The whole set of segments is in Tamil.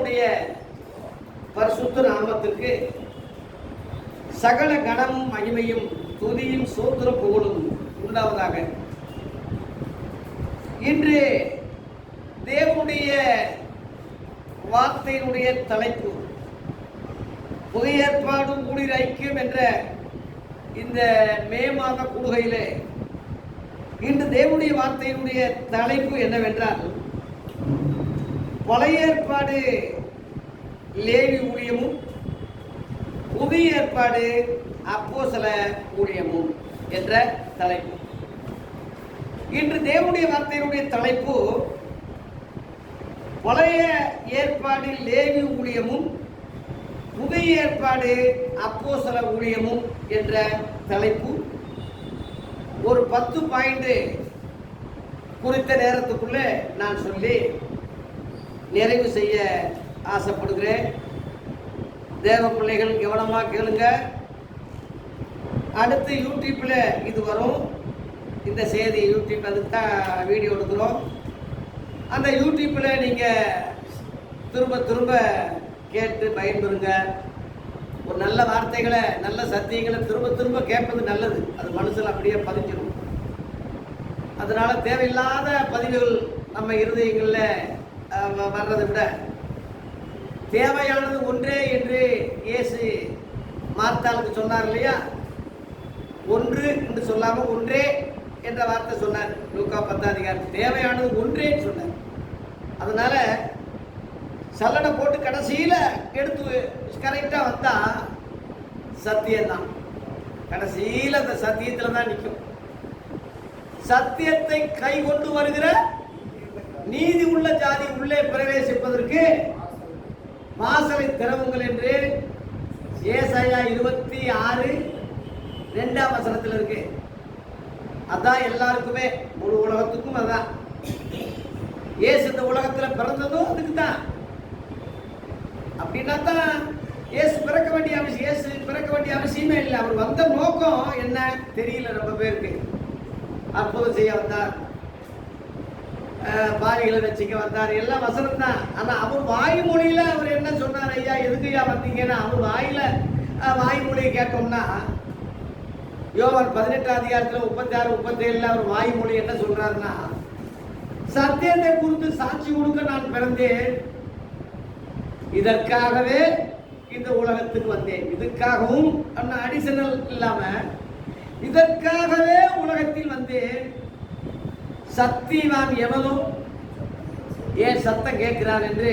தேவனுடைய பரிசுத்த நாமத்திற்கு சகல கனமும் மகிமையும் துதியும் சோத்திர புகழும் உண்டாவதாக. இன்று தேவனுடைய வார்த்தையினுடைய தலைப்பு புதிய ஏற்பாடு ஊழியர் ஐக்கியம் என்ற இந்த மே மாத கூடுகையிலே இன்று தேவனுடைய வார்த்தையினுடைய தலைப்பு என்னவென்றால், பழைய ஏற்பாடு லேவி ஊழியமும் புதிய ஏற்பாடு அப்போஸ்தல ஊழியமும் என்ற தலைப்பு. இன்று தேவனுடைய வார்த்தையினுடைய தலைப்பு பழைய ஏற்பாடு லேவி ஊழியமும் புதிய ஏற்பாடு அப்போஸ்தல ஊழியமும் என்ற தலைப்பு. ஒரு 10 பாயிண்ட் குறித்த நேரத்துக்குள்ள நான் சொல்லி நிறைவு செய்ய ஆசைப்படுகிறேன். தேவ பிள்ளைகள் கவனமாக கேளுங்க. அடுத்து யூடியூப்பில் இது வரும். இந்த செய்தி யூடியூப் அதுக்கு தான் வீடியோ எடுக்கிறோம். அந்த யூடியூப்பில் நீங்கள் திரும்ப திரும்ப கேட்டு பயன்பெறுங்க. ஒரு நல்ல வார்த்தைகளை நல்ல சத்தியங்களை திரும்ப திரும்ப கேட்பது நல்லது. அது மனசில் அப்படியே பதிஞ்சிடும். அதனால் தேவையில்லாத பதிவுகள் நம்ம இருதயங்களில் வர்றதை விட தேவையானது ஒன்றே என்று இயேசு மார்த்தாளுக்கு சொன்னார் இல்லையா? ஒன்று என்று சொல்லாமல் ஒன்றே என்ற வார்த்தை சொன்னார். லூக்கா 10 அதிகாரம் தேவையானது ஒன்றேன்னு சொன்னார். அதனால சல்லடை போட்டு கடைசியில் எடுத்து கரெக்டாக வந்தால் சத்தியம்தான். கடைசியில் அந்த சத்தியத்தில் தான் நிற்கும். சத்தியத்தை கை கொண்டு வருகிற நீதி உள்ள ஜாதி உள்ளே பிரவேசிப்பதற்கு வாசலை திறவுங்கள் என்று ஏசாயா 26:2 இருக்கு. அதான் எல்லாருக்குமே, முழு உலகத்துக்கும் அதான். இயேசு இந்த உலகத்தில் பிறந்ததும் அதுக்கு தான். அப்படின்னா தான் இயேசு பிறக்க வேண்டிய அவசியமே இல்லை. அவர் வந்த நோக்கம் என்ன தெரியல ரொம்ப பேருக்கு. அற்புதம் செய்ய வந்தார், பாவிகளை ரட்சிக்க வந்தார், எல்லாம் வசனம் தான். ஆனால் அவர் வாய்மொழியில் அவர் என்ன சொன்னார்? ஐயா எதுக்குயா வந்தீங்கன்னா அவர் வாய்மொழியை கேட்டோம்னா யோவான் 18 அதிகாரத்தில் 36-37 அவர் வாய்மொழி என்ன சொல்றாருன்னா, சத்தியத்தை குறித்து சாட்சி கொடுக்க நான் பிறந்தேன், இதற்காகவே இந்த உலகத்துக்கு வந்தேன். இதுக்காகவும் அடிஷனல் இல்லாம இதற்காகவே உலகத்தில் வந்தேன். சத்தியவான் எவனும் ஏன் சத்தம் கேட்கிறார் என்று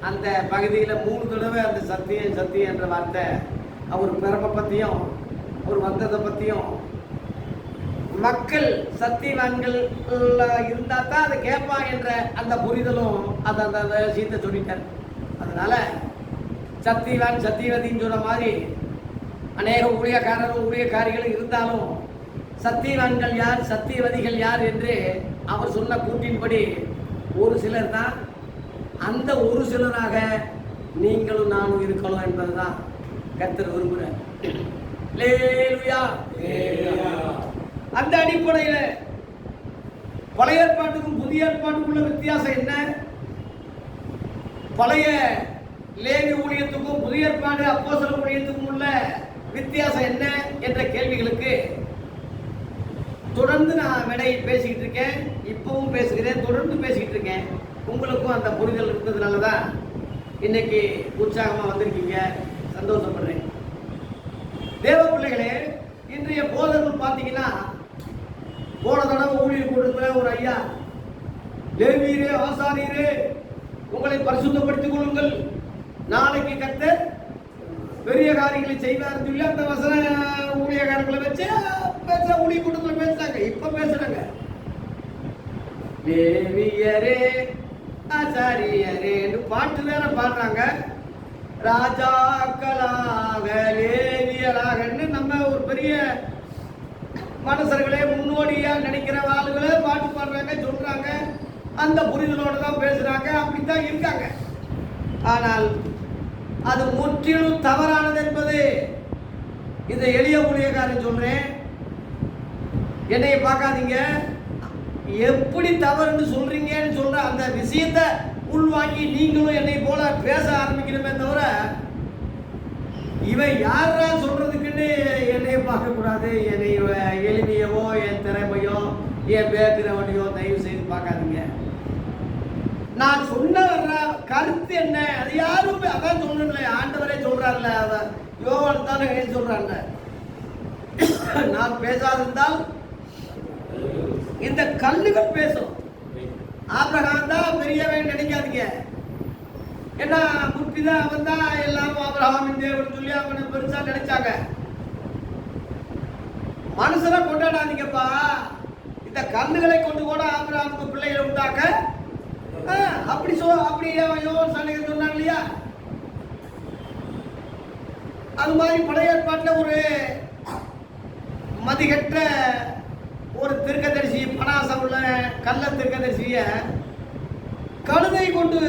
அந்த பகுதியில் 3 தடவை அந்த சத்தியம் என்ற வார்த்தை அவர் பிறப்பை பற்றியும் அவர் வந்ததை பற்றியும் மக்கள் சத்தியவான்கள் இருந்தால் தான் அதை கேட்பான் என்ற அந்த புரிதலும் அந்த அந்த விஷயத்தை சொல்லிட்டார். அதனால சத்தியவான் சத்தியவதின்னு சொன்ன மாதிரி அநேக ஊழியக்காரிகள் இருந்தாலும் சத்தியவான்கள் யார் சத்தியவதிகள் யார் என்று அவர் சொன்ன கூட்டின்படி ஒரு சிலர் தான். அந்த ஒரு சிலராக நீங்களும் நானும் இருக்கணும் என்பதுதான் கர்த்தர் விரும்புகிறார். அந்த அடிப்படையில் பழைய ஏற்பாட்டுக்கும் புதிய ஏற்பாட்டுக்குள்ள வித்தியாசம் என்ன? பழைய லேவி ஊழியத்துக்கும் புதிய ஏற்பாடு அப்போஸ்தல ஊழியத்துக்கும் உள்ள வித்தியாசம் என்ன என்ற கேள்விகளுக்கு தொடர்ந்து நான் விடை பேசிக்கிட்டு இருக்கேன். இப்பவும் பேசுகிறேன், தொடர்ந்து பேசிக்கிட்டு இருக்கேன். உங்களுக்கும் அந்த புரிதல் இருந்ததுனால தான் இன்னைக்கு உற்சாகமாக வந்திருக்கீங்க. சந்தோஷப்படுறேன். தேவ பிள்ளைகளே, இன்றைய போதகர்கள் பார்த்தீங்கன்னா, போன தடவை ஊழியர் கூட்டத்தில் ஒரு ஐயா, லேவியரே ஆசாரியரே உங்களை பரிசுத்தப்படுத்திக் கொள்ளுங்கள், நாளைக்கு கர்த்தர் பெரிய காரியங்களை செய்வார் சொல்லி அந்த வசன ஊழியக்காரர்களை வச்சு பேசுற ஊழிய கூட்டத்தில் பேசுறாங்க. இப்ப பேசுறாங்க, லேவியரே ஆசாரியரே பாட்டு வேற பாடுறாங்க. ராஜாக்களாக லேவியராகன்னு நம்ம ஒரு பெரிய மனுஷர்களே முன்னோடியா நினைக்கிற ஆளுகளே பாட்டு பாடுறாங்க, சொல்றாங்க. அந்த புரிதலோட தான் பேசுறாங்க, அப்படித்தான் இருக்காங்க. ஆனால் அது முற்றிலும் தவறானது என்பது இந்த எளிய ஊழியக்காரன் சொல்றேன். என்னைய பார்க்காதீங்க, எப்படி தவறுன்னு சொல்றீங்கன்னு சொல்ற அந்த விஷயத்தை உள்வாங்கி நீங்களும் என்னை போல பேச ஆரம்பிக்கணுமே தவிர இவன் யாரா சொல்றதுக்குன்னு என்னைய பார்க்கக்கூடாது. என்னை எளிமையவோ என் திறமையோ என் பேக்கிறவனையோ தயவு செய்து பார்க்காதீங்க. நான் சொன்ன கருத்து என்ன, அது யாரும் அதான் சொல்லணும்ல, ஆண்டவரே சொல்றாருல, யோவான் தானே சொல்றாங்க. நான் பேசாதிருந்தால் இந்த கல்லுகள் பேசும். ஆபிரகாம் தான் பெரியவன் நினைக்காதீங்க. ஏன்னா முற்பிதான் அவன் தான் எல்லாம் ஆபிரகாமின் தேவன் சொல்லி அவனை பெருசா நினைச்சாங்க. மனுஷனை கொண்டாடாதீங்கப்பா. இந்த கல்லுகளை கொண்டு கூட ஆபிரகாமுக்கு பிள்ளைகளை உண்டாக்க அப்படி யோவான் சாணக்கியன் சொன்னாங்க இல்லையா? அது மாதிரி பழைய ஏற்பாட்டில் ஒரு மதிகற்ற ஒரு திருக்கதரிசி, பனாசம் உள்ள கள்ள திருக்கதரிசிய கழுதை கொண்டு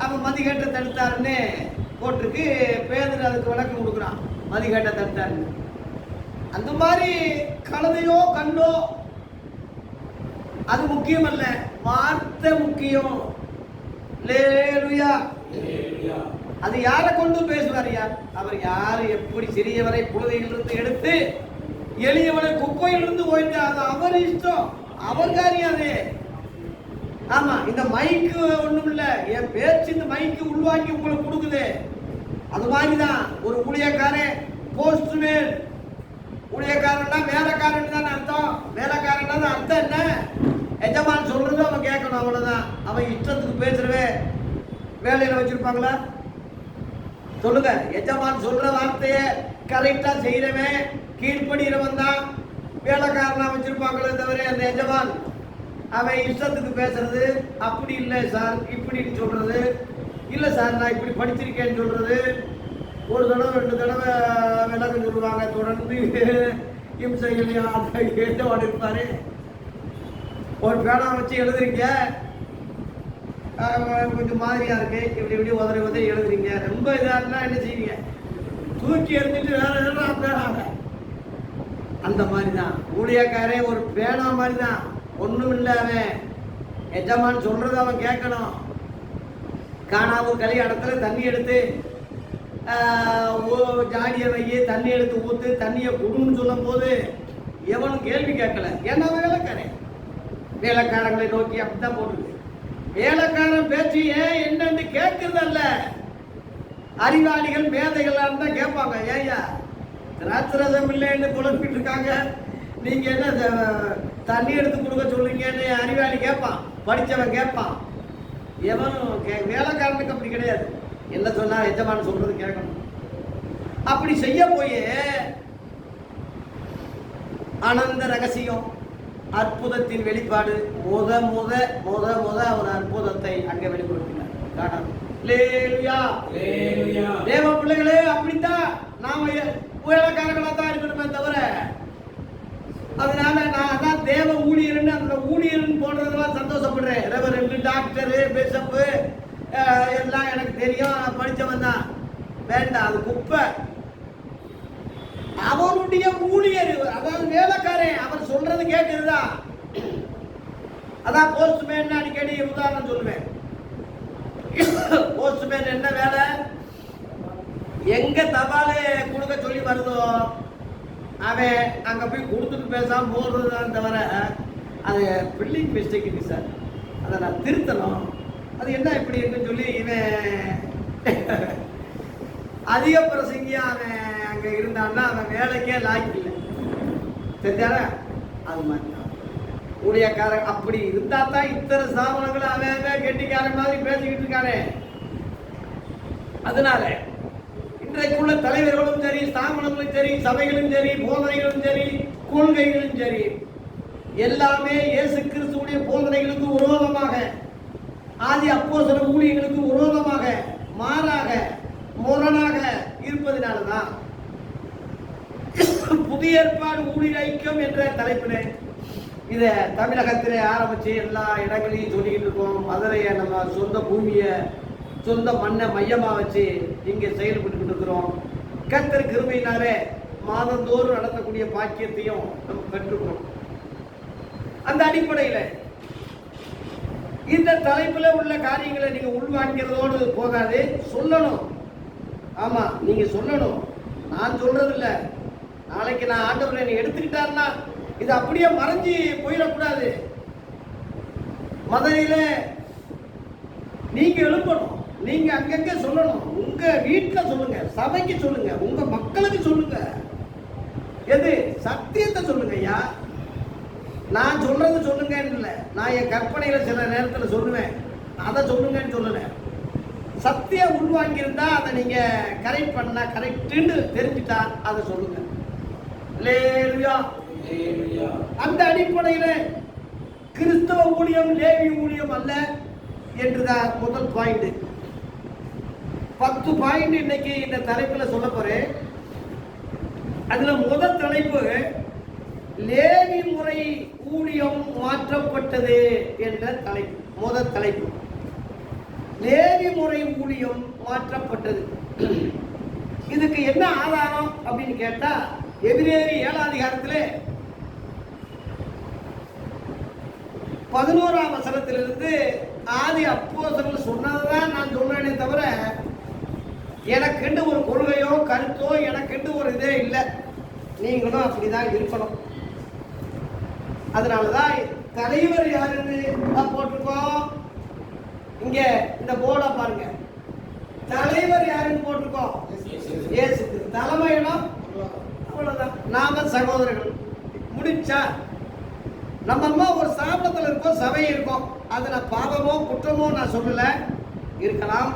அவன் மதிகேட்டை தடுத்தாருன்னு போட்டிருக்கு. பேதர் அதுக்கு விளக்கம் கொடுக்குறான், மதிகேட்டை தடுத்தாருன்னு. அந்த மாதிரி கழுதையோ கண்டோ அது முக்கியம் அல்ல, வார்த்தை முக்கியம். அது யாரை கொண்டு பேசுவார்? யார் அவர்? யாரு எப்படி சிறியவரை புழுதியிலிருந்து எடுத்து எளியவனை குப்பையிலிருந்து போயிட்டு அது அவர் இஷ்டம், அவர் காரியம் அது. ஆமா, இந்த மைக்கு ஒண்ணும் இல்ல, என் பேச்சு இந்த மைக்கு உள்வாங்கி உங்களுக்கு கொடுக்குது. அது மாதிரிதான் ஒரு ஊழியக்காரன், போஸ்ட்மேன். ஊழியக்காரன்னா வேலைக்காரன் தானே அர்த்தம். வேலைக்காரன் அர்த்தம் என்ன? எஜமான் சொல்றது அவன் கேட்கணும், அவ்வளவுதான். அவன் இஷ்டத்துக்கு பேசுறவே வேலையில வச்சிருப்பாங்களா? சொல்லுங்க. எஜமான் சொல்ற வார்த்தையை கரெக்டா செய்யறவன், கீழ்படுகிறவன் தான் வேலைக்காரனா வச்சிருப்பாங்களே தவிர அந்த எஜமான் அவன் இஷ்டத்துக்கு பேசுறது, அப்படி இல்லை சார் இப்படின்னு சொல்றது, இல்லை சார் நான் இப்படி படிச்சிருக்கேன்னு சொல்றது, ஒரு தடவை 2 தடவை விளக்கம் சொல்லுவாங்க, தொடர்ந்து இம்சைகளையா எஜமான் இருப்பாரு. ஒரு பேனா வச்சு எழுதுறீங்க, கொஞ்சம் மாதிரியா இருக்கு, இப்படி உதறி எழுதுறீங்க, ரொம்ப இதா இருந்தா என்ன செய்வீங்க? தூக்கி எறிஞ்சிட்டு வேற எதுனா பேனாங்க. அந்த மாதிரிதான் ஊழியக்காரே ஒரு பேனா மாதிரிதான். ஒண்ணும் இல்லை, அவன் எஜமான் சொல்றது அவன் கேட்கணும். காணாமூர் கல்யாணத்துல தண்ணி எடுத்து ஜாடியை வைய, தண்ணி எடுத்து ஊத்து, தண்ணியை குடுன்னு சொல்லும் போது எவனும் கேள்வி கேட்கல. ஏன்னா வேலைக்காரன் வேலைக்காரங்களை நோக்கி அப்படித்தான் போடுது. வேலைக்காரன் பேச்சு ஏன் என்னன்னு கேட்கறது அல்ல. அறிவாளிகள் மேதைகளா இருந்தா கேட்பாங்க, ஏயா திராட்சரசம் இல்லைன்னு குழப்பிட்டு இருக்காங்க, நீங்க என்ன தண்ணி எடுத்து கொடுக்க சொல்றீங்கன்னு அறிவாளி கேட்பான், படிச்சவன் கேட்பான். எவனும் வேலைக்காரனுக்கு அப்படி கிடையாது. என்ன சொன்னா எஜமான் சொல்றது கேட்கணும். அப்படி செய்ய போய் ஆனந்த ரகசியம், அற்புதத்தின் வெளிப்பாடு, முத ஒரு அற்புதத்தை அங்க வெளிப்படுத்தினார். தேவ பிள்ளைகளே, அப்படித்தான் நாம வேலைக்காரர்களா தான் இருக்கணுமே தவிர, அதனால நான் அதான் தேவ ஊழியர்னு அந்த ஊழியர்னு போடுறதெல்லாம் சந்தோஷப்படுறேன். ரெவரண்ட், டாக்டரு, பிஷப்பு எல்லாம் எனக்கு தெரியும், படிச்சவன் தான். வேண்டாம், அது குப்பை. அவருடைய ஊழியர், அதாவது வேலைக்காரன், அவர் சொல்றது கேட்குறதா? அதான் போஸ்ட்மேன் அடிக்கடி உதாரணம் சொல்லுவேன். போஸ்ட்மேன் என்ன வேலை? எங்க தபாலே கொடுக்க சொல்லி வருதோ அவன் அங்க போய் கொடுத்துட்டு பேசாம போடுறதுதான் தவிர, அது பில்லிங் மிஸ்டேக் இருக்கு சார், அதை நான் திருத்தணும், அது என்ன இப்படி இருக்குன்னு சொல்லி இவன் அதிக பிரசங்கியா அவன் அங்க இருந்தான்னா அவன் வேலைக்கே லாய்க்கு இல்லை. தெரிஞ்சார அது மாதிரி ஊழியக்காரன் அப்படி இருந்தா தான் இத்தனை ஸ்தாபனங்களை அவன் கெட்டிக்காரன் மாதிரி பேசிக்கிட்டு இருக்கானே. அதனால இன்றைக்குள்ள தலைவர்களும் சரி, ஸ்தாபனங்களும் சரி, சபைகளும் சரி, போதனைகளும் சரி, கொள்கைகளும் சரி, எல்லாமே இயேசு கிறிஸ்துவுடைய போதனைகளுக்கு விரோதமாக, ஆதி அப்போஸ்தல ஊழியர்களுக்கு விரோதமாக, மாறாக, முரணாக இருப்பதனாலதான் புதிய ஏற்பாடு ஊழியர் ஐக்கியம் என்ற தலைப்பினை இதை தமிழகத்திலே ஆரம்பிச்சு எல்லா இடங்களையும் சொல்லிக்கிட்டு இருக்கோம். மதுரையை நம்ம சொந்த பூமியை, சொந்த மண்ணை மையமா வச்சு இங்கே செயல்பட்டு இருக்கிறோம். கர்த்தர் கிருபையினாலே மாதந்தோறும் நடத்தக்கூடிய பாக்கியத்தையும் நம்ம பெற்றுக்கிறோம். அந்த அடிப்படையில் இந்த தலைப்புல உள்ள காரியங்களை நீங்க உள்வாங்கிறதோடு போகாது, சொல்லணும். ஆமா, நீங்க சொல்லணும். நான் சொல்றது இல்ல. நாளைக்கு நான் ஆண்டவர் என்னை எடுத்துக்கிட்டாருன்னா இது அப்படியே மறைஞ்சி போயிடக்கூடாது. மதுரையில நீங்க எழுப்பணும். நீங்க அங்கங்க சொல்லணும். உங்க வீட்டுல சொல்லுங்க, சபைக்கு சொல்லுங்க, உங்க மக்களுக்கு சொல்லுங்க. எது சத்தியத்தை சொல்லுங்க ஐயா. நான் சொல்றது சொல்லுங்க இல்ல, நான் என் கற்பனையில சில நேரத்தில் சொல்லுவேன், அதை சொல்லுங்கன்னு சொல்லல. சத்தியம் உள்வாங்கியிருந்தா அதை நீங்க கரெக்ட் பண்ணா, கரெக்டுன்னு தெரிஞ்சுட்டா அதை சொல்லுங்க. அந்த அடிப்படையில கிறிஸ்தவ ஊழியம் லேவி ஊழியம் அல்ல என்றுதான் முதல் பாயிண்ட். 10 பாயிண்ட் இன்னைக்கு இந்த தலைப்புல சொல்ல போறேன். அதுல முதல் தலைப்பு லேவி முறை ஊழியம் மாற்றப்பட்டது என்ற தலைப்பு. முதல் தலைப்பு லேவி முறை ஊழியம் மாற்றப்பட்டது. இதுக்கு என்ன ஆதாரம் அப்படின்னு கேட்டா, எபிரேயர் 7ஆம் அதிகாரத்திலே 11ஆம் வசனத்திலிருந்து ஆதி அப்போஸ்தலர்கள் சொன்னதான் நான் சொல்றேனே தவிர எனக்கென்று ஒரு கொள்கையோ கருத்தோ எனக்கென்று ஒரு இதே இல்லை. நீங்களும் அப்படிதான் இருக்கணும். அதனாலதான் தலைவர் யாருன்னு போட்டிருக்கோம். இங்க இந்த போர்டை பாருங்க, தலைவர் யாருன்னு போட்டிருக்கோம். இயேசு தலைமையிடம். அவ்வளவுதான். நாம சகோதரர்கள். முடிச்சா நம்ம அம்மா ஒரு சாபத்தில் இருக்கோம், சபை இருக்கும். அதுல பாவமோ குற்றமோ நான் சொல்லல, இருக்கலாம்.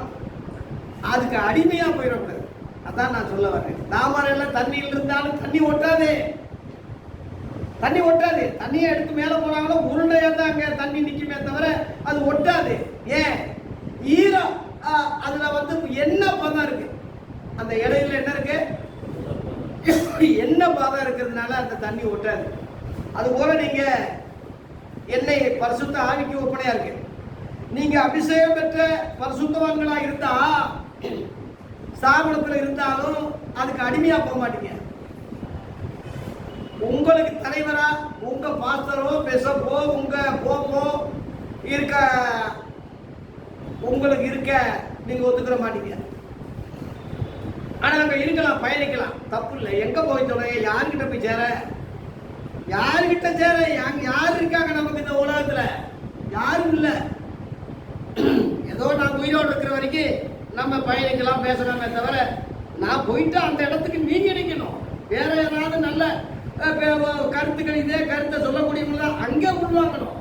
அதுக்கு அடிமையா போயிடக்கூடாது. அதான் நான் சொல்ல வரேன். தாமரையில் தண்ணியில் இருந்தாலும் தண்ணி ஒட்டாது, தண்ணி ஒட்டாது. தண்ணியை எடுத்து மேலே போனாலும் உருண்டையா தான் அங்கே தண்ணி நிற்குமே தவிர அது ஒட்டாது. ஏன்? ஈரம் அதுல வந்து எண்ணெய் பதம் இருக்கு. அந்த இடையில என்ன இருக்கு? எண்ணெய் பதம் இருக்கிறதுனால அந்த தண்ணி ஒட்டாது. அது போல நீங்க எண்ணெய் பரிசுத்த ஆவிக்கு ஒப்பனையா இருக்கு. நீங்க அபிஷேகம் பெற்ற பரிசுத்தவான்களா இருந்தா ஸ்தாபனத்தில் இருந்தாலும் அதுக்கு அடிமையா போக மாட்டீங்க. உங்களுக்கு தலைவரா உங்க பாஸ்டரோ பிஷப்போ உங்க போப்போ இருக்க உங்களுக்கு இருக்க நீங்க ஒத்துக்கிற மாட்டீங்க. ஆனா அங்க இருக்கலாம், பயணிக்கலாம், தப்பு இல்லை. எங்க போய் சொல்லுங்க, யாருக்கிட்ட போய் சேர, யாருக்கிட்ட சேர? யார் இருக்காங்க நமக்கு இந்த உலகத்துல? யாரும் இல்லை. ஏதோ நான் உயிரோடு இருக்கிற வரைக்கும் நம்ம பயணிக்கலாம், பேசலாமே தவிர நான் போயிட்டு அந்த இடத்துக்கு நீங்க நிற்கணும். வேற ஏதாவது நல்ல கருத்துக்கள் இதே கருத்தை சொல்லக்கூடியவங்க அங்கே உருவாக்கணும்.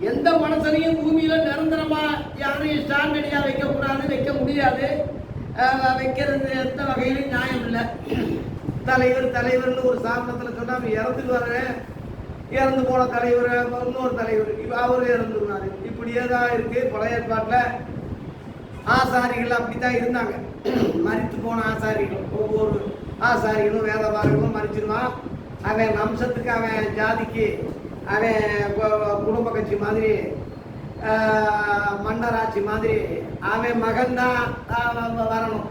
எந்த மனுஷனையும் பூமியில நிரந்தரமா யாரையும் ஸ்டாண்டர்டியா வைக்கக்கூடாது, வைக்க முடியாது. வைக்கிறது எந்த வகையிலும் நியாயம் இல்லை. தலைவர் தலைவர்னு ஒரு சாபனத்தில் சொன்னா இறந்துட்டு வர, இறந்து போன தலைவர் இன்னொரு தலைவர் அவரு இறந்துருவாரு. இப்படியே தான் இருக்கு. பழைய ஏற்பாட்டில் ஆசாரிகள் அப்படித்தான் இருந்தாங்க. மரித்து போன ஆசாரிகள், ஒவ்வொரு ஆசாரிகளும் வேதவாரங்களும் மறிச்சிருவான். அவன் வம்சத்துக்கு, அவன் ஜாதிக்கு, அவன் குடும்ப கட்சி மாதிரி, மன்னராட்சி மாதிரி அவன் மகன்தான் வரணும்.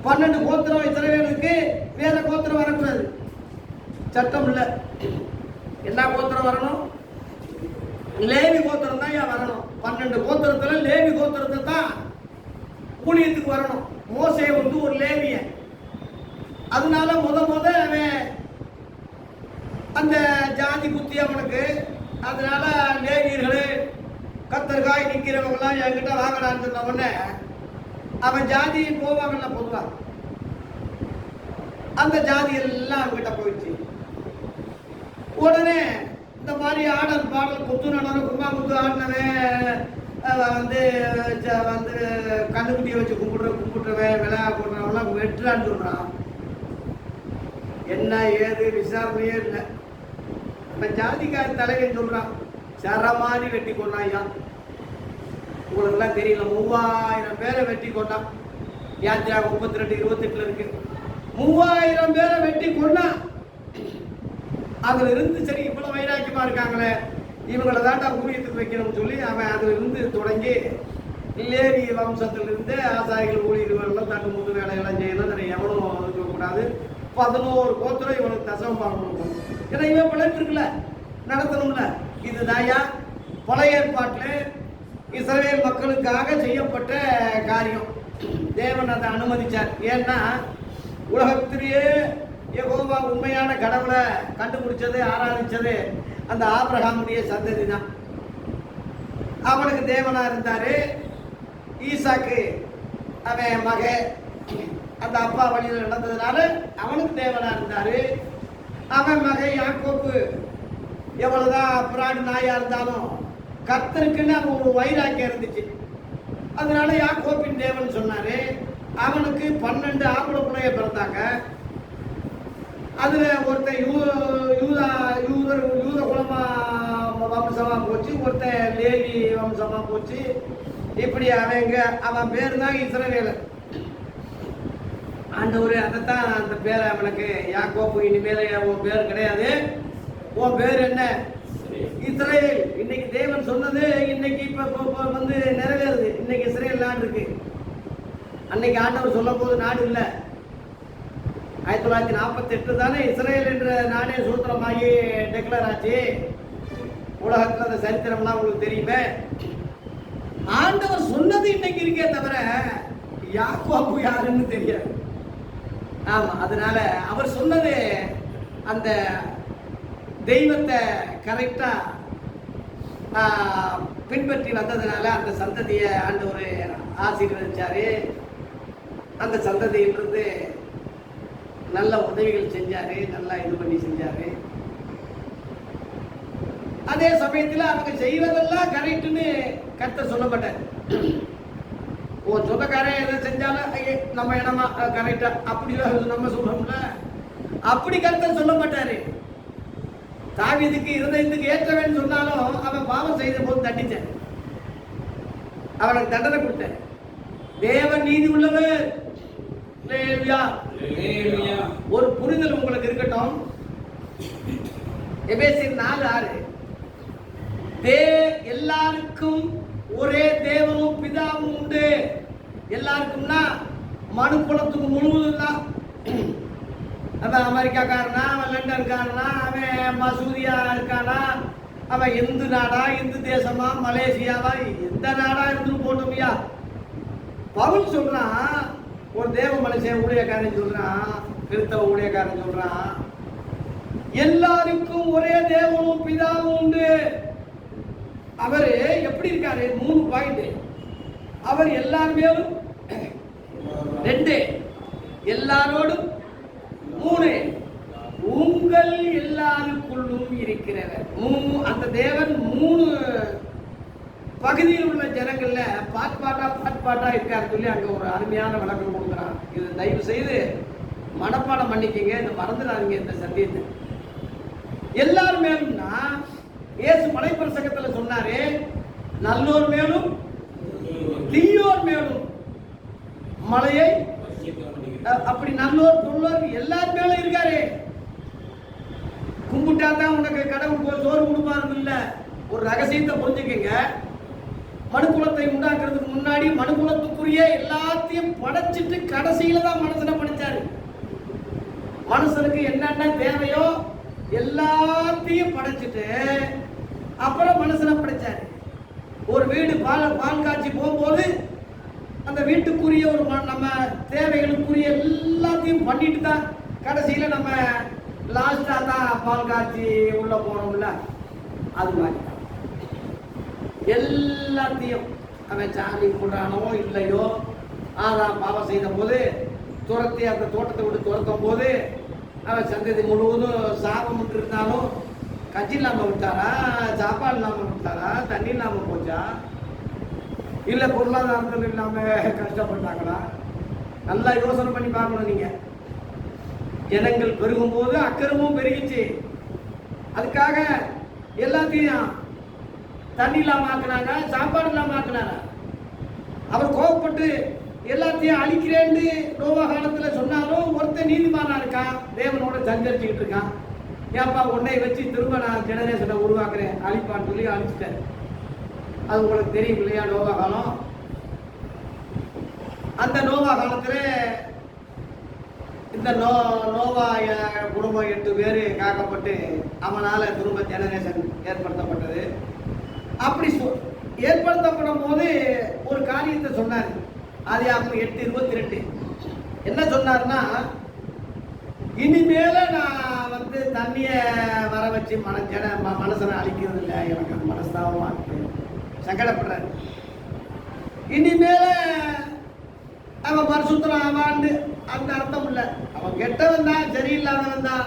12 கோத்திரம் இஸ்ரவேலுக்கு வேற கோத்திரம் வரக்கூடாது, சட்டம் இல்லை. என்ன கோத்திரம் வரணும்? லேவி கோத்திரம் தான் ஏன் வரணும். 12 கோத்திரத்துல லேவி கோத்திரத்தை தான் ஊழியத்துக்கு வரணும். மோசே வந்து ஒரு லேவிய. அதனால முத அவன் அந்த ஜாதி புத்தி அவனுக்கு. அதனால லேவியர்களே கத்தர்காய் நிற்கிறவங்களாம் என்கிட்ட வாங்கலான்னு சொன்ன உடனே அவன் ஜாதி போவாங்கல்ல பொதுவா, அந்த ஜாதி எல்லாம் அவங்ககிட்ட போயிடுச்சு. உடனே இந்த மாதிரி ஆடல் பாடல் குத்து நடனம் கும்பாங்குத்து ஆடினவன் வந்து வந்து கண்ணுக்குட்டியை வச்சு கும்பிட்டுறவன் விளையா போடுறவங்களாம் வெட்டுறான்னு சொல்றான். என்ன ஏது விசாரணையே இல்லை. நம்ம ஜாதிக்கார தலைவன் சொல்றான், சர மாதிரி வெட்டி கொண்டாயா. உங்களுக்கு எல்லாம் தெரியல, 3000 பேரை வெட்டி கொண்டான். யாத்திரா 32-28 இருக்கு. 3000 பேரை வெட்டி கொண்டா. அதுல இருந்து சரி இவ்வளவு வைராக்கியமா இருக்காங்களே, இவங்களை தாண்டா ஊழியத்துக்கு வைக்கணும்னு சொல்லி அவன் அதுல இருந்து தொடங்கி லேவி வம்சத்திலிருந்து ஆசாரிகள் ஊழியர்கள் தட்டு முது வேலையெல்லாம் செய்யணும். நிறைய எவனும் இருக்கக்கூடாது. 11 கோத்திரம் இவனுக்கு தசமம் பார்க்கணும். ஏன்னா இவன் பிழைப்பு இருக்குல்ல, நடத்தணும்ல. இது தாயா பழைய ஏற்பாட்டில் இஸ்ரவேல் மக்களுக்காக செய்யப்பட்ட காரியம். தேவன் அதை அனுமதிச்சார். ஏன்னா உலகத்திலேயே யெகோவா உண்மையான கடவுளை கண்டுபிடிச்சது, ஆராதிச்சது அந்த ஆபிரகாமுடைய சந்ததி தான். அவனுக்கு தேவனா இருந்தாரு. ஈசாக்கு அவன் மக, அந்த அப்பா வழியில் நடந்ததுனால அவனுக்கு தேவனா இருந்தாரு. அவன் மக யாக்கோப்பு எவ்வளவுதான் பிராடு நாயா இருந்தாலும் கர்த்தருக்குன்னு அவன் ஒரு வைராக்கியம் இருந்துச்சு. அதனால யாக்கோப்பின் தேவன் சொன்னாரு. அவனுக்கு 12 ஆம்பளை பிள்ளைய பிறந்தாங்க. அதுல ஒருத்தன் யூத குலமா வம்சமா போச்சு, ஒருத்தன் லேவி வம்சமா போச்சு. இப்படி அவன் பேர் தான் இஸ்ரவேலர். ஆண்டவரு அதைத்தான் அந்த பேரை அவனுக்கு யாக்கோப்பு, இனிமேல உன் பேர் கிடையாது, உன் பேர் என்ன? இஸ்ரேல். இன்னைக்கு தேவன் சொன்னது இன்னைக்கு இப்ப வந்து நிறைவேறுது. இன்னைக்கு இஸ்ரேல் நாடு இருக்கு. அன்னைக்கு ஆண்டவர் சொல்லும் போது நாடு இல்லை. 1948 தானே இஸ்ரேல் என்ற நாடே சூத்திரமாகி டெக்ளேர் ஆச்சு. உலகத்தில் அந்த சரித்திரம்லாம் உங்களுக்கு தெரியுமே. ஆண்டவர் சொன்னது இன்னைக்கு இருக்கே தவிர யாக்கோப்பு யாருன்னு தெரியாது. ஆமா, அதனால அவர் சொன்னது அந்த தெய்வத்தை கரெக்டா பின்பற்றி வந்ததுனால அந்த சந்ததியை ஆண்டவர் ஆசீர்வதிச்சாரு. அந்த சந்ததியிலிருந்து நல்ல உதவிகள் செஞ்சாரு, நல்லா இது பண்ணி செஞ்சாரு. அதே சமயத்தில் அவங்க செய்வதெல்லாம் கரெக்டுன்னு கர்த்தர் சொல்ல மாட்டார். சொந்தக்காரன் எதை செஞ்சாலும் நம்ம இடமா கரெக்டா அப்படி நம்ம சொல்றோம்ல, அப்படி கர்த்தர் சொல்ல மாட்டாரு. தாவீதுக்கு இருதயத்துக்கு ஏற்றவன் சொன்னாலும் அவன் பாவம் செய்த போது தண்டிச்சான், அவனுக்கு தண்டனை கொடுத்தார். தேவன் நீதி உள்ளவர். ஒரு புரிதல் உங்களுக்கு இருக்கட்டும். எபேசியர் 4:6 எல்லாருக்கும் ஒரே தேவனும் பிதாவும் உண்டு. எல்லாருக்கும்னா மனு குலத்துக்கு முழுவதும் தான். அவன் அமெரிக்காக்காரனா, அவன் லண்டன்காரனா, அவன் மசூதியா இருக்கானா, அவன் இந்து நாடா, இந்து தேசமா, மலேசியாவா, எந்த நாடா இருந்து போட்டோம்யா. பவுல் சொல்றான், ஒரு தேவ மனுஷன் ஊழியக்காரன் சொல்றான், கிறிஸ்தவ ஊழியக்காரன் சொல்றான், எல்லாருக்கும் ஒரே தேவனும் பிதாவும் உண்டு. அவரு எப்படி இருக்காரு? 3 பாயிண்ட். அவர் எல்லாரும் 2, எல்லாரோடும் 3, உங்கள் எல்லாருக்குள்ளும் இருக்கிறவர். அந்த தேவன் 3 பகுதியில் உள்ள ஜனங்கள்ல பாட்பாட்டா இருக்காரு சொல்லி அங்க ஒரு அருமையான விளக்கம் கொடுக்குறான். இது தயவு செய்து மனப்பாடம் பண்ணிக்கங்க, இதை மறந்துடாதீங்க. இந்த சத்தியத்தை எல்லார் மேலும்னா இயேசு மலைப்பிரசங்கத்துல சொன்னாரு, நல்லோர் மேலும் தீயோர் மேலும் மலையை, அப்படி நல்லோர் பொருளோர் எல்லார் மேலும் இருக்காரு. கும்பிட்டா தான் உனக்கு கடவுள் சோறு கொடுப்பாரு இல்ல. ஒரு ரகசியத்தை புரிஞ்சுக்கங்க. மனுக்குலத்தை உண்டாக்குறதுக்கு முன்னாடி மனுக்குலத்துக்குரிய எல்லாத்தையும் படைச்சிட்டு கடைசியில தான் மனுஷனை படைச்சாரு. மனுஷனுக்கு என்னென்ன தேவையோ எல்லாத்தையும் படைச்சிட்டு அப்புறம் மனுஷனை படைச்சாரு. ஒரு வீடு பால் காட்சி போகும்போது அந்த வீட்டுக்குரிய ஒரு நம்ம தேவைகளுக்குரிய எல்லாத்தையும் பண்ணிட்டு தான் கடைசியில நம்ம லாஸ்டா தான் பால் காட்சி உள்ள போறோம்ல. அது மாதிரி எல்லாத்தையும் அவன் சாமி கும்பிடானோ இல்லையோ, ஆதான் பாவம் செய்த போது துரத்தி அந்த தோட்டத்தை விட்டு துரத்தும் போது அவன் சந்ததி முழுவதும் சாபம் விட்டு இருந்தாலும் கஞ்சி இல்லாமல் விட்டாரா, சாப்பாடு இல்லாமல் விட்டாரா, தண்ணி இல்லாமல் போச்சா, இல்லை பொருளாதாரத்தில் இல்லாமல் கஷ்டப்பட்டாங்களா? நல்லா யோசனை பண்ணி பார்க்கணும். நீங்க ஜனங்கள் பெருகும் போது அக்கிரமும் பெருகிச்சு. அதுக்காக எல்லாத்தையும் தண்ணி இல்லாமல் ஆக்கினாங்க, சாப்பாடு இல்லாமல் ஆக்கினாரா? அவர் கோவப்பட்டு எல்லாத்தையும் அழிக்கிறேன்னு நோவா காலத்துல சொன்னாலும் ஒருத்தன் நீதிமானா இருக்கான், தேவனோட சஞ்சரிச்சுக்கிட்டு இருக்கான். ஏப்பா உன்னை வச்சு திரும்ப நான் ஜெனரேஷனை உருவாக்குறேன் அழிப்பான்னு சொல்லி அழிச்சிட்டேன். அது உங்களுக்கு தெரியும் இல்லையா? நோவா காலம். அந்த நோவா காலத்துல இந்த நோவா குடும்பம் 8 பேர் காக்கப்பட்டு அவனால திரும்ப ஜெனரேஷன் ஏற்படுத்தப்பட்டது. அப்படி ஏற்படுத்தப்படும் போது ஒரு காரியத்தை சொன்னார். ஆதியாகமம் 8:22 என்ன சொன்னார்னா, இனிமேல நான் வந்து தண்ணியை வர வச்சு மனசனை அழிக்கிறது இல்லை, எனக்கு அந்த மனஸ்தாபமா இருக்கு, சங்கடப்படுறாரு. இனிமேல அவன் பரிசுத்தம் ஆவான்னு அந்த அர்த்தம் இல்லை. அவன் கெட்டவன் தான், சரியில்லாதவன் தான்,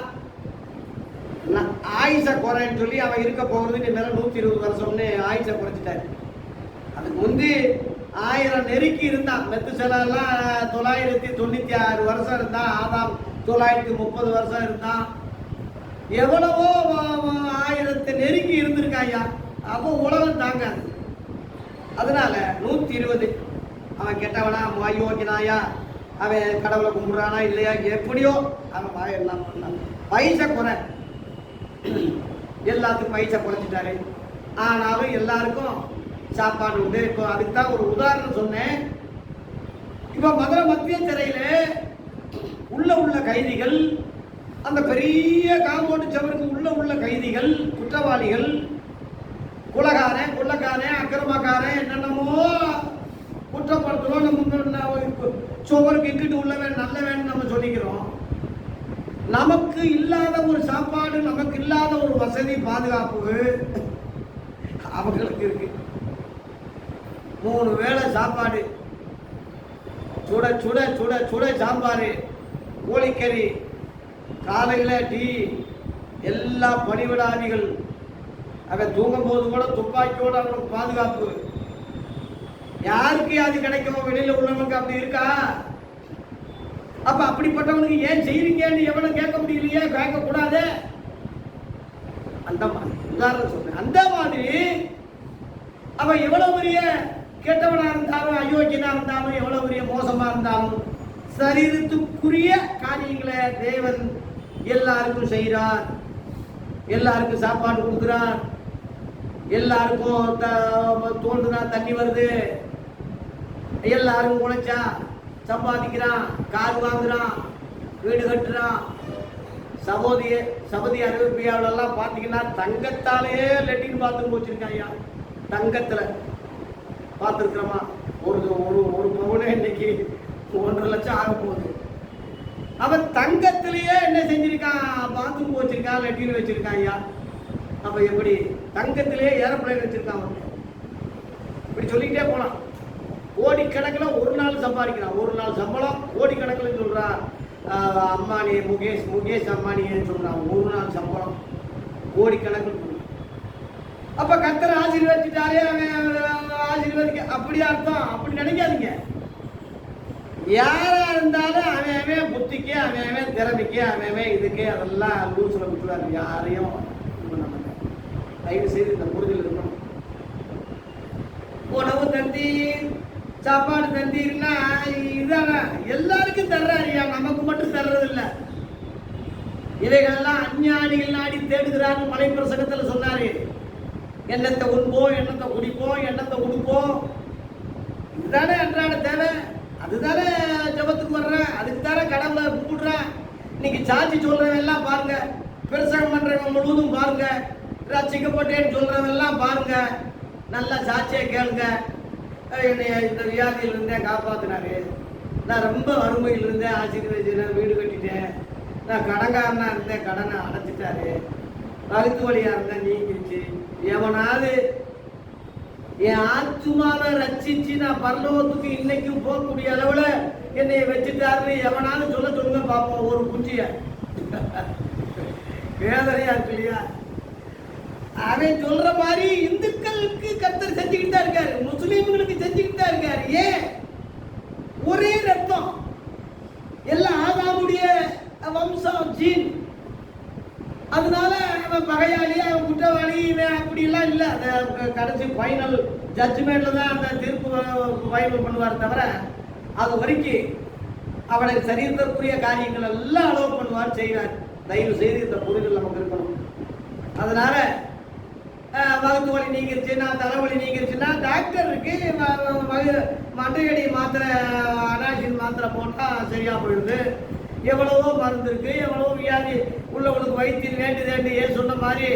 ஆயுச குறைன்னு சொல்லி அவன் இருக்க போகிறது இனிமேல 120 வருஷம்னு ஆயுச குறைச்சிட்டாரு. அதுக்கு முந்தி 1000 நெருக்கி இருந்தான். மெத்துசெலாம் 996 வருஷம் இருந்தான். ஆதாம் 930 வருஷம் இருந்தான். எவ்வளவோ 1000 நெருக்கி இருந்திருக்காயா. அப்போ உலகம் தாங்காது. அதனால 120 அவன் கெட்டவனா, அயோக்கியனாயா, அவன் கடவுளை கும்பிடுறானா இல்லையா, எப்படியோ அவன் வாயெல்லாம் பண்ணான். பைசா குறை, எல்லாத்துக்கும் பைசா குறைச்சிட்டாரு. ஆனாலும் எல்லாருக்கும் சாப்பாடு உண்டு. இப்போ அதுக்கு தான் ஒரு உதாரணம் சொன்னேன். இப்போ மதுரை மத்திய சிறையில உள்ள கைதிகள், அந்த பெரிய காம்பவுண்டு சவருக்கு உள்ள கைதிகள், குற்றவாளிகள், குலகாரன், கொள்ளக்காரன், அக்கிரமக்காரன், என்னென்னமோ குற்றப்படுத்துறோம். நம்ம சோருக்கு இங்கிட்டு உள்ளவன் நல்லவன் நம்ம சொல்லிக்கிறோம். நமக்கு இல்லாத ஒரு சாப்பாடு, நமக்கு இல்லாத ஒரு வசதி, பாதுகாப்பு அவங்களுக்கு இருக்கு. 3 வேளை சாப்பாடு, சுட சுட சுட சுட சாம்பார், கோழிக்கறி, காலையில் டீ, எல்லா பணிவிடாதிகள். அவன் தூங்கும் போது கூட துப்பாக்கியோடு அவனுக்கு பாதுகாப்பு. யாருக்கு அது கிடைக்கும்? வெளியில் உள்ளவனுக்கு அப்படி இருக்கா? அப்ப அப்படிப்பட்டவனுக்கு ஏன் செய்றீங்கன்னு எவனும் கேட்க முடியலையே, கேட்கக்கூடாது. அந்த மாதிரி உதாரணம் சொல்றேன். அந்த மாதிரி அவன் எவ்வளவு பெரிய கெட்டவனா இருந்தாலும், அயோக்கியனா இருந்தாலும், எவ்வளவு பெரிய மோசமா இருந்தாலும், சரீரத்துக்குரிய காரியங்களை தேவன் எல்லாருக்கும் செய்கிறார். எல்லாருக்கும் சாப்பாடு கொடுக்குறார். எல்லாருக்கும் தோன்றுனா தண்ணி வருது. எல்லாரும் உழைச்சா சம்பாதிக்கிறான், கார் வாங்குறான், வீடு கட்டுறான். சபதி அரேபியாவிலெல்லாம் பார்த்தீங்கன்னா தங்கத்தாலே லெட்டின் பாத்ரூம் வச்சிருக்காங்க. ஐயா, தங்கத்தில் பார்த்துருக்குறோமா? ஒரு ஒரு பவுனே இன்னைக்கு 1.5 லட்சம் ஆக போகுது. அவன் தங்கத்திலேயே என்ன செஞ்சிருக்கான்? பாத்ரூம் வச்சிருக்கான், லெட்டின் வச்சிருக்கான். ஐயா, அப்ப எப்படி தங்கத்திலேயே ஏரோப்ளைன் வச்சிருக்கான்? இப்படி சொல்லிக்கிட்டே போனான். கோடிக்கணக்கில் ஒரு நாள் சம்பாதிக்கிறான். ஒரு நாள் சம்பளம் கோடிக்கணக்கில் சொல்றான். அம்பானி, முகேஷ் அம்பானின்னு சொல்றான். ஒரு நாள் சம்பளம் கோடிக்கணக்கில். அப்ப கர்த்தர் ஆசீர்வதிச்சிட்டாரே, அவன் ஆசீர்வதிக்க அப்படி அர்த்தம். அப்படி நினைக்காதீங்க. யாரா இருந்தாலும் அவன் புத்திக்கு, அவன் திறமைக்கு, அவன் இதுக்கு அதெல்லாம் லூசில் விட்டுவாரு. யாரையும் தயவு செய்து இந்த புரிதல் இருக்கணும். உணவு தந்தீர், சாப்பாடு தந்தீர்னா இதான எல்லாருக்கும் தர்றாருயா, நமக்கு மட்டும் தர்றது இல்லை. இவைகள்லாம் அஞ்ஞானிகள் நாடி தேடுகிறார்கள். மலை பிரசங்கத்தில் சொன்னாரு, எண்ணத்தை உண்போம், எண்ணத்தை குடிப்போம், எண்ணத்தை உடுப்போம். இதுதானே அன்றாட தேவை. அதுதானே ஜபத்துக்கு வர்றேன், அதுக்கு தானே கடவுளை கும்பிடுறேன். இன்னைக்கு சாட்சி சொல்றவன் எல்லாம் பாருங்க, பிரசங்கம் பண்றவங்க முழுவதும் பாருங்க, ரசிக்கப்பட்டேன்னு சொல்றவன் எல்லாம் பாருங்க, நல்லா சாட்சியை கேளுங்க. என்னை இந்த வியாதியில் இருந்தேன், காப்பாத்தினாரு. நான் ரொம்ப வறுமையில் இருந்தேன், ஆசீர்வதிச்சேன், வீடு கட்டிட்டேன். நான் கடன்காரனா இருந்தேன், கடனை அடைச்சிட்டாரு. கழுத்து வழியா இருந்தேன், நீங்கிருச்சு. எவனாவது என் ஆத்துமாவை ரச்சிச்சு நான் பரலோகத்துக்கு இன்னைக்கும் போகக்கூடிய அளவுல என்னை வச்சுட்டாருன்னு எவனாலும் சொல்லுங்க பார்ப்போம். ஒரு குஞ்சிய வேதனையா இருக்கு இல்லையா? அவன் சொல்ற மாதிரி இந்துக்களுக்கு கர்த்தர் செஞ்சுக்கிட்டு தான் இருக்காரு, முஸ்லீம்களுக்கு செஞ்சுக்கிட்டு தான் இருக்காரு. ஏன்? ஒரே ரத்தம், எல்லாம் ஆதாமுடைய வம்சம், ஜீன். அதனால அவன் பகையாளி, அவன் குற்றவாளி, இவன் அப்படிலாம் இல்லை. அந்த கடைசி ஃபைனல் ஜட்ஜ்மெண்ட்ல தான் அந்த தீர்ப்பு ஃபைனல் பண்ணுவார். தவிர அது வரைக்கும் அவனுக்கு சரீரத்திற்குரிய காரியங்கள் எல்லாம் அலோவ் பண்ணுவார், செய்வார். தயவு செய்து இந்த புரிதல் நமக்கு இருக்கணும். அதனால வகுத்து வலி நீங்கிருச்சுன்னா, தலைவலி நீங்கிருச்சுன்னா டாக்டர் இருக்கு, மண்டையடி மாத்திரை, அனாசின் மாத்திரை போட்டால் சரியா போயிடுது. எவ்வளவோ மருந்து இருக்கு, எவ்வளவோ வியாதி உள்ளவங்களுக்கு வைத்தியம் வேண்டு ஏன் சொன்ன மாதிரி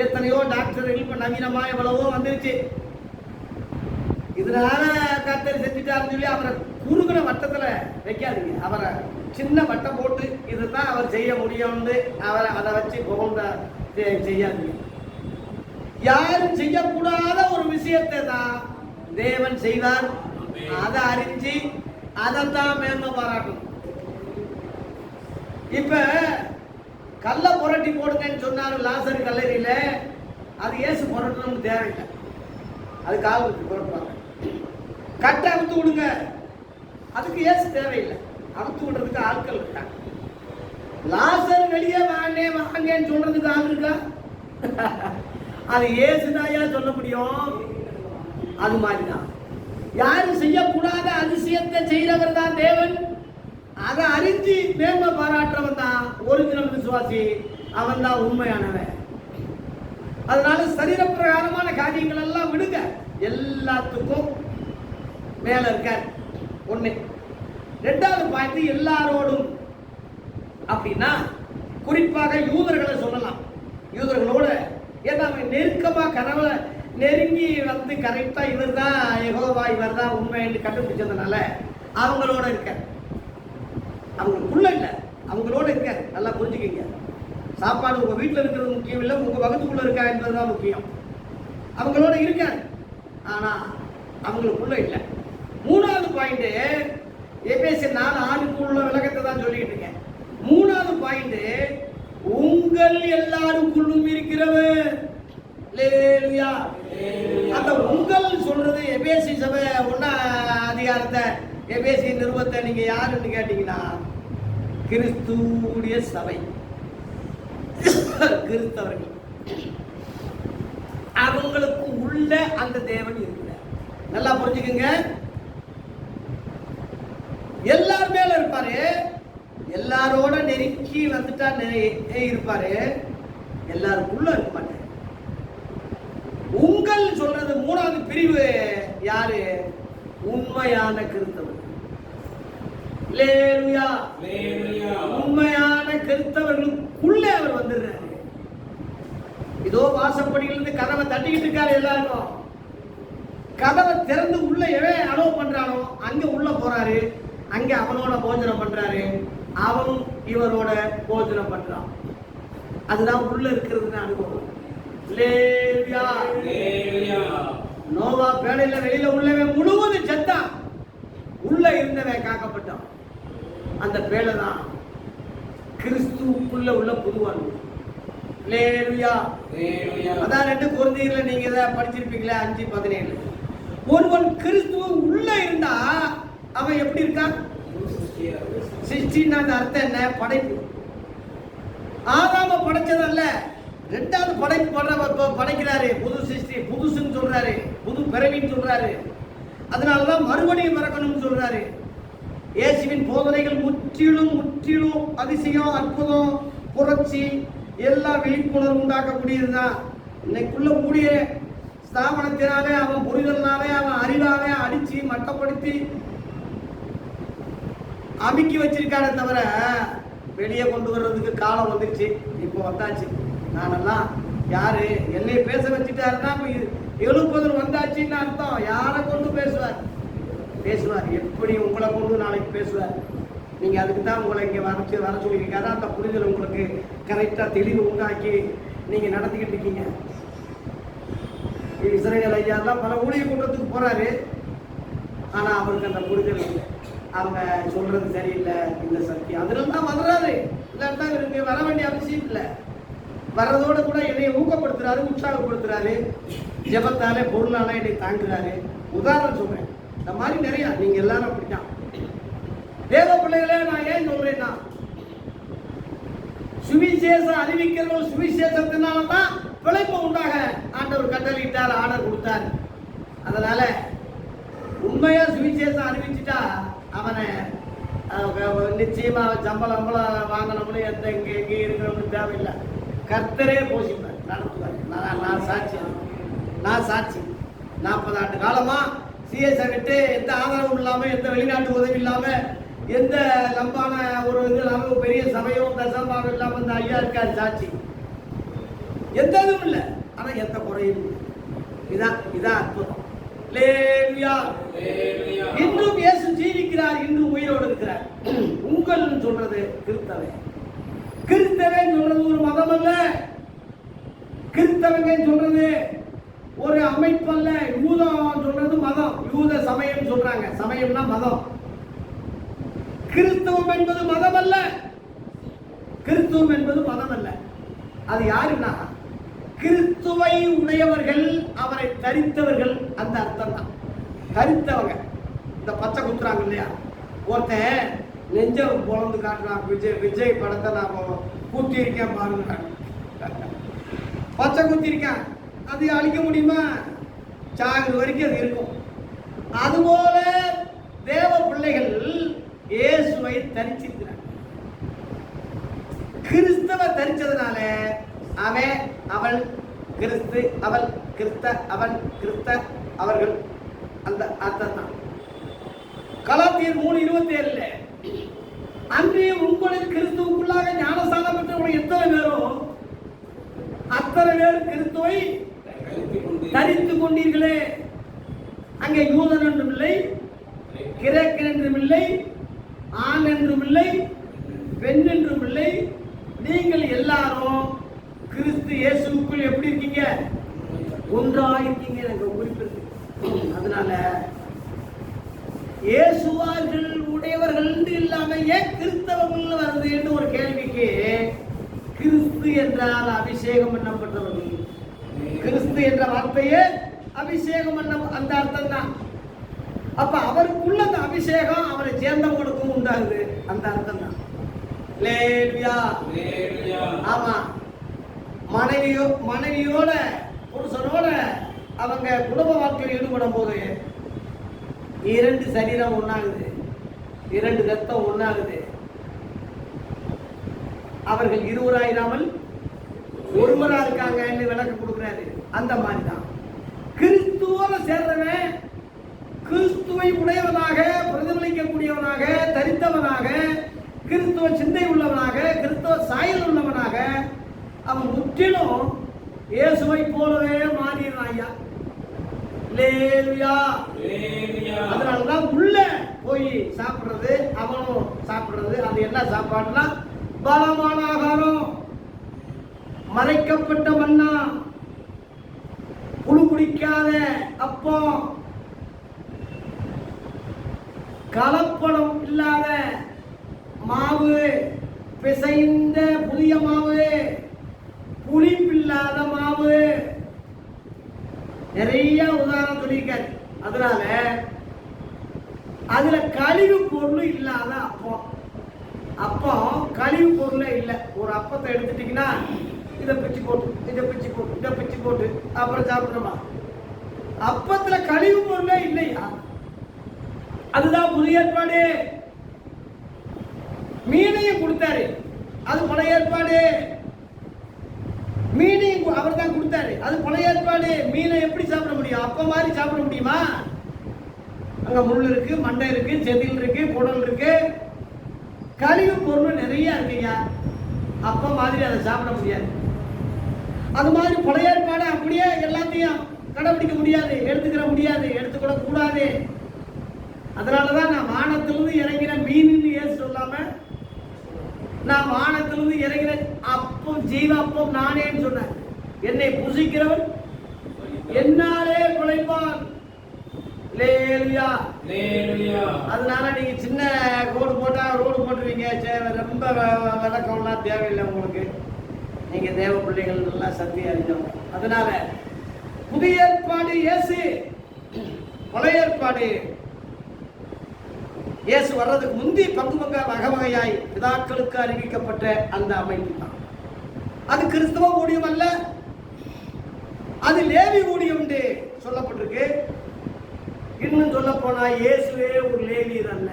எத்தனையோ டாக்டர்கள் இப்போ நவீனமாக எவ்வளவோ வந்துருச்சு. இதனால கர்த்தர் செஞ்சுட்டாருன்னு சொல்லி அவரை குறுகின வட்டத்துல வைக்காதீங்க. அவரை சின்ன வட்டம் போட்டு இதுதான் அவர் செய்ய முடியும்னு அவரை அதை வச்சு புகழ்ந்த செய்யாதீங்க. யாரும் செய்யக்கூடாத ஒரு விஷயத்தை தான் தேவன் செய்தார். அதை அறிஞ்சு அதைத்தான் மேன்மை பாராட்டணும். இப்ப கல்ல புரட்டி போடுங்கன்னு சொன்னாரு லாசர் கல்லறையில. அது இயேசு புரட்டணும்னு தேவையில்லை. அது காவலுக்கு புரட்டுவாங்க. கட்டை அவுத்து விடுங்க, அதுக்கு இயேசு தேவையில்லை. அவுத்து விடுறதுக்கு ஆட்கள் இருக்காங்க. லாசர் வெளியே வாங்கன்னு சொல்றதுக்கு ஆள் இருக்கா? அது இயேசுதாயா சொல்ல முடியும். அது மாதிரிதான் யாரும் செய்யக்கூடாத அதிசயத்தை செய்யறவர் தான் தேவன். அதை அறிஞ்சு மேன்மை பாராட்டுறவன் தான் ஒரிஜினல் விசுவாசி. அவன் தான் உண்மையானவன். அதனால சரீர பிரகாரமான காரியங்கள் எல்லாம் விடுங்க. எல்லாத்துக்கும் மேல இருக்க ஒண்ணு. ரெண்டாவது பாயிண்ட், எல்லாரோடும் அப்படின்னா குறிப்பாக யூதர்களை சொல்லலாம். யூதர்களோட ஏன்னா அவன் நெருக்கமா கனவுல நெருங்கி வந்து கரெக்டா இவர் தான் யெகோவா, இவர் தான் உண்மை என்று கண்டுபிடிச்சதுனால அவங்களோட இருக்க. அவங்களுக்குள்ள இல்லை, அவங்களோட இருக்க. நல்லா புரிஞ்சுக்கிங்க. சாப்பாடு உங்க வீட்டில் இருக்கிறது முக்கியம் இல்லை, உங்க வகுத்துக்குள்ள இருக்கா என்பதுதான் முக்கியம். அவங்களோட இருக்க, ஆனா அவங்களுக்குள்ள இல்லை. மூணாவது பாயிண்ட், எபேசியர் 4:6 உள்ள விளக்கத்தை தான் சொல்லிட்டு இருக்கேன். மூணாவது பாயிண்ட், உங்கள் எல்லாருக்குள்ளும் இருக்கிறவர். அல்லேலூயா. அந்த உங்கள் சொல்றது எபேசி சபை 1ஆம் அதிகாரத்தை எபேசி நிறுவத்தை நீங்க யாருன்னு கேட்டீங்கன்னா கிறிஸ்துவுடைய சபை, கிறிஸ்தவர்கள். அவங்களுக்கு உள்ள அந்த தேவன் இருக்கிறார். நல்லா புரிஞ்சுக்குங்க. எல்லார் மேல இருப்பாரு, எல்லாரோட நெருக்கி வந்துட்டா இருப்பாரு, எல்லாருக்குள்ள இருக்க மாட்டாரு. உங்கள் சொல்றது மூணாவது பிரிவு யாரு? உண்மையான கிறிஸ்தவர். உண்மையான கிறிஸ்தவர்களுக்குள்ளே அவர் வந்துடுறாரு. இதோ வாசப்படியிலிருந்து கதவை தட்டிக்கிட்டு இருக்காரு. எல்லாருக்கும் கதவை திறந்து உள்ள எவன் அலோவ் பண்றானோ அங்க உள்ள போறாரு. அங்க அவனோட போஜனம் பண்றாரு, அவனும் இவரோட போஜனம் பண்றான். அதுதான் உள்ள இருக்கிறதுன்னு அனுபவம். நோவா பேழையில வெளியில உள்ளவன் முழுவதும் செத்தான், உள்ள இருந்தவன் காக்கப்பட்டான். அந்த பேழை தான் கிறிஸ்துவுக்குள்ள உள்ள புதுவாழ்வு. அதான் 2 கொரிந்தியர்ல நீங்க இதை படிச்சிருப்பீங்களே 5:17. ஒருவன் கிறிஸ்துவ உள்ள இருந்தா அவன் எப்படி இருக்கான்? சிருஷ்டின்னா அர்த்தம் என்ன? படைப்பு. ஆதாம படைச்சதல்ல, 2வது படைப்பு படைக்கிறாரு. புது சிருஷ்டி, புதுசுன்னு சொல்றாரு, புது பிறவின்னு சொல்றாரு. அதனாலதான் மறுபடியும் பிறக்கணும்னு சொல்றாரு. இயேசுவின் போதனைகள் முற்றிலும் முற்றிலும் அதிசயம், அற்புதம், புரட்சி, எல்லா விழிப்புணர்வு உண்டாக்கக்கூடியதுதான். இன்னைக்குள்ள கூடிய ஸ்தாபனத்தினாலே, அவன் புரிதல்னாலே, அவன் அறிவாலே அடிச்சு மட்டப்படுத்தி அமுக்கி வச்சிருக்கானே தவிர வெளியே கொண்டு வர்றதுக்கு காலம் வந்துருச்சு. இப்போ வந்தாச்சு. நானெல்லாம் யாரு என்னை பேச வச்சுட்டாருன்னா 70 வந்தாச்சுன்னு அர்த்தம். யாரை கொண்டு பேசுவார்? எப்படி உங்களை கொண்டு நாளைக்கு பேசுவார். நீங்க அதுக்கு தான் உங்களை இங்க வர சொல்லியிருக்காரு. அந்த புரிதல் உங்களுக்கு கரெக்டா தெளிவு உண்டாக்கி நீங்க நடத்திக்கிட்டு இருக்கீங்க. இஸ்ரவேல் ஐயாலாம் பல ஊழிய கூட்டத்துக்கு போறாரு, ஆனா அவருக்கு அந்த புரிதல் இல்லை. அவங்க சொல்றது சரியில்லை, இந்த சக்தி அதுல தான் வர்றாரு. இல்லாட்டா இவருக்கு வர வேண்டிய அவசியம் இல்லை. வர்றதோட கூட என்னை ஊக்கப்படுத்துறாரு, உற்சாகப்படுத்துறாரு, ஜெபத்தாலே பொருளால என்னை தாங்குறாரு. உதாரணம் சொல்றேன். இந்த மாதிரி நிறைய நீங்க எல்லாரும் அப்படித்தான். தேவ பிள்ளைகளே, நான் ஏன் சொல்றேன்னா, சுவிசேஷம் அறிவிக்கிறவங்க சுவிசேஷத்தினால்தான் பிழைப்பு உண்டாக ஆண்டவர் கட்டளையிட்டார், ஆர்டர் கொடுத்தார். அதனால உண்மையா சுவிசேஷம் அறிவிச்சுட்டா அவனை நிச்சயமா சம்பளம் வாங்கணும்னு எங்க இருக்கணும்னு தேவையில்லை. கர்த்தரே போஷிப்பார், நடத்துவார். நான் சாட்சி 40 ஆண்டு காலமா சிஎஸ்ஐ விட்டு எந்த ஆதரவும் இல்லாம, எந்த வெளிநாட்டு உதவி இல்லாம, எந்த லம்பான ஒரு இது இல்லாம, பெரிய சபையும் தசமாக இல்லாம இந்த ஐயா இருக்காரு சாட்சி. எந்த இதுவும் இல்லை, ஆனா எந்த குறையும் இல்லை. இதான் அற்புதம். அல்லேலூயா. இன்றும் இயேசு ஜீவிக்கிறார், இன்றும் உயிரோடு இருக்கிறார். உங்கள் சொல்றது கிறிஸ்தவன். கிறிஸ்தவன் சொல்றது ஒரு மதம் அல்ல. கிறிஸ்தவங்க சொல்றது ஒரு அமைப்பு அல்ல. யூதம் சொல்றது மதம். யூத சமயம் சொல்றாங்க. சமயம்னா மதம். கிறிஸ்தவம் என்பது மதம் அல்ல. கிறிஸ்துவம் என்பது மதம் அல்ல. அது யாருன்னா கிறிஸ்துவை உடையவர்கள், அவரை தரித்தவர்கள். அந்த அர்த்தம் தான் தரித்தவங்க. இந்த பச்சை குத்துறாங்க இல்லையா, ஒருத்தன் நெஞ்ச பொழந்து காட்டுறான். விஜய் படத்தை நான் கூட்டி இருக்கேன் பாருங்க, பச்சை குத்திருக்கேன். அது அழிக்க முடியுமா? சாகுற வரைக்கும் அது இருக்கும். அதுபோல தேவ பிள்ளைகள் இயேசுவை தரிச்சிருக்கிறார். கிறிஸ்தவ தரிச்சதுனால அவன், அவள், கிறிஸ்து, அவள், கிறிஸ்த, அவன், கிறிஸ்த, அவர்கள். அந்த அர்த்தம் தான். கலாத்தியர் 3:27 அன்றே உங்களில் கிறிஸ்துவுக்குள்ளாக ஞானஸ்நானம் பெற்றவர்கள் எத்தனை பேரோ அத்தனை பேர் கிறிஸ்துவை தரித்துக் கொண்டீர்களே. அங்கே யூதன் என்றும் இல்லை, கிரேக்கன் என்றும் இல்லை, ஆண் என்றும் இல்லை, பெண் என்றும் இல்லை. நீங்கள் எல்லாரும் கிறிஸ்து இயேசுவுக்குள் எப்படி இருக்கீங்க? ஒன்றாயிருக்கீங்க. எனக்கு குறிப்பிருக்கு. அதனால இயேசுவார்கள் உடையவர்கள் இல்லாம ஏன் கிறிஸ்தவர்கள் வருது என்று ஒரு கேள்விக்கு, கிறிஸ்து என்றால் அபிஷேகம் பண்ணப்பட்டவர்கள். கிறிஸ்து என்ற வார்த்தையே அபிஷேகம் பண்ண அந்த அர்த்தம் தான். அப்ப அவருக்குள்ள அந்த அபிஷேகம் அவரை சேர்ந்தவங்களுக்கும் உண்டாகுது. அந்த அர்த்தம் தான். ஆமா, மனைவியோட புருஷனோட அவங்க குடும்ப வாழ்க்கையில் ஈடுபடும் போது இரண்டு சரீரம் ஒன்னாகுது, இரண்டு ரத்தம் ஒன்னாகுது. அவர்கள் இருவராயிராமல் ஒருவரா இருக்காங்க விளக்கம் கொடுக்கிறாரு. அந்த மாதிரி தான் கிறிஸ்துவோட சேர்றவன் கிறிஸ்துவை உடையவனாக, பிரதிபலிக்கக்கூடியவனாக, தரித்தவனாக, கிறிஸ்துவ சிந்தை உள்ளவனாக, கிறிஸ்துவ சாயல் உள்ளவனாக அவன் முற்றிலும் இயேசுவை போலவே மாறிடுறான். அதனாலதான் உள்ள போய் சாப்பிடுறது, அவனும் சாப்பிடுறது. அது என்ன சாப்பாடுனா பலமான ஆகாரம், மறைக்கப்பட்ட மன்னா, புழு குடிக்காத அப்பம், கலப்படம் இல்லாத மாவு, பிசைந்த புதிய மாவு, புளிப்பில்லாத மாவு. நிறைய உதாரணம் சொல்லியிருக்காரு. அதனால அதுல கழிவு பொருள் இல்லாத அப்பம். அப்பம் கழிவு பொருளே இல்லை. ஒரு அப்பத்தை எடுத்துட்டீங்கன்னா இதை பிச்சு போட்டு, இதை பிச்சு போட்டு, இதை பிச்சு போட்டு அப்புறம் சாப்பிடணுமா? அப்பத்துல கழிவு பொருளே இல்லையா? அதுதான் புதிய ஏற்பாடு. மீனையும் கொடுத்தாரு, அது பழைய ஏற்பாடு. மீனையும் அவர் தான் கொடுத்தாரு, அது பழைய ஏற்பாடு. மீனை எப்படி சாப்பிட முடியும்? அப்ப மாதிரி சாப்பிட முடியுமா? அங்க முள் இருக்கு, மண்டை இருக்கு, செதில் இருக்கு, குடல் இருக்கு, கழிவு பொருள் நிறைய இருக்குங்க. அப்ப மாதிரி அதை சாப்பிட முடியாது. அது மாதிரி பழைய ஏற்பாடு அப்படியே எல்லாத்தையும் கடைபிடிக்க முடியாது, எடுத்துக்கிற முடியாது, எடுத்துக்கூட கூடாது. அதனாலதான் நான் வானத்திலிருந்து இறங்கின மீன் ஏன் சொல்லாம, நான் வானத்திலிருந்து இறங்கின அப்பம், ஜீவ அப்பம் நானேன்னு சொன்னேன். என்னை புசிக்கிறவன் என்னாலே பிழைப்பான். அதனால நீங்க சின்ன ரோடு போட்டா ரோடு போட்டுருவீங்க. ரொம்ப விளக்கம்லாம் தேவையில்லை உங்களுக்கு. நீங்க தேவ பிள்ளைகள் நல்லா சக்தி அறிஞ்சவங்க. அதனால புதிய ஏற்பாடு இயேசு, பழைய ஏற்பாடு இயேசு வர்றதுக்கு முந்தி பங்கு வகை வகையாய் பிதாக்களுக்கு அறிவிக்கப்பட்ட அந்த அமைப்பு தான். அது கிறிஸ்தவ ஊழியம் அல்ல, அது லேவி ஊழியம் என்று சொல்லப்பட்டிருக்கு. இன்னும் சொல்ல போனா இயேசுவே ஒரு லேவியர் அல்ல.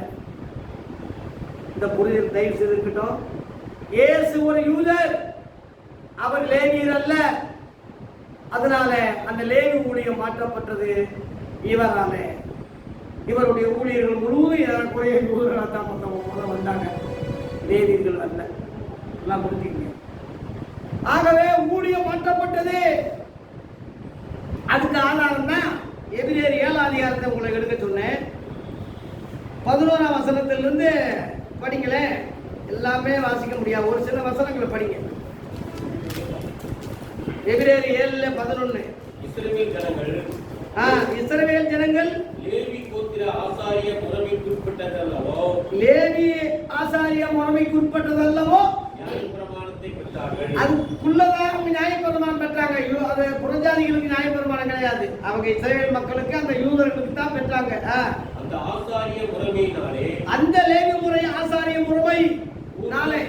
இந்த புரிதல் தயவு செய்து இருக்கட்டும். இயேசு ஒரு யூதர், அவர் லேவியர் அல்ல. அதனால அந்த லேவி ஊழியம் மாற்றப்பட்டது இவரால. இவருடைய ஊழியர்கள் முழுவதும் ஏறக்குறைய யூதர்களாக தான் மொத்தம் வந்தாங்க, லேவியர்கள் அல்ல. எல்லாம் முடிஞ்சுக்கீங்க. ஆகவே ஊழியம் மாற்றப்பட்டது. அதுக்கு ஆதாரம் தான் எபிரேயர் 7 11ஆம் அதிகாரத்தை உங்களுக்கு எடுக்க சொன்னேன். 11ஆம் வசனத்திலிருந்து படிங்களேன். எல்லாமே வாசிக்க முடியாது, ஒரு சில வசனங்களை படிங்க. எபிரேயர் 7:11. இஸ்ரவேல் ஜனங்கள் லேவி கோத்திர ஆசாரிய முறைமைக்குட்பட்டதல்லவோ, லேவி ஆசாரிய முறைமைக்குட்பட்டதல்லவோ நியாயப்பிரமாணத்தை பெற்றார்கள். அதுக்குள்ளதான் அவங்க நியாயப்பிரமாணம் பெற்றாங்க. அது புறஜாதிகளுக்கு நியாயப்பிரமாணம் கிடையாது. அவங்க இஸ்ரவேல் மக்களுக்கு, அந்த யூதர்களுக்கு தான் பெற்றாங்க. அந்த ஆசாரிய முறைமையினாலே, அந்த லேவி முறை ஆசாரிய முறை நாளே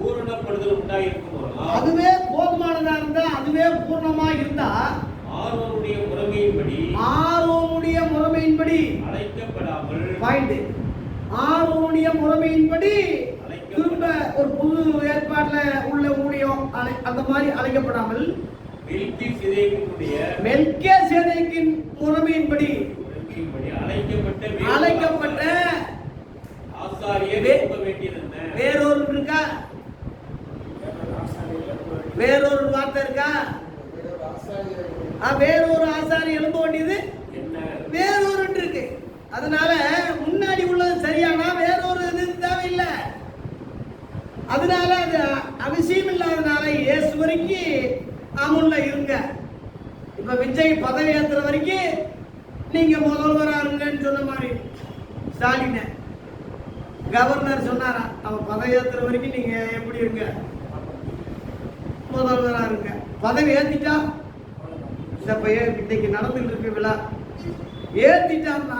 பூரணப்படுதல் உண்டாயிருக்குமானால், அதுவே போதுமானதா இருந்தா, அதுவே பூர்ணமா இருந்தா, ஆரோனுடைய முறைமையின்படி அழைக்கப்படாமல், ஆரோனுடைய முறைமையின்படி திரும்ப ஒரு புது ஏற்பாட்டுல உள்ள ஊழியம் அந்த மாதிரி அழைக்கப்படாமல், மெல்கிசேதேக்கின் முறைமையின்படி அழைக்கப்பட்ட ஆசாரியர் வேண்டியது. வேறொரு இருக்கா? வேறொரு வார்த்தை இருக்கா? வேறொரு ஆசாரி எழும்ப வேண்டியது வேறொரு இருக்கு. அதனால முன்னாடி உள்ளது சரியானா வேறொரு இது தேவையில்லை. அதனால அது அவசியம் இல்லாதனால இயேசு வரைக்கும் அமுல்ல இருங்க. இப்ப விஜய் பதவி ஏற்றுற வரைக்கும் நீங்க முதல்வரா இருங்கன்னு சொன்ன மாதிரி ஸ்டாலின் கவர்னர் சொன்னாரா, அவன் பதவி ஏற்றுற வரைக்கும் நீங்க எப்படி இருங்க, முதல்வரா இருங்க. பதவி ஏத்திட்டா இன்னைக்கு நடந்துட்டு இருக்கு விழா, ஏத்திட்டான்னா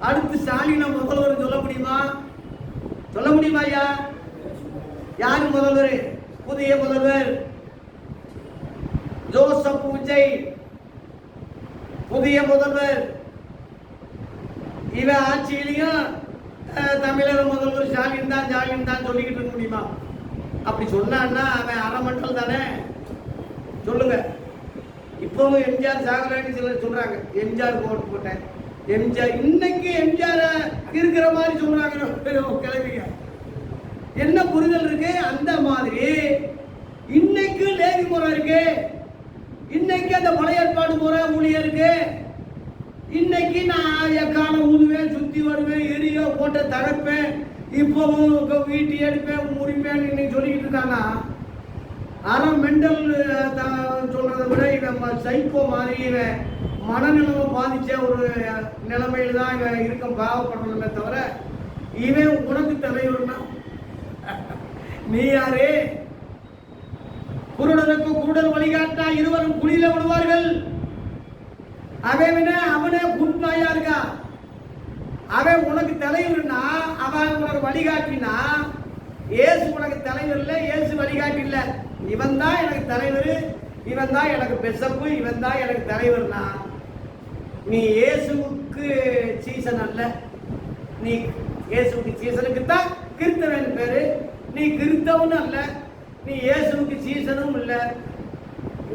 அடுத்து ஸ்டாலினை முதல்வர் சொல்ல முடியுமா? சொல்ல முடியுமா? ஐயா, யாரு முதல்வர்? புதிய முதல்வர் ஜோசப் விஜய், புதிய முதல்வர். இவன் ஆட்சியிலையும் தமிழக முதல்வர் ஸ்டாலின் தான் சொல்லிக்கிட்டு இருக்க முடியுமா? அப்படி சொன்னான்னா அவன் அறமண்டல் தானே. சொல்லுங்க. இப்பவும் எம்ஜிஆர் சாகரான்னு சிலர் சொல்றாங்க, எம்ஜிஆர் ஓட்டு போட்டேன், எம்ஜிஆர் இன்னைக்கு எம்ஜிஆர் இருக்கிற மாதிரி சொல்றாங்க கிளம்பிங்க. என்ன புரிதல் இருக்கு? அந்த மாதிரி இன்னைக்கு லேவி முறை இருக்கு, இன்னைக்கு அந்த பழைய ஏற்பாடு முறை ஊழியர் இருக்கு. இன்னைக்கு நான் எக்கான ஊதுவேன், சுத்தி வருவேன், எரிய போட்ட தகர்ப்பேன், இப்பவும் வீட்டு எடுப்பேன், முடிப்பேன் இன்னைக்கு சொல்லிக்கிட்டு இருக்கானா, அறம் மெண்டல் சொல்றதை விட இவன் சைக்கோ மாதிரி இவன் மனநிலைமை பாதிச்ச ஒரு நிலைமையில தான் இவன் இருக்க பாவப்படணுமே தவிர, இவன் உனக்கு தலைவர்னா நீ யாரு? குருடனுக்கு குருடர் வழிகாட்டா இருவரும் குழியில விடுவார்கள். அவனே குட்நாயா இருக்கா. அவன் உனக்கு தலைவர்னா, அவன் உனக்கு வழிகாட்டினா, இயேசு உனக்கு தலைவர் இல்லை, இயேசு வழிகாட்டி இல்லை. இவன் தான் எனக்கு தலைவர், இவன் தான் எனக்கு பெசப்பு, இவன் தான் எனக்கு தலைவர்னா நீ இயேசுவுக்கு சீசன் அல்ல. நீ இயேசுவுக்கு சீசனுக்கு தான் கிறிஸ்தவன் பேரு. நீ கிறிஸ்தவனும் அல்ல, நீ இயேசுவுக்கு சீசனும் இல்லை.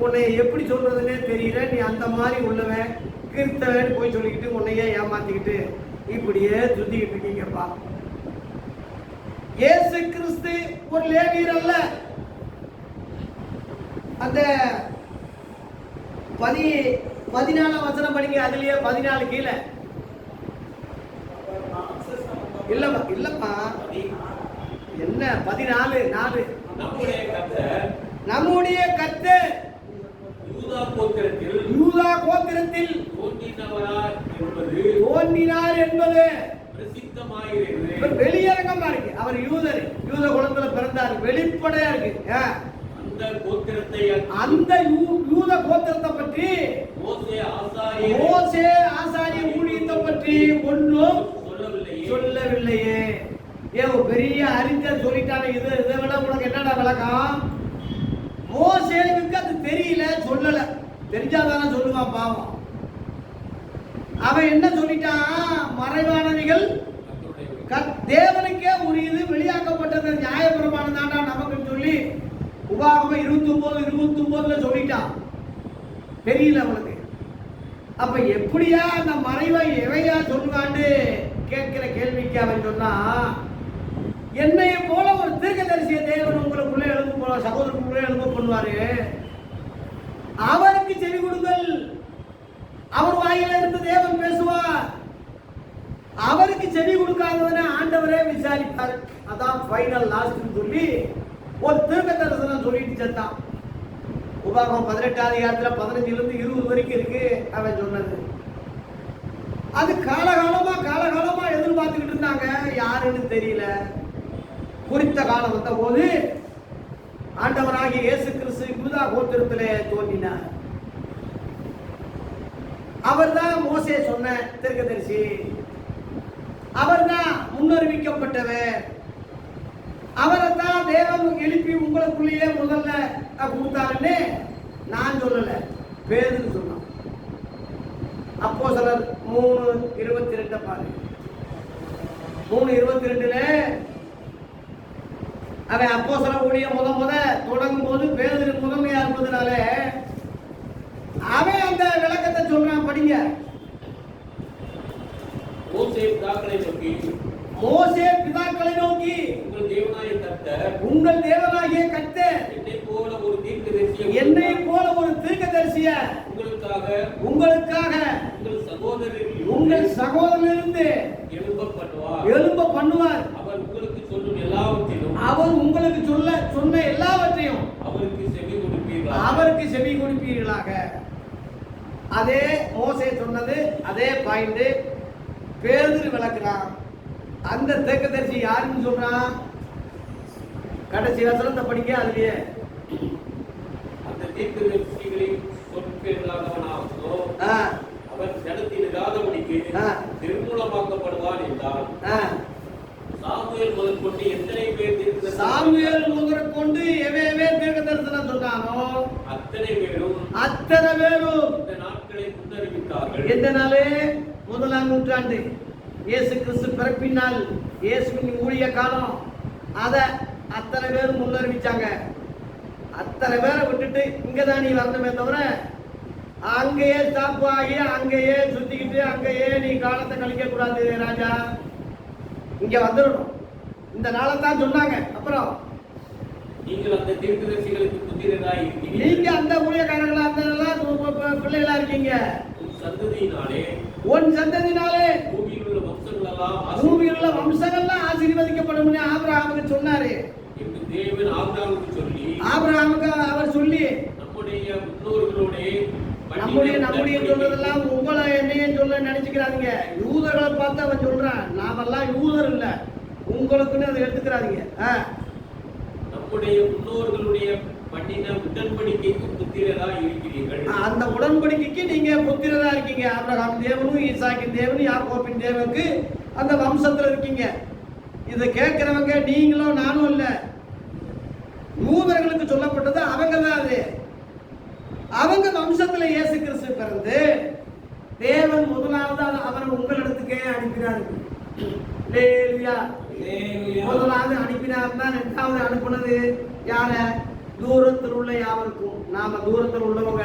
உன்னை எப்படி சொல்றதுன்னே தெரியல. நீ அந்த மாதிரி உள்ளவன், கிறிஸ்தவன் போய் சொல்லிக்கிட்டு உன்னையே ஏமாத்திக்கிட்டு இப்படியே சுத்திக்கிட்டு இருக்கீங்கப்பா. இயேசு கிறிஸ்து ஒரு லேவியர் அல்ல. அந்த 14 வசனம் படிங்க, அதுலயே 14 கீழே இல்லப்பா என்ன 14 நம்முடைய கர்த்தர் யூதா கோத்திரத்தில் தோன்றினார் என்பது வெளியரங்கமா இருக்கு. அவர் யூத குலத்துல பிறந்தார், வெளிப்படையா இருக்கு. அந்த யூத கோத்திரத்தை பற்றி, மோசே ஆசாரிய ஊழியத்தை பற்றி ஒன்றும் சொல்லவில்லையே. ஏன் பெரிய அறிஞர் சொல்லிட்டானே, இதை விட உனக்கு என்னடா விளக்கம்? மோசேவுக்கு அது தெரியல, சொல்லல. தெரிஞ்சாதானே சொல்லுவான் பாவம். அவன் என்ன சொல்லிட்டான்? மறைவானவைகள் தேவனுக்கே உரியது, வெளியாக்கப்பட்டது நியாயப்பிரமாணம் தாண்டா நமக்குன்னு சொல்லி உபாகமம் 29:29 சொல்லிட்டான். தெரியல அவனுக்கு. அப்ப எப்படியா அந்த மறைவை எவையா சொல்லுவான்னு கேட்கிற கேள்விக்கு அவன் சொன்னா, என்னைய போல ஒரு தீர்க்கதரிசிய தேவன் உங்களுக்குள்ள எழுந்து போல சகோதரனுக்குள்ள எழுந்து பண்ணுவாரு, அவருக்கு செவி கொடுங்கள். அவர் வாயில இருந்து தேவன் சார் அதான் ஃபைனல் லாஸ்ட்னு சொல்லி ஒரு தீர்க்க தரிசனம் சொல்லிட்டு செத்தான். உபாகம் 18 அதிகாரத்துல 15 20 வரைக்கும் இருக்கு அவன் சொன்னது. அது காலகாலமா எதிர்பார்த்துக்கிட்டு இருந்தாங்க, யாருன்னு தெரியல. குறித்த காலம் வந்த போது ஆண்டவராகிய இயேசு கிறிஸ்து யூதா கோத்திரத்திலே தோன்றினார். அவர்தான் மோசே சொன்ன தீர்க்கதரிசி, அவர்தான் முன்னறிவிக்கப்பட்டவர். அவரை தான் தேவன் எழுப்பி உங்களுக்குள்ளேயே முதல்ல கொடுத்தாருன்னு நான் சொல்லல, பேதுரு சொன்னான். அப்போஸ்தலர் 3:22 பாருங்க. 3:22 அவன் அப்போஸ்தலர் ஊழிய முத தொடங்கும் போது பேதுரு முதன்மையா இருப்பதனால அவன் அந்த விளக்கத்தை சொல்றான். படிங்க. மோசே பிதாக்களை நோக்கி உங்கள் தேவனாகிய கர்த்தர் என்னை போல ஒரு தீர்க்கதரிசியை உங்களுக்காக உங்கள் சகோதரரிலிருந்து எழும்ப பண்ணுவார். அவர் உங்களுக்கு சொன்ன எல்லாவற்றையும் அவருக்கு செவி கொடுப்பீர்களாக. அதே மோசே சொன்னது, அதே பாயிண்ட் பேதுரு விளக்குறான். அந்த தீர்க்கதரிசி யாருன்னு சொல்றான்? கடைசி வசனத்தை படிக்க. அதுலயே அந்த தீர்க்கதரிசிகளின் சொற்களாகவனாவோ அவன் ஜனத்திலிராதபடிக்கு நிர்மூலமாக்கப்படுவான் என்றால் சாமுவேல் முதற்கொண்டு எத்தனை பேர் தீர்க்க தரிசனம் சொன்னானோ அத்தனை பேரும் இந்த நாட்களை முன்னறிவித்தார்கள். எந்த நாளே? 1ஆம் நூற்றாண்டு இயேசு கிறிஸ்து பிறப்பினால் இயேசுவின் ஊழிய காலம். அதை அத்தனை பேரும் முன்னறிவிச்சாங்க. அத்தனை பேரை விட்டுட்டு இங்கதான் நீ வரணுமே தவிர அங்கேயே ஸ்டாப் ஆகி அங்கேயே சுத்திக்கிட்டு அங்கேயே நீ காலத்தை கழிக்க கூடாது ராஜா, இங்க வந்துடணும். இந்த நாளை தான் சொன்னாங்க. அப்புறம் நீங்கள் அந்த தீர்க்கதரிசிகளுக்கு புத்திரராய் இருக்கீங்க. நீங்க அந்த ஊழியக்காரங்களா இருந்ததெல்லாம் பிள்ளைகளா இருக்கீங்க. உன் சந்ததியினாலே பூமியில் உள்ள வம்சங்கள்லாம் ஆசீர்வதிக்கப்படும் ஆபிரகாமுக்கு சொன்னாரு. தேவன் ஆபிரகாமுக்கு அவர் சொல்லி நம்முடைய முன்னோர்களோட நம்முடைய சொல்றதெல்லாம் உங்களை என்னையும் சொல்ல நினைச்சுக்கிறாதீங்க. யூதர்களை பார்த்து அவன் சொல்றான். நாமெல்லாம் யூதர் இல்ல, உங்களுக்குன்னு அதை எடுத்துக்கிறாதீங்க. நம்முடைய முன்னோர்களுடைய பண்ணின உடன்படிக்கைக்கு புத்திரரா இருக்கிறீர்கள். அந்த உடன்படிக்கைக்கு நீங்க புத்திரரா இருக்கீங்க. ஆபிரகாம் தேவனும் ஈசாக்கின் தேவனும் யாக்கோபின் தேவனுக்கு அந்த வம்சத்துல இருக்கீங்க. இதை கேட்கிறவங்க நீங்களும் நானும் இல்ல, யூதர்களுக்கு சொல்லப்பட்டது அவங்க தான். அது அவங்க வம்சத்துல இயேசு கிறிஸ்து பிறந்து தேவன் முதலாவது அவரை உங்களிடத்துக்கே அனுப்பினார். முதலாவது அனுப்பினார் தான். இரண்டாவது அனுப்புனது யார? தூரத்தில் உள்ள யாவருக்கும். நாம தூரத்தில் உள்ளவங்க.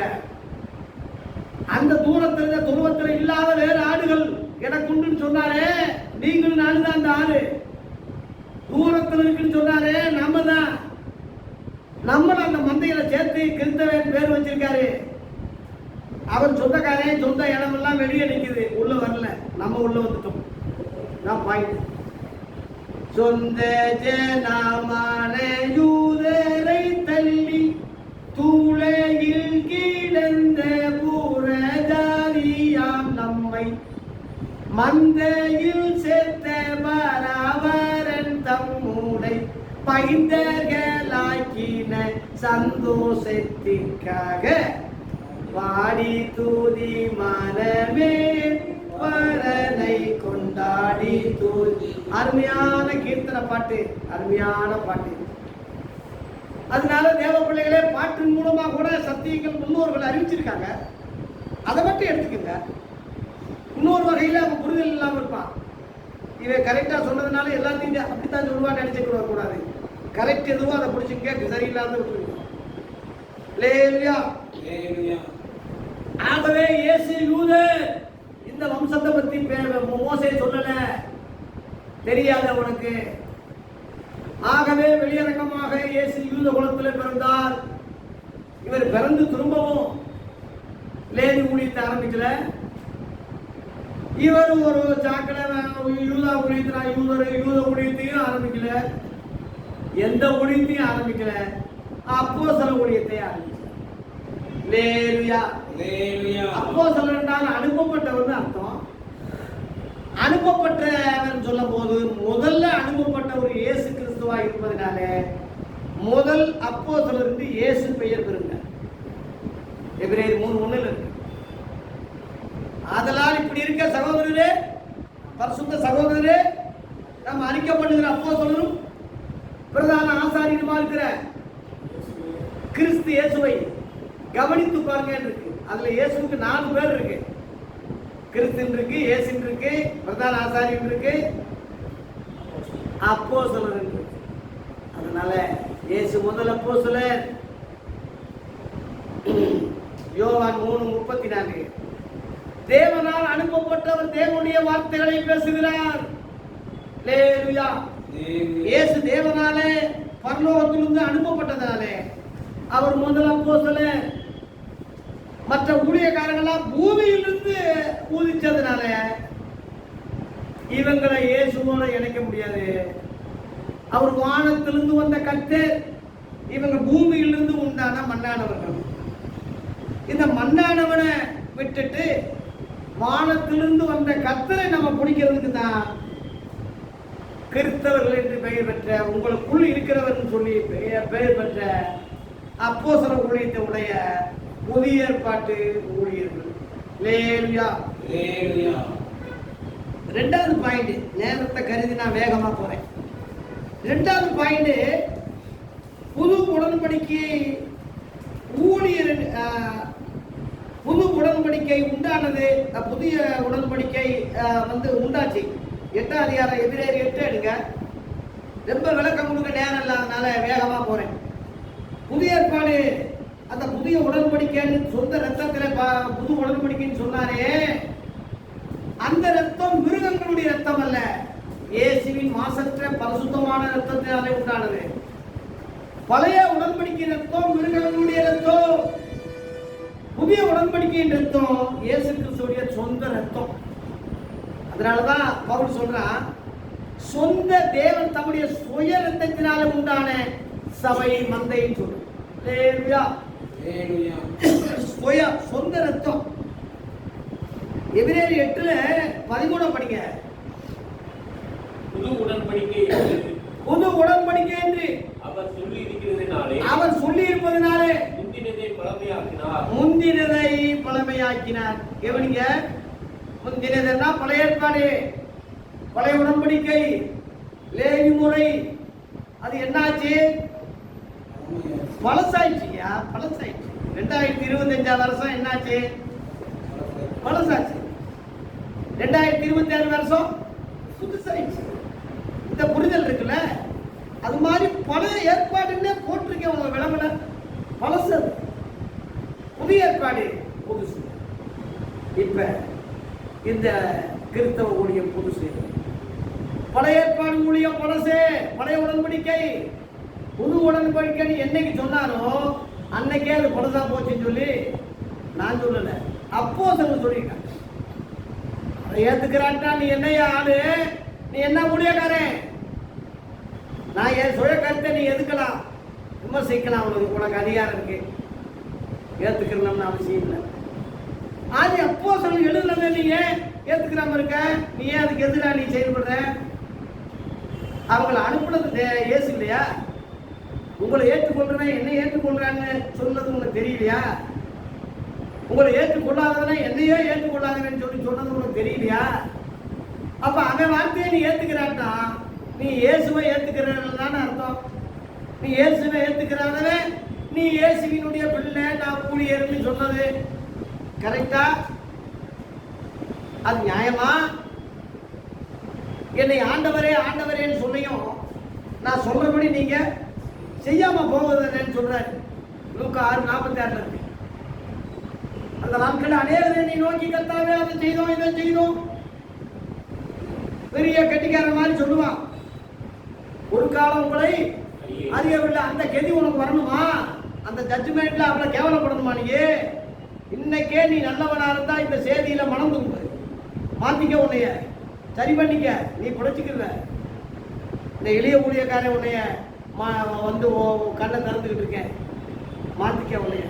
அந்த தூரத்தில் துருவத்தில் இல்லாத வேறு ஆடுகள் எனக்கு உண்டுன்னு சொன்னாரே, நீங்களும் நானும் தான் அந்த ஆடு. தூரத்தில் இருக்குன்னு சொன்னாரே, நம்ம தான். நம்மள அந்த மந்தையில சேர்த்து கிறிஸ்தவன் பேர் வச்சிருக்காரு. அவன் சொந்தக்காரன், சொந்த இடம் எல்லாம் வெளியே நிற்குது, உள்ள வரல. நம்ம உள்ள வந்துட்டோம். நான் பாயிண்ட். சொந்த ஜனமான யூதரை தள்ளி தூளையில் கிடந்த புறஜாதியாம் நம்மை மந்தையில் சேர்த்த பராவரன் தம்முடை பைந்தர்களாக்கின சந்தோஷத்திற்காக பாடி தூதி மனமே பரனை கொண்டாடி தூதி. அருமையான கீர்த்தனை பாட்டு, அருமையான பாட்டு. அதனால தேவ பிள்ளைகளே, பாட்டின் மூலமா கூட சத்தியங்கள் முன்னோர்கள் அறிவிச்சிருக்காங்க. அதை மட்டும் எடுத்துக்கங்க. இன்னொரு வகையில அவன் புரிதல் இல்லாம இருப்பான். இவன் கரெக்டா சொன்னதுனால எல்லாத்தையும் அப்படித்தான் சொல்லுவான்னு நினைச்சுக்க கூடாது. கரெக்ட் எதுவும் அதை பிடிச்சிக்க, சரியில்லாத விட்டுருக்கோம். ஆகவே இயேசு யூதர். இந்த வம்சத்தை பத்தி மோசே சொல்லல, தெரியாத உனக்கு. ஆகவே வெளியரங்கமாக இயேசு யூத குலத்தில் பிறந்தார். இவர் பிறந்து திரும்பவும் லேவி ஊழியத்தை ஆரம்பிக்கல. இவர் ஒரு சாக்கடை யூதா ஊழியத்தினா யூத ஊழியத்தையும் ஆரம்பிக்கல, எந்த ஊழியத்தையும் ஆரம்பிக்கல, அப்போஸ்தல ஊழியத்தை ஆரம்பிச்சார். அல்லேலூயா. அப்போஸ்தலர் என்றால் அனுப்பப்பட்டவர்னு அர்த்தம். அனுப்பப்பட்டவர் சொல்லும் போது முதல்ல அனுப்பப்பட்டவர் இயேசு கிறிஸ்துவா இருப்பதனால முதல் அப்போஸ்தலர் என்று இயேசு பெயர் பெறுங்க. எபிரேயர் 3:1 இருக்கு. அதனால் இப்படி இருக்க சகோதரரே, பரிசுத்த சகோதரரே, நாம் அறிக்கப்படுகிற அப்போஸ்தலரும் பிரதான ஆசாரியனுமா இருக்கிற கிறிஸ்து இயேசுவை கவனித்து பாருங்க இருக்கு. அதுல இயேசுவுக்கு 4 பேர் இருக்கு. கிறிஸ்து இருக்கு, இயேசு இருக்கு, பிரதான ஆசாரியன் இருக்கு, அப்போஸ்தலர் இருக்கு. அதனால இயேசு முதல் அப்போஸ்தலர். யோவான் 3:34 தேவனால் அனுப்பப்பட்டவர் தேவனுடைய வார்த்தைகளை பேசுகிறார். அல்லேலூயா. இயேசு தேவனாலே பரலோகத்திலிருந்து அனுப்பப்பட்டதாலே அவர் முதல் அப்போஸ்தலர். மற்ற ஊழியக்காரங்களாம் பூமியிலிருந்து ஊதிச்சதுனால இவங்களை இயேசுவோட இணைக்க முடியாது. அவர் வானத்திலிருந்து வந்த கர்த்தர், இவங்க பூமியிலிருந்து உண்டான மண்ணானவர்கள். இந்த மண்ணானவனை விட்டுட்டு வானத்திலிருந்து வந்த கர்த்தரை நம்ம பிடிக்கிறதுக்கு தான் கிறிஸ்தவர்கள் என்று பெயர் பெற்ற, உங்களுக்குள் இருக்கிறவர் சொல்லி பெயர் பெற்ற அப்போஸ்தல ஊழியத்தை உடைய புதிய ஏற்பாட்டு ஊழியர்கள். அல்லேலூயா. ரெண்டாவது பாயிண்ட், நேரத்தை கருதி நான் வேகமா போறேன். ரெண்டாவது பாயிண்ட், புது உடன்படிக்கை ஊழியர், புது உடன்படிக்கை உண்டானது, புதிய உடன்படிக்கை உண்டாச்சு. 8ஆம் அதிகாரம் எபிரேயர் 8 எடுங்க. ரொம்ப விளக்கம் கொடுக்க நேரம் இல்லாதனால வேகமா போறேன். புதிய ஏற்பாடு, அந்த புதிய உடன்படிக்கைன்னு சொந்த ரத்தத்தில் புது உடன்படிக்கைன்னு சொன்னாரே, அந்த ரத்தம் மிருகங்களுடைய ரத்தம் அல்ல, இயேசுவின் மாசற்ற பரிசுத்தமான ரத்தத்தினாலே உண்டானது. பழைய உடன்படிக்கை ரத்தம் மிருகங்களுடைய ரத்தம், புதிய உடன்படிக்கையின் ரத்தம் இயேசு கிறிஸ்துவுடைய சொந்த ரத்தம். அதனாலதான் பவுல் சொல்றான், சொந்த தேவன் தம்முடைய சுய ரத்தத்தினால உண்டான சபை மந்தைன்னு சொல்ற. சொந்த ரத்தம். எபிரேயர் 8:13 படிங்க. புது உடன்படிக்கை, புது உடன்படிக்கை என்று அவர் சொல்லி இருக்கிறதுனாலே, அவர் சொல்லி இருப்பதனாலே முந்தினதை பழமையாக்கினார். முந்தினதை பழமையாக்கினார். கவனிங்க, முந்தினதுன்னா பழைய ஏற்பாடு, பழைய உடன்படிக்கை, லேவி முறை. அது என்னாச்சு? பழசாயிடுச்சுயா, பழசாயிடுச்சு. 2025 வருஷம் என்னாச்சு? பழசாச்சு. 2026 வருஷம் புதுசாயிடுச்சு. இந்த புரிதல் இருக்குல்ல, அது மாதிரி பழைய ஏற்பாடுன்னே போட்டிருக்கேன் உங்க விளம்பர. பழசு புதிய ஏற்பாடு புதுசு. இப்ப இந்த கிறிஸ்தவ ஊழியம் புதுசு, பழைய ஏற்பாடு ஊழியம் பழசு, பழைய உடன்படிக்கை. புது உடன்படிக்கை என்னைக்கு சொன்னாரோ அன்னைக்கே அது பழசா போச்சுன்னு சொல்லி நான் சொல்லல, அப்போஸ்தலர் சொல்லிட்டாங்க. ஏத்துக்கிறான்டா, நீ என்னையா ஆளு, நீ என்ன ஊழியக்காரன், நான் என் சுய கருத்தை நீ எதுக்கலாம், விமர்சிக்கலாம், உனக்கு அதிகாரம் இருக்கு, ஏத்துக்கணும்னு அவசியம் இல்லை. ஆதி அப்போஸ்தலர் எழுதுனதை நீ ஏன் ஏத்துக்கிறாம இருக்க? நீ ஏன் அதுக்கு எதிராக நீ செயல்படுற? அவங்களை அனுப்புனது இயேசு இல்லையா? உங்களை ஏற்றுக்கொள்றேன், என்ன ஏற்றுக்கொள்றான்னு சொன்னது உங்களுக்கு தெரியலையா? உங்களை ஏற்றுக்கொள்ளாதவன என்னையோ ஏற்றுக்கொள்ளாதவன்னு சொன்னது உங்களுக்கு தெரியலையா? அப்ப அவன் வார்த்தையை நீ ஏத்துக்கிறான்டா, நீ இயேசுவை ஏத்துக்கிறதான அர்த்தம். நீ இயேசுவை ஏத்துக்கிறாதவன் நீ இயேசுவினுடைய பிள்ளை, நான் ஊழியர்னு சொன்னது கரெக்டா? அது நியாயமா? என்னை ஆண்டவரே ஆண்டவரேன்னு சொல்லியும் நான் சொல்றபடி நீங்க செய்யாம போவதுன்னு சொல்றாரு. லூக்கா 6:46 இருக்கு. அந்த நாட்கள் அநேகரை நீ நோக்கி கர்த்தாவே அதை செய்தோம் இதை செய்தோம், பெரிய கெட்டிக்கார மாதிரி சொல்லுவான். ஒரு காலம் உங்களை அறியவில்லை, அந்த கெதி உனக்கு வரணுமா? அந்த ஜட்ஜ்மெண்ட்ல அவளை கேவலப்படணுமா? நீ இன்னைக்கே நீ நல்லவனா இருந்தா இந்த செய்தியில மனம் திரும்பு, மாத்திக்க, உன்னைய சரி பண்ணிக்க, நீ பிழைச்சிக்கல. இந்த எளிய ஊழியக்காரன் உன்னைய வந்து கண்ணை திறந்துக்கிட்டு இருக்கேன், மாத்திக்க உன்னைய.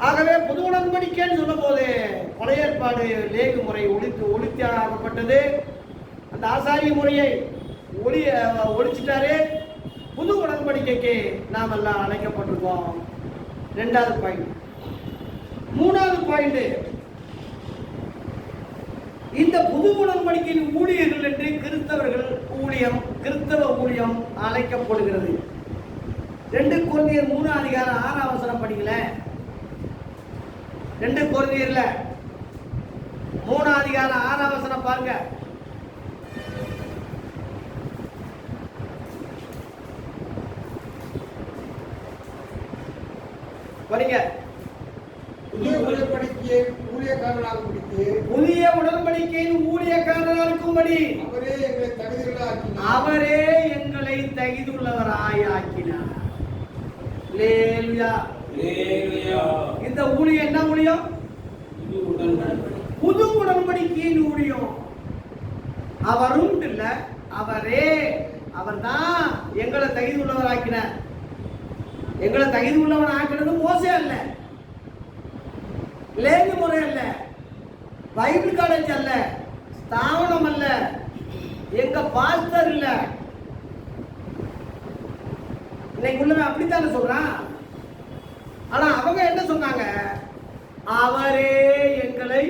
ஆகவே புது உடன்படிக்கைன்னு சொல்லும் போது பழைய ஏற்பாடு லேகு முறை ஒழித்தாகப்பட்டது. அந்த ஆசாரிய முறையை ஒழிச்சிட்டாரு. புது உடன்படிக்கைக்கு நாம் எல்லாம் அழைக்கப்பட்டிருக்கோம். 2வது பாயிண்ட். 3வது பாயிண்ட், இந்த புது உடன்படிக்கையின் ஊழியர்கள் என்று கிறிஸ்தவ ஊழியம் அழைக்கப்படுகிறது. 2 கொரிந்தியர் 3:6 படிக்கல. 2 கொரிந்தியர்ல 3:6 பாருங்க. படிங்க. புதிய உடன்படிக்கையின் ஊழியக்காரராகும்படி அவரே எங்களை தகுதியுள்ளவராய் ஆக்கினார். இந்த ஊழியம் என்ன ஊழியம்? புது உடன்படிக்கையின் ஊழியம். அவரும் இல்ல, அவர்தான் எங்களை தகுதியுள்ளவராக்கினார். எங்களை தகுதியுள்ளவன் ஆக்கினது மோசே அல்ல, லேவி முறை அல்ல, பைபிள் காலேஜ் அல்ல, ஸ்தாபனம் அல்ல, எங்க பாஸ்டர் இல்ல. இன்னைக்கு உள்ளவன் அப்படித்தானே சொல்றான். ஆனா அவங்க என்ன சொன்னாங்க? அவரே எங்களை.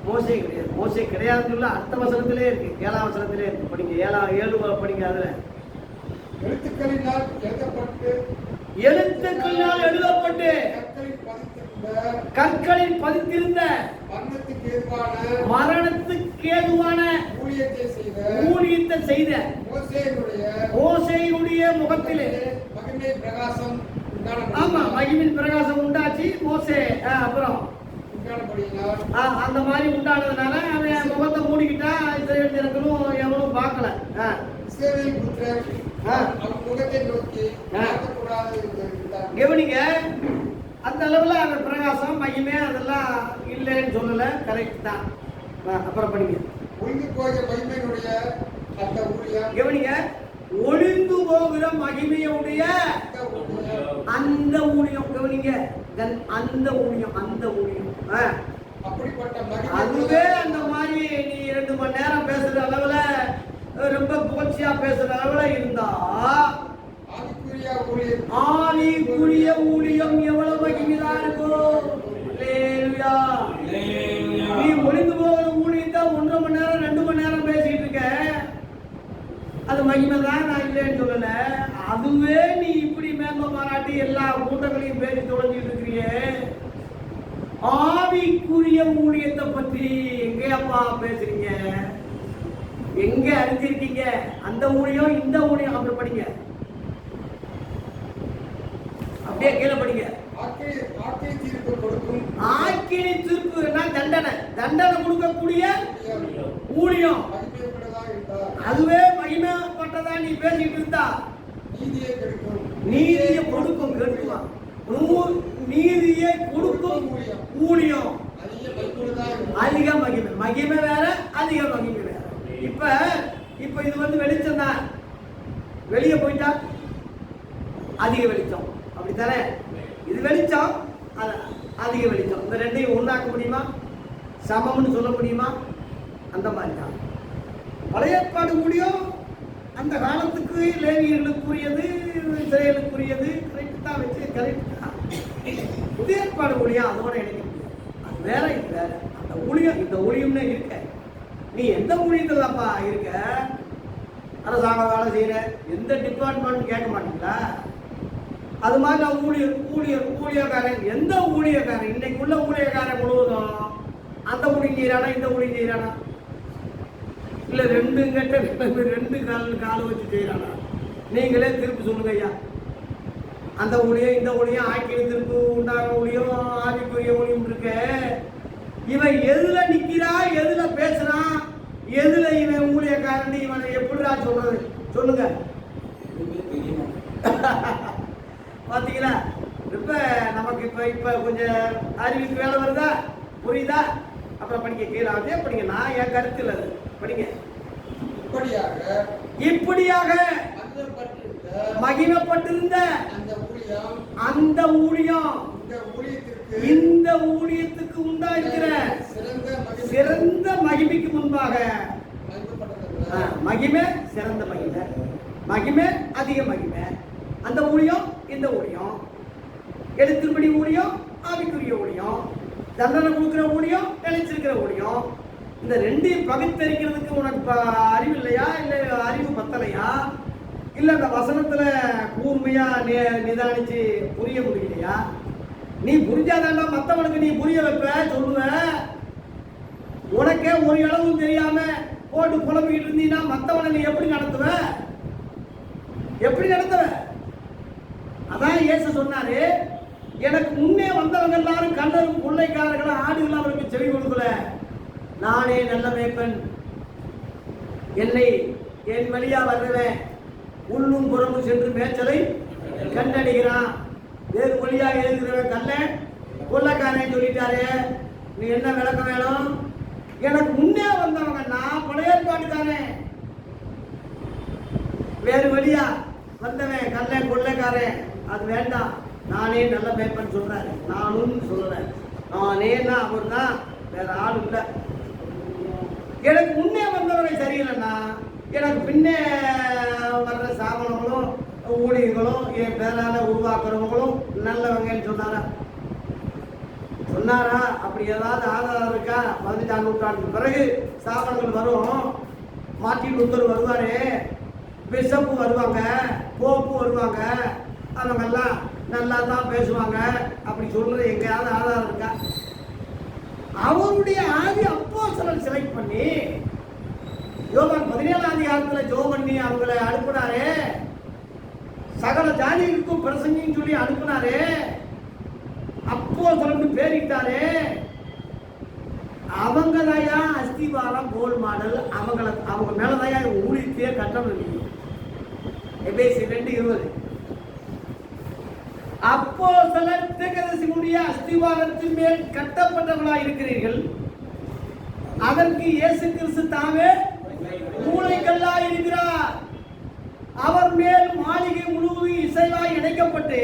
மோசே கிடையாது, மோசே கிடையாதுன்னு சொல்ல அடுத்த வசனத்திலே இருக்கு, 7ஆம் வசனத்திலே இருக்கு. படிங்க, 7 படிங்க. அதுல எழுத்துக்களினால் எழுதப்பட்டு கற்களில் பதித்திருந்த மரணத்துக்கு ஏதுவான ஊழியத்தை செய்த மோசேயுடைய முகத்திலே மகிமின் பிரகாசம் உண்டாச்சு. மோசே அப்புறம் அந்த மாதிரி உண்டானதுனால அவன் முகத்தை மூடிக்கிட்டா இஸ்ரவேல் ஜனங்களும் எவனும் பார்க்கல. கவனிங்க, அந்த அளவுல அவன் பிரகாசம் மகிமே அதெல்லாம் இல்லைன்னு சொல்லல, கரெக்ட் தான். அப்புறம் படிங்க. கவனிங்க, ஒளிந்து போகிற மகிமையுடைய அந்த ஊழியம். கவனிங்க, அந்த ஊழியம் அதுவே அந்த மாதிரி நீ 2 மணி நேரம் பேசுற அளவுல ரொம்ப புகழ்ச்சியா பேசுற அளவுல இருந்தா ஆவிக்குரிய ஊழியம் எவ்வளவு மகிமையா இருக்கும். நீ ஒளிந்து போகிற ஊழியத்தை 1.5 மணி நேரம் 2 மணி நேரம் பேசிட்டு இருக்க, அது மகிமை தான், நான் இல்லைன்னு சொல்லல. அதுவே நீ இப்படி மேன்மை பாராட்டி எல்லா கூட்டங்களையும் பேசி தொலைஞ்சிட்டு இருக்கிறியே, ஆவிக்குரிய ஊழியத்தை பற்றி எங்கேயப்பா பேசுறீங்க? எங்க அறிஞ்சிருக்கீங்க? அந்த ஊழியம் இந்த ஊழியம். அப்படி படிங்க, அப்படியே கீழே படிங்க. ஆக்கினி தீர்ப்புனா தண்டனை கொடுக்கக்கூடிய ஊழியம். அதுவே மகிமைப்பட்டதா நீ பேசிட்டு இருந்தா நீதியை கொடுக்கும் கெடுக்குவான். நீதியை கொடுக்கும் ஊழியம் அதிக மகிமை வேற, அதிக மகிமை வேற. இப்ப இது வந்து வெளிச்சம் தான். வெளியே போயிட்டா அதிக வெளிச்சம், அப்படித்தானே? இது வெளிச்சம், அதிக வெளிச்சம். இந்த ரெண்டையும் ஒன்றாக்க முடியுமா? சமம்னு சொல்ல முடியுமா? அந்த மாதிரி தான் பழைய ஏற்பாடு ஊழியம் அந்த காலத்துக்கு லேவியர்களுக்குரியது, இஸ்ரவேலுக்குரியது. கரெக்ட் தான், வச்சு கரெக்ட் தான். புதிய ஏற்பாடு ஊழியம் அதோட இணைக்க முடியாது, அது வேற, இது வேற. அந்த ஊழியம் இந்த ஊழியம்னு இருக்க, நீ எந்த ஊழியத்துலப்பா இருக்க? அரசாங்க வேலை செய்யற எந்த டிபார்ட்மெண்ட் கேட்க மாட்டீங்களா? அது மாதிரி நான் ஊழியக்காரன், எந்த ஊழியக்காரன் இன்னைக்கு உள்ள ஊழியக்காரன் முழுவதும் அந்த ஊழியம் செய்யறானா, இந்த ஊழியம் செய்யறானா? இல்ல 2 கால் வச்சு செய்யறானா? நீங்களே திருப்பி சொல்லுங்க ஐயா. அந்த ஊழியம் இந்த ஊழியம் ஆக்கிய திருப்பு உண்டான ஊழியம், ஆவிக்குரிய ஊழியம் இருக்க. இவன் எதுல நிக்கிறா, எதுல பேசுறான், எதுல இவன் ஊழியக்காரன், இவனை எப்படிடா சொல்றது? சொல்லுங்க. பாத்தீங்களா? இப்ப நமக்கு இப்ப கொஞ்சம் அறிவுக்கு வேலை வருதா, புரியுதா? அப்புறம் படிக்க கீழே அதே படிங்க, நான் என் கருத்தில் அது படிங்க. இப்படியாக மகிமைப்பட்டிருந்த அந்த ஊழியம் இந்த ஊழியத்துக்கு உண்டாயிருக்கிற சிறந்த மகிமைக்கு முன்பாக மகிமை, சிறந்த மகிமை, மகிமை, அதிக மகிமை. அந்த ஊழியம் இந்த ஊழியம், எழுத்தின்படி ஊழியம், ஆவிக்குரிய ஊழியம், தண்டனை கொடுக்கிற ஊழியம், நிலைச்சிருக்கிற ஊழியம். இந்த ரெண்டையும் பகுத்தறிக்கிறதுக்கு உனக்கு அறிவு இல்லையா, இல்லை அறிவு பத்தலையா, இல்லை அந்த வசனத்துல கூர்மையா நிதானிச்சு புரிய முடியலையா? நீ புரிஞ்சாதாண்டா மற்றவனுக்கு நீ புரிய வைப்ப, சொல்லுவ. உனக்கே ஒரு அளவும் தெரியாம போட்டு குழம்பிக்கிட்டு இருந்தீங்கன்னா மற்றவனை நீ எப்படி நடத்துவ? எப்படி நடத்துவ? அதான் இயேசு சொன்னாரு, எனக்கு முன்னே வந்தவங்க எல்லாரும் கண்ணரும் கொள்ளைக்காரர்களும் ஆடுகள் அவருக்கு செவி கொடுக்கல, நானே நல்ல மேய்ப்பன், என்னை என் வழியா வர்றவன் உள்ளும் புறமும் சென்று மேய்ச்சலை கண்டடிக்கிறான். வேறு வழியாக எழுதுகிறவன் கல்ல கொள்ளைக்காரன் சொல்லிட்டாரு. நீ என்ன விளக்கம் வேணும்? எனக்கு முன்னே வந்தவங்க நான் பழைய ஏற்பாட்டுக்காரன், வேறு வழியா வந்தவன் கல்ல கொள்ளைக்காரன், அது வேண்டாம், நானே நல்ல மேய்ப்பன் சொல்றாரு. நானும் சொல்றேன், நானேன்னா அவர் தான், வேற ஆள் இல்லை. எனக்கு முன்னே வந்தவரை சரியில்லைன்னா எனக்கு பின்னே வர்ற சாமனங்களும் ஊழியர்களும் என் பேரால உருவாக்குறவங்களும் நல்லவங்கன்னு சொன்னாரா? சொன்னாரா? அப்படி ஏதாவது ஆதாரம் இருக்கா? 15ஆம் நூற்றாண்டுக்கு பிறகு ஸ்தாபனங்கள் வரும். மார்ட்டின் லூத்தர் வருவாரு, பிஷப்பு வருவாங்க, போப்பு வருவாங்க, அவங்கெல்லாம் நல்லா தான் பேசுவாங்க. அப்படி சொல்றது எங்கேயாவது ஆதாரம் இருக்கா? அவருடைய ஆதி அப்போஸ்தலர் செலக்ட் பண்ணி யோவான் 17ஆம் அதிகாரத்தில் ஜெபம் பண்ணி அவங்களை அனுப்புனாரு. சகல ஜாதிகளுக்கும் பிரசங்கின்னு சொல்லி அனுப்புனாரு. அப்போஸ்தலர்னு பேரிட்டாரு. அவங்க தாயா அஸ்திவாரம் கோல் மாடல், அவங்க மேலதாயா ஊழியத்தையே கட்டணும். எபேசி 2:20 அப்போஸ்தலர் தீர்க்கதரிசிகளுடைய அஸ்திவாரத்தின் மேல் கட்டப்பட்டவர்களாய் இருக்கிறீர்கள், அதற்கு இயேசு கிறிஸ்து தாமே மூளைக்கல்லாய் இருக்கிறார். அவர் மேல் மாளிகை முழுவதும் இசைவாய் இணைக்கப்பட்டு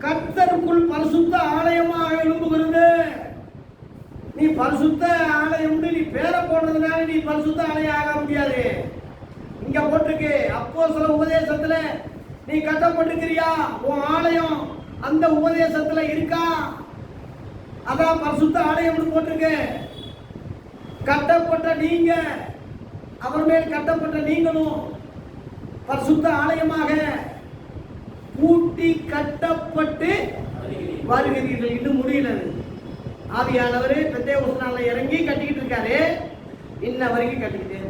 கர்த்தருக்குள் பரிசுத்த ஆலயமாக எழும்புகிறது. நீ பரிசுத்த ஆலயம் நீ பேரை போடுறதுனால நீ பரிசுத்த ஆலயம் ஆக முடியாது. இங்க போட்டிருக்கு, அப்போஸ்தலர் உபதேசத்துல நீ கட்டப்பட்டிருக்கிறியா? உன் ஆலயம் அந்த உபதேசத்துல இருக்கா? அதான் பரிசுத்த ஆலயம் போட்டிருக்கு. கட்டப்பட்ட நீங்க, அவர் மேல் கட்டப்பட்ட நீங்களும் பரிசுத்த ஆலயமாக கூட்டி கட்டப்பட்டு வருகிறீர்கள். இன்னும் முடியல. ஆவியானவர் பெந்தேகோஸ்து நாள்ல இறங்கி கட்டிக்கிட்டு இருக்காரு, இன்ன வரைக்கும் கட்டிக்கிட்டே.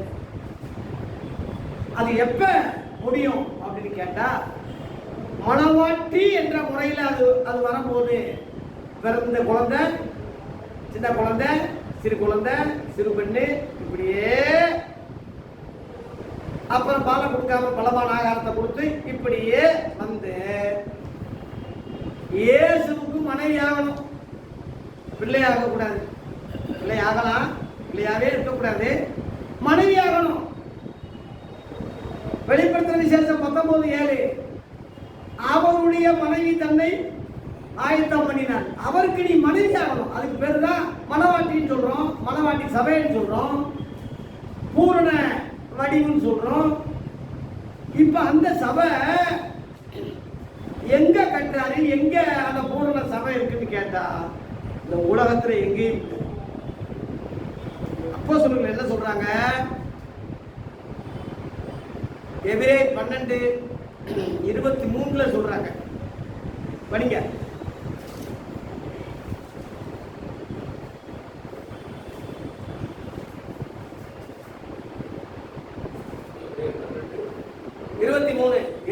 அது எப்ப முடியும் அப்படின்னு கேட்டா, மணவாட்டி என்ற முறையில் அது வரும்போது பிறந்த குழந்தை, சின்ன குழந்தை, சிறு குழந்தை, சிறு பெண்ணு, இப்படியே அப்புறம் பாலை கொடுக்காம பலமான ஆகாரத்தை கொடுத்து இப்படியே வந்து இயேசுவுக்கு மனைவி ஆகணும். பிள்ளை ஆகக்கூடாது. பிள்ளை ஆகலாம், பிள்ளையாவே இருக்கக்கூடாது, மனைவி ஆகணும். வெளிப்படுத்தின விசேஷம் 19:7 அவருடைய மனைவி தன்னை ஆயத்தம் பண்ணினார். அவருக்கு நீ மனைவி ஆகணும். அதுக்கு பேரு தான் மணவாட்டின்னு சொல்றோம், மணவாட்டி சபைன்னு சொல்றோம், பூரண வடிவுன்னு சொல்றோம். இப்ப அந்த சபை எங்க கட்டுறாரு? எங்க அந்த பூரண சபை இருக்குன்னு கேட்டா, இந்த உலகத்துல எங்கேயும். அப்போஸ்தலர்கள் என்ன சொல்றாங்க? எபிரேயர் 12:23 சொல்றாங்க, படிங்க.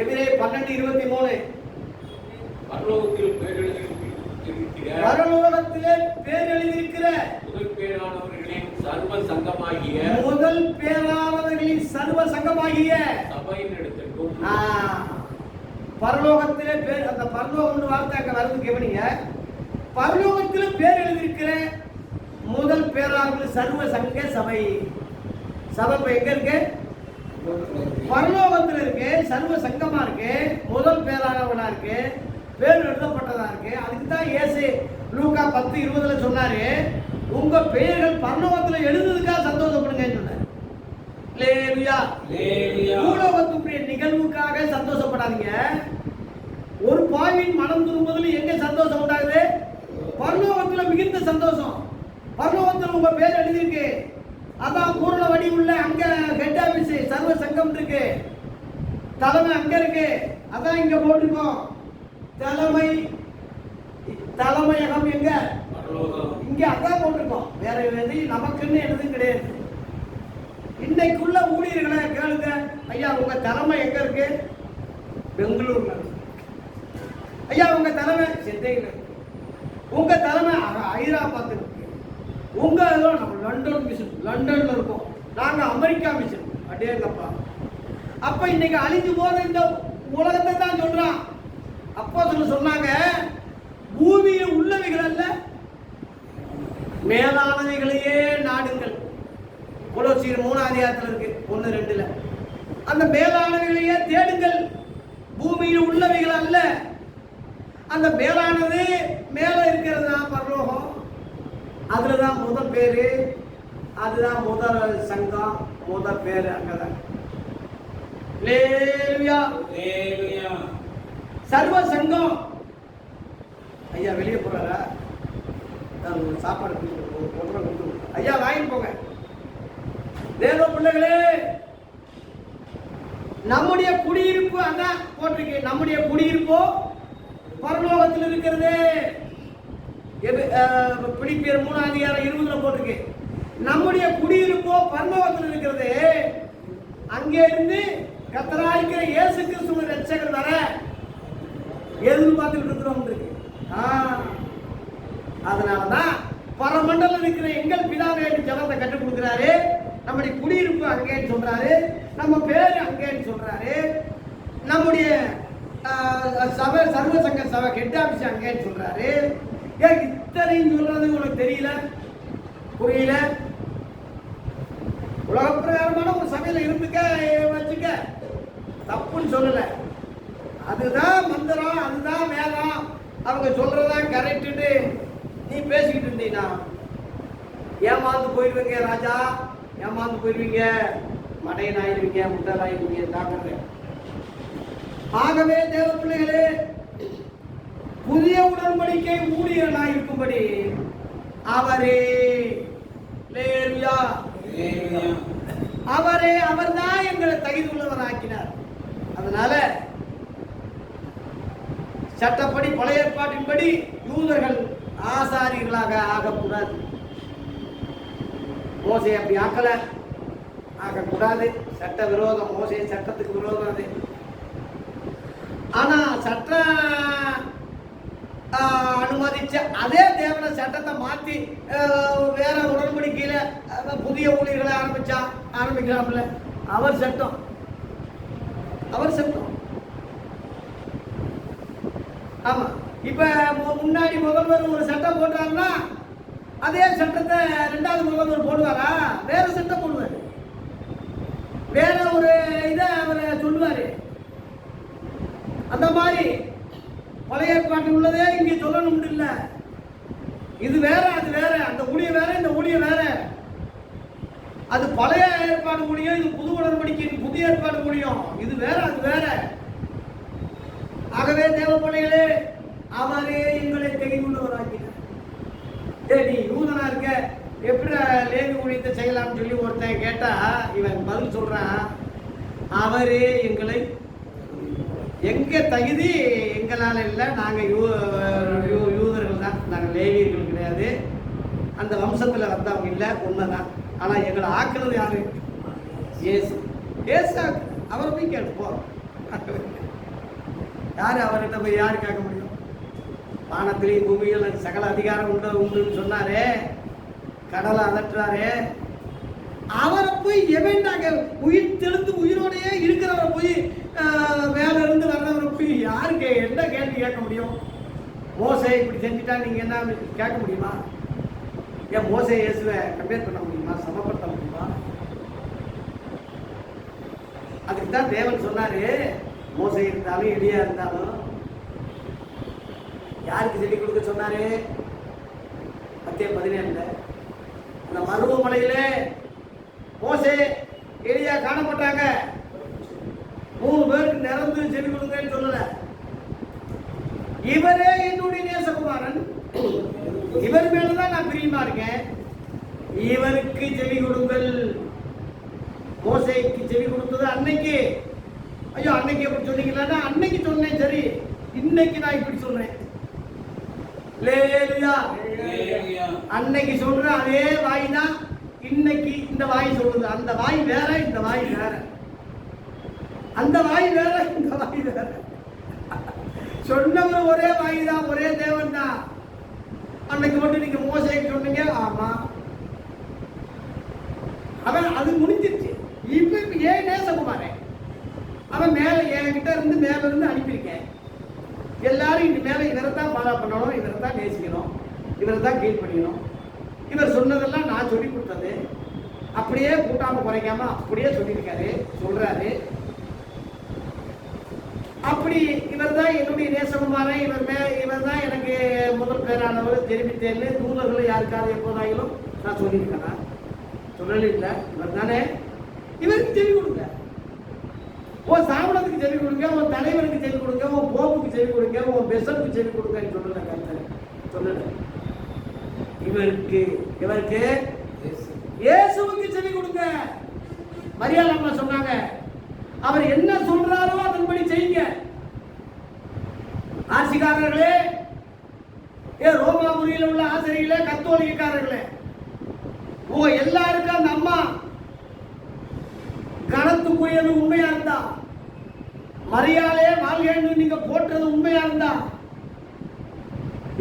எபிரேயர் 12:23 பரலோகத்திலே பேர் எழுதியிருக்கிற முதல் பேரானவர்களின் சர்வ சங்கமாகிய சபையின் இடத்திற்கும் பரலோகத்திலே பேர், அந்த பரலோகம் வார்த்தை அங்க வருது கவனிங்க. பரலோகத்திலே பேர் எழுதியிருக்கிற முதல் பேராக சர்வ சங்க சபை. சபை இப்ப எங்க இருக்கு? பரலோகத்தில் இருக்கு. சர்வ சங்கமா இருக்கு. முதல் பேரானவனா இருக்கு. பேர் எழுதப்பட்டதா இருக்கு. அதுக்கு தான் இயேசு லூக்கா 10:20 சொன்னாரு, உங்க பெயர்கள் பரலோகத்தில் எழுதுறதுக்காக சந்தோஷப்படுங்கன்னு சொன்னாரு. அல்லேலூயா. பூலோகத்துக்குரிய நிகழ்வுக்காக சந்தோஷப்படாதீங்க. ஒரு பாவியின் மனம் திரும்புவதில் எங்க சந்தோஷம் உண்டாகுது? பரலோகத்துல மிகுந்த சந்தோஷம். பரலோகத்தில் உங்க பேர் எழுதிருக்கு. அதான் பூரண வடிவுள்ள அங்க ஹெட் ஆபீஸ் சர்வ சங்கம் இருக்கு. தலைமை அங்க இருக்கு. அதான் இங்க போட்டிருக்கோம். தலைமையகம் எங்க? இங்க அதான் போட்டிருக்கோம். வேற எதையும் நமக்குன்னு எதுவும் கிடையாது. இன்னைக்குள்ள ஊழியர்களை கேளுங்க, ஐயா உங்க தலைமை எங்க இருக்கு? பெங்களூர்ல. ஐயா உங்க தலைமை சென்னையில் இருக்கு. உங்க தலைமை ஹைதராபாத் இருக்கு. உங்க நம்ம லண்டன் மிஷன் லண்டன்ல இருக்கோம். நாங்க அமெரிக்கா மிஷன். அடேங்கப்பா. அப்ப இன்னைக்கு அழிஞ்சு போற இந்த உலகத்தை தான் சொல்றான். அப்போ சொன்னாங்க, பூமியில் உள்ளவைகள் அல்ல மேலானவைகளையே நாடுங்கள். கொலோசியர் 3 இருக்கு 1-2. அந்த மேலானவைகளையே தேடுங்கள். பூமியில் உள்ளவைகள் அல்ல. அந்த மேலானது மேல இருக்கிறது தான் பரலோகம். அதுலதான் முதல் பேரு. அதுதான் முதல் சங்கம். முதல் பேரு அங்கதான். சர்வ சங்கம். ஐயா வெளியே போறாரா? சாப்பாடு ஐயா வாங்கிட்டு போங்க. தேவ பிள்ளைகளே, நம்முடைய குடியிருப்பு அதான் போட்டிருக்கு. நம்முடைய குடியிருப்போ பரலோகத்தில் இருக்கிறது. பிலிப்பியர் 3:20 போட்டிருக்கு. நம்முடைய குடியிருப்போ பரலோகத்தில் இருக்கிறது. அங்கே இருந்து கர்த்தராகிய இயேசு கிறிஸ்து ரட்சகர் வர எதிர்பார்த்துட்டு இருக்கிறோம் இருக்கு. அதனாலதான் பரமண்டலம் இருக்கிற எங்கள் பிதாவே ஜபத்தை கற்றுக் கொடுக்கிறாரு. நம்முடைய குடியிருப்பு அங்கேன்னு சொல்றாரு. நம்ம பேரு அங்கேன்னு சொல்றாரு. நம்முடைய சபை சர்வ சங்க சபை ஹெட் ஆபீஸ் அங்கேன்னு சொல்றாரு. ஏன் இத்தனையும் சொல்றது உனக்கு தெரியல? புரியல? உலக பிரகாரமான ஒரு சபையில இருந்துக்க வச்சுக்க, தப்புன்னு சொல்லல. அதுதான் மந்திரம், அதுதான் வேதம், அவங்க சொல்றதான் கரெக்டு நீ பேசிக்கிட்டு இருந்தீங்கன்னா ஏமாந்து போயிடுவீங்க ராஜா. ஏமாந்து போயிடுவீங்க, மடையன் ஆயிடுவீங்க, முட்டல் ஆயிடுவீங்க. தாக்குறது. ஆகவே தேவ பிள்ளைகளே, புதிய உடன்படிக்கை ஊழியர்களாக இருக்கும்படி அவரே அவர்தான் எங்களை தகுதி உள்ளவர் ஆக்கினார். அதனால சட்டப்படி பழைய ஏற்பாட்டின்படி யூதர்கள் ஆசாரியர்களாக ஆகக்கூடாது. மோசே அப்படி ஆகக்கூடாது. சட்ட விரோதம். மோசே சட்டத்துக்கு விரோதம் அது. ஆனா சட்ட அனுமதிச்ச அதே தேவன சட்டத்தை மாத்தி வேற உடன்படிக்கையில புதிய ஊழியர்களை ஆரம்பிக்கலாம்ல. அவர் சட்டம். ஆமா. இப்ப முன்னாடி முதல்வர் ஒரு சட்டம் போட்டாருன்னா அதே சட்டத்தை 2வது முதல்வர் போடுவாரா? வேற சட்டம் போடுவாரு. வேற ஒரு இதை அவர் சொல்லுவாரு. அந்த மாதிரி பழைய ஏற்பாட்டில் உள்ளதே இங்கே சொல்லணும் இல்ல. இது வேற, அது வேற. அந்த ஊழியம் வேற, இந்த ஊழியம் வேற. அது பழைய ஏற்பாடு ஊழியம், இது புது உடன்படிக்கை புதிய ஏற்பாடு ஊழியம். இது வேற, அது வேற. ஆகவே தேவ பிள்ளைகளே, அவரே எங்களை தெரிந்துள்ளவராக்கினார். நீ யூதனா இருக்க, எப்படி லேவி ஊழியத்தை செய்யலாம்னு சொல்லி ஒருத்தன் கேட்டா இவன் பதில் சொல்றான், அவரே எங்களை. எங்க தகுதி எங்களால இல்லை. நாங்க யூதர்கள் தான், நாங்க லேவியர்கள் கிடையாது. அந்த வம்சத்துல வந்தவங்க இல்லை, உண்மைதான். ஆனா எங்களை ஆக்குறது யாரு? இயேசு. அவரை போய் கேட்போம். யாரு அவர்கிட்ட போய் யாரு கேட்க முடியும்? வானத்திலேயும் பூமியில் சகல அதிகாரம் உண்டுன்னு சொன்னாரே, கடலை அதட்டுறாரு. அவரை போய் எவன்டாங்க உயிர் தெளிந்து உயிரோடையே இருக்கிறவரை போய் மேல இருந்து வர்றவரை போய் யாருக்கு என்ன கேள்வி கேட்க முடியும்? மோசே இப்படி செஞ்சுட்டா நீங்க என்ன கேட்க முடியுமா? ஏன் மோசே இயேசுவை கம்பேர் பண்ண முடியுமா? சமப்படுத்த முடியுமா? அதுக்கு தான் தேவன் சொன்னாரு, மோசே இருந்தாலும் எலியா இருந்தாலும் யாருக்கு சொல்லிக் கொடுக்க சொன்னாரு? மத்தேயு 17 அந்த மருவமலையில மோசே எலியா காணப்பட்டாங்க. 3 பேருக்கு நிறந்து செவி கொடுங்கன்னு சொல்லல. இவரே என்னுடைய நேசகுமாரன், இவர் மேலதான் நான் பிரியமா இருக்கேன், இவருக்கு செவி கொடுங்கள். மோசேக்கு செவி கொடுத்தது அன்னைக்கு. ஐயோ அன்னைக்கு எப்படி சொன்னீங்களா? அன்னைக்கு சொன்னேன், சரி, இன்னைக்கு நான் இப்படி சொல்றேன். அல்லேலூயா. அன்னைக்கு சொல்ற அதே வாய் தான் இன்னைக்கு இந்த வாய் சொல்லுது. அந்த வாய் வேற, இந்த வாய் வேற. அந்த வாய் வேற, இந்த வாய் வேற. சொன்னவர் ஒரே வாய் தான், ஒரே தேவன் தான். அன்னைக்கு மட்டும் நீங்க மோசேக்கு சொன்னீங்க, ஆமா, அவன் அது முடிஞ்சிருச்சு. இப்ப ஏன் நேசகுமாரன் அவன் மேல என்கிட்ட இருந்து மேல இருந்து அனுப்பியிருக்கேன். எல்லாரும் இந்த மேல இவரை தான் ஃபாலோ பண்ணணும், இவரை தான் நேசிக்கணும், இவரை தான் கீழ் பண்ணிக்கணும். இவர் சொன்னதெல்லாம் நான் சொல்லி கொடுத்தது. அப்படியே கூட்டாம குறைக்காம அப்படியே சொல்லியிருக்காரு, சொல்றாரு. அப்படி இவர் தான் என்னுடைய நேசகுமாரன், இவர் தான் எனக்கு முதல் பேரானவர், தெரிவித்தேன்னு தூதர்கள் யாருக்காவது எப்போதாயிலும் நான் சொல்லியிருக்கேன். சொல்லல இல்லை, இவர் தானே. இவருக்கு செவி கொடுங்க. உன் சாமணத்துக்கு செவி கொடுங்க, உன் தலைவருக்கு செவி கொடுங்க, உன் போப்புக்கு செவி கொடுங்க, உன் பெசலுக்கு செவி கொடுங்கன்னு சொல்லல கர்த்தர். சொல்லல. இவருக்கு இயேசுவுக்கு செவி கொடுங்க. மரியாதை அம்மா சொன்னாங்க, அவர் என்ன சொல்றாரோ அதன்படி செய்யுங்க. ஆட்சிக்காரர்களே, ரோமாபுரியில் உள்ள ஆசிரியர்களே, கத்தோலிக்காரர்களே, உங்க எல்லாருக்கும் அந்த அம்மா கணத்துக்குரியது உண்மையா இருந்தா, மரியாதை வாழ்கன்னு நீங்க போட்டது உண்மையா இருந்தா,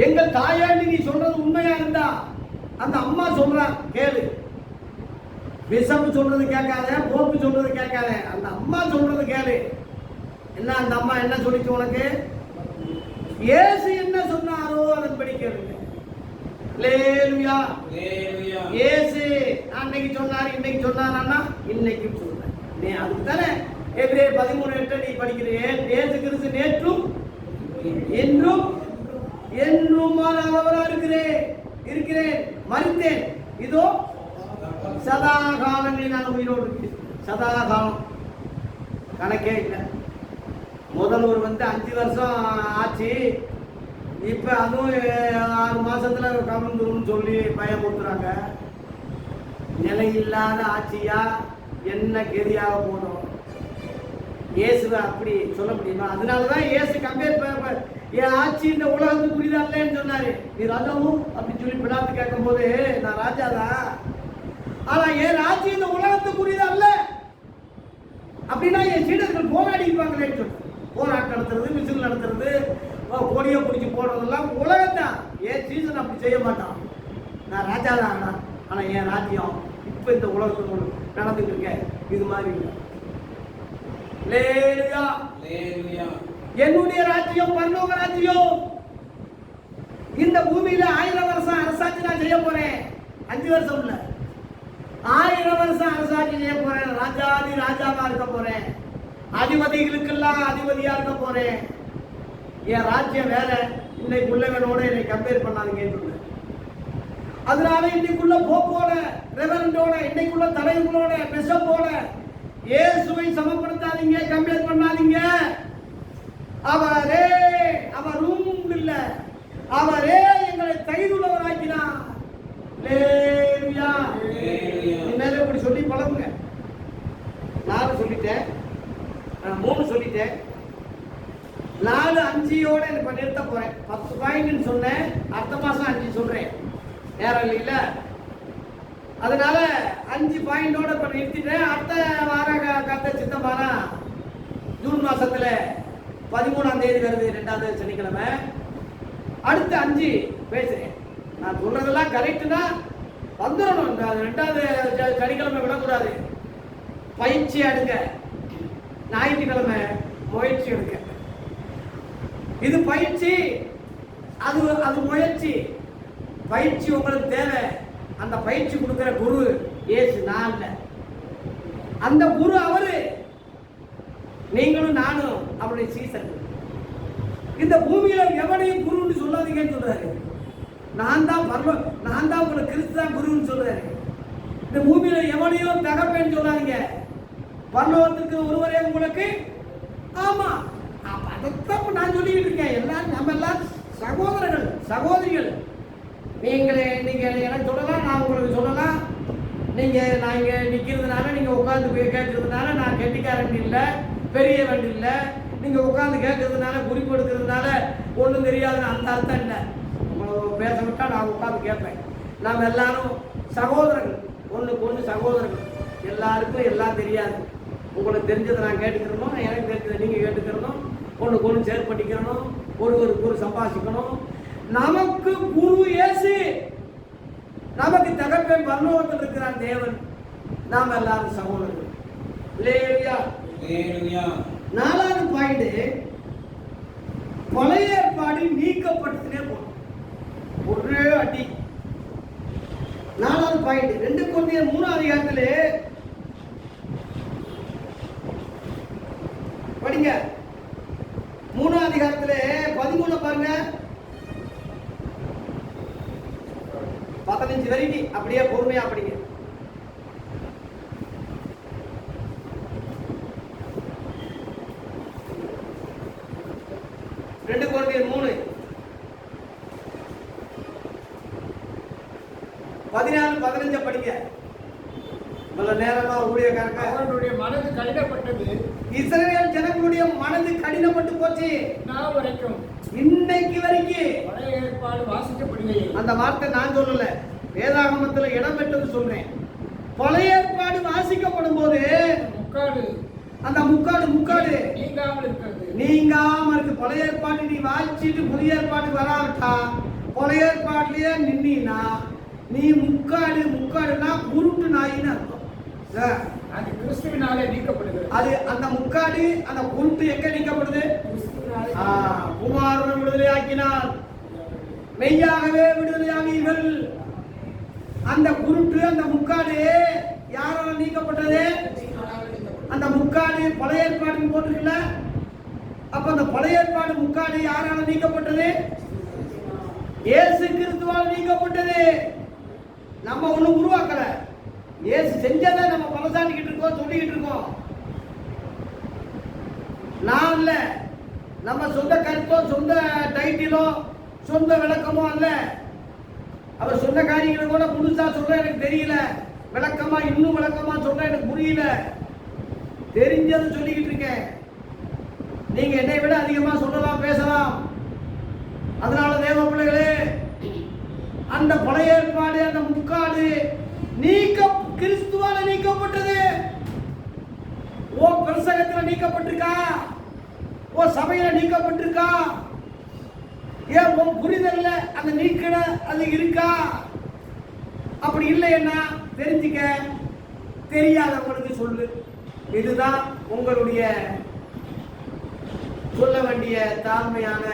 எங்கள் தாயாண்டு நீ சொல்றது உண்மையா இருந்தா, அந்த அம்மா சொல்றா கேளு. பிஷப் சொல்றது கேட்காத, போப்பு சொல்றது கேட்காத, அந்த அம்மா சொல்றது கேளு. என்ன அந்த அம்மா என்ன சொல்லிச்சு உனக்கு? இயேசு என்ன சொன்னாரோ அதன்படி கேளுங்க. அல்லேலூயா. இயேசு அன்னைக்கு சொன்னார், இன்னைக்கு சொன்னாரா? இன்னைக்கு சொல்றேன். நீ அதுக்கு தானே எபிரேயர் 13:8 நீ படிக்கிறேன். இயேசு கிறிஸ்து நேற்றும் என்றும் என்றும் மாறாதவரா இருக்கிறேன், மரித்தேன், இதோ சதா காலங்களில் நான் உயிரோடு இருக்கிறேன். சதா காலம் கணக்கே இல்லை. முதல்வர் 5 வருஷம் ஆச்சு. இப்ப அதுவும் 6 மாசத்துல கவர்ந்துருன்னு சொல்லி பயமுறுத்துறாங்க. நிலையில்லாத ஆட்சியா என்ன கெதியாக போனோம்? இயேசுவை அப்படி சொல்ல முடியுமா? அதனாலதான் இயேசு கம்பேர் என் ஆட்சி இந்த உலகத்துக்கு புரிதல்லன்னு சொன்னாரு. நீ ராஜாவும் அப்படின்னு சொல்லி பிடாத்து கேட்கும் போது, நான் ராஜாதான், ஆனா என் ஆட்சி இந்த உலகத்துக்கு புரிதல்ல அப்படின்னா என் சீடர்கள் போராடி இருப்பாங்களே. போராட்டம் நடத்துறது, விசில் நடத்துறது, கொடியை பிடிச்சி போடுறதெல்லாம் உலகத்தான். ஏன் சீசன் அப்படி செய்ய மாட்டான். நான் ராஜா தான், ஆனா என் ராஜ்யம் இப்ப இந்த உலகத்துக்கு நடந்துட்டு இருக்கேன். இது மாதிரி இல்லை. என்னுடைய ராஜ்யம் பரலோக ராஜ்யம். இந்த பூமியில 1000 வருஷம் அரசாட்சி நான் செய்ய போறேன். 5 வருஷம் இல்ல, 1000 வருஷம் அரசாட்சி செய்ய போறேன். ராஜாதி ராஜாவா இருக்க போறேன். அதிபதிகளுக்கெல்லாம் அதிபதியா இருக்க போறேன். என் ராஜ்யம் வேற. இன்னைக்கு உள்ளவனோட என்னை கம்பேர் பண்ணாதீங்க. அதனால இன்னைக்குள்ள போப்போட, ரெவரண்டோட, இன்னைக்குள்ள தலைவர்களோட, பிஷப்போட இயேசுவை சமப்படுத்தாதீங்க, கம்பேர் பண்ணாதீங்க. அவரும் இல்ல, அவரே எங்களை தைதுள்ளவராக்கினார். மேல இப்படி சொல்லி பழகுங்க. 4 சொல்லிட்டேன், 3 சொல்லிட்டேன். 4, 5யோட இப்ப நிறுத்த போறேன். 10 பாயிண்ட் சொன்னேன். அடுத்த மாசம் 5 சொல்றேன். நேரம் இல்ல, அதனால 5 பாயிண்டோட இப்ப நிறுத்திட்டேன். அடுத்த வாரம் கத்த சித்தமானா ஜூன் மாசத்துல 13ஆம் தேதி வருது, 2வது சனிக்கிழமை. அடுத்த 5 பேசுறேன். நான் சொல்றதெல்லாம் கரெக்டுனா வந்துடணும். இந்த 2வது சனிக்கிழமை விடக்கூடாது. பயிற்சி எடுங்க. ஞாயிற்றுக்கிழமை முயற்சி எடுங்க. இது பயிற்சி, அது முயற்சி. பயிற்சி உங்களுக்கு தேவை. அந்த பயிற்சி கொடுக்கிற குரு இயேசு, நான் இல்ல. அந்த குரு அவரு, நீங்களும் நானும் அவருடைய சீசன். இந்த பூமியில எவனையும் குருன்னு சொல்லாதீங்கன்னு சொல்றாரு. நான் தான் உங்களுக்கு கிறிஸ்து தான் குருன்னு சொல்றாரு. இந்த பூமியில எவனையும் தகப்பேன்னு சொல்லாதீங்க, பரலோகத்துக்கு ஒருவரே உங்களுக்கு. ஆமா, அதைத்தான் நான் சொல்லிக்கிட்டு இருக்கேன். எல்லாரும் நம்ம எல்லாம் சகோதரர்கள் சகோதரிகள். நீங்க எனக்கு சொல்லலாம், நான் உங்களுக்கு சொல்லலாம். நான் இங்க நிக்கிறதுனால, நீங்க உட்கார்ந்து போய் கேட்கறதுனால நான் கெட்டிக்காரன் இல்லை, பெரியவன் இல்லை. நீங்க உட்கார்ந்து கேட்கறதுனால, குறிப்பு எடுக்கிறதுனால ஒன்றும் தெரியாதுன்னு அந்த அர்த்தம் இல்லை. பேச விட்டா நான் உட்கார்ந்து கேட்பேன். நாம் எல்லாரும் சகோதரர்கள், ஒன்றுக்கு ஒன்று சகோதரர்கள். எல்லாருக்கும் எல்லாம் தெரியாது. உங்களுக்கு தெரிஞ்சதை நான் கேட்டுக்கிறணும், எனக்கு தெரிஞ்சதை நீங்கள் கேட்டுக்கிறணும். ஒன்றுக்கு ஒன்று ஷேர் பண்ணிக்கிறணும், ஒருவருக்கு ஒரு சம்பாதிக்கணும். நமக்கு குரு இயேசு, நமக்கு தகப்பன் பரலோகத்தில் இருக்கிறான் தேவன். நாம் எல்லாரும் சகோதரர்கள். நாலாவது பாயிண்ட், பழைய ஏற்பாடு நீக்கப்பட்டுனே போகும். ஒரே அடி. நாலாவது பாயிண்ட் 2 கொரிந்தியர் 3 அதிகாரத்திலே படிங்க. 3 அதிகாரத்திலே 13 பாருங்க, 15 வரைக்கும் அப்படியே பொறுமையா படிங்க. ரெண்டு கொரிந்தியர் 3 14 15 படிங்க. இவ்வளவு நேரமா ஊழியக்காரங்க, அவர்களுடைய மனது கடினப்பட்டது. இஸ்ரவேல் ஜனங்களுடைய மனது கடினப்பட்டு போச்சு. நான் வரைக்கும், இன்னைக்கு வரைக்கும் பழைய ஏற்பாடு வாசிக்கப்படுகிறது. அந்த வார்த்தை நான் சொல்லல, வேதாகமத்தில் இடம் பெற்றது சொல்றேன். பழைய ஏற்பாடு வாசிக்கப்படும் போது முக்காடு, அந்த முக்காடு நீங்காமல் இருக்கிறது. நீங்காம இருக்கு. பழைய ஏற்பாடு நீ வாசிச்சுட்டு புதிய ஏற்பாட்டுக்கு வராவிட்டா, பழைய ஏற்பாட்டிலேயே நின்னா நீ முக்காடுனா உருட்டு நாயின்னு அர்த்தம். அது கிறிஸ்துவினாலே நீக்கப்படுகிறது. அது அந்த முக்காடு, அந்த குருட்டு எங்க நீக்கப்படுது? கிறிஸ்துவினாலே. குமாரன் விடுதலை ஆக்கினார், மெய்யாகவே விடுதலையாவீர்கள். அந்த குருட்டு, அந்த முக்காடு யாரால் நீக்கப்பட்டது? அந்த முக்காடு பழைய ஏற்பாடு போட்டிருக்கல. அப்ப அந்த பழைய ஏற்பாடு முக்காடு யாரால நீக்கப்பட்டது? இயேசு கிறிஸ்துவால் நீக்கப்பட்டது. நம்ம ஒண்ணு உருவாக்கல, இயேசு செஞ்சதை நம்ம பலசாட்டிக்கிட்டு இருக்கோம், சொல்லிக்கிட்டு இருக்கோம். நான் இல்ல, நம்ம சொந்த கருத்தோ சொந்த டைட்டிலோ சொந்த விளக்கமோ அல்ல. அவர் சொன்ன காரியங்களை கூட புதுசா சொல்ற எனக்கு தெரியல, விளக்கமா இன்னும் விளக்கமா சொல்ற எனக்கு புரியல. தெரிஞ்சதை சொல்லிக்கிட்டு இருக்கேன். நீங்க என்னை விட அதிகமா சொல்லலாம், பேசலாம். அதனால தேவ பிள்ளைகளே, அந்த பழைய ஏற்பாடு, அந்த முக்காடு கிறிஸ்துவால நீக்கப்பட்டது. ஓ பிரசங்கத்துல நீக்கப்பட்டிருக்கா? ஓ சபையில நீக்கப்பட்டிருக்கா? ஏன் உன் புரிதல்ல அந்த நீக்கிட அது இருக்கா? அப்படி இல்லைன்னா தெரிஞ்சுக்க, தெரியாதவங்களுக்கு சொல்லு. இதுதான் உங்களுடைய சொல்ல வேண்டிய தாழ்மையான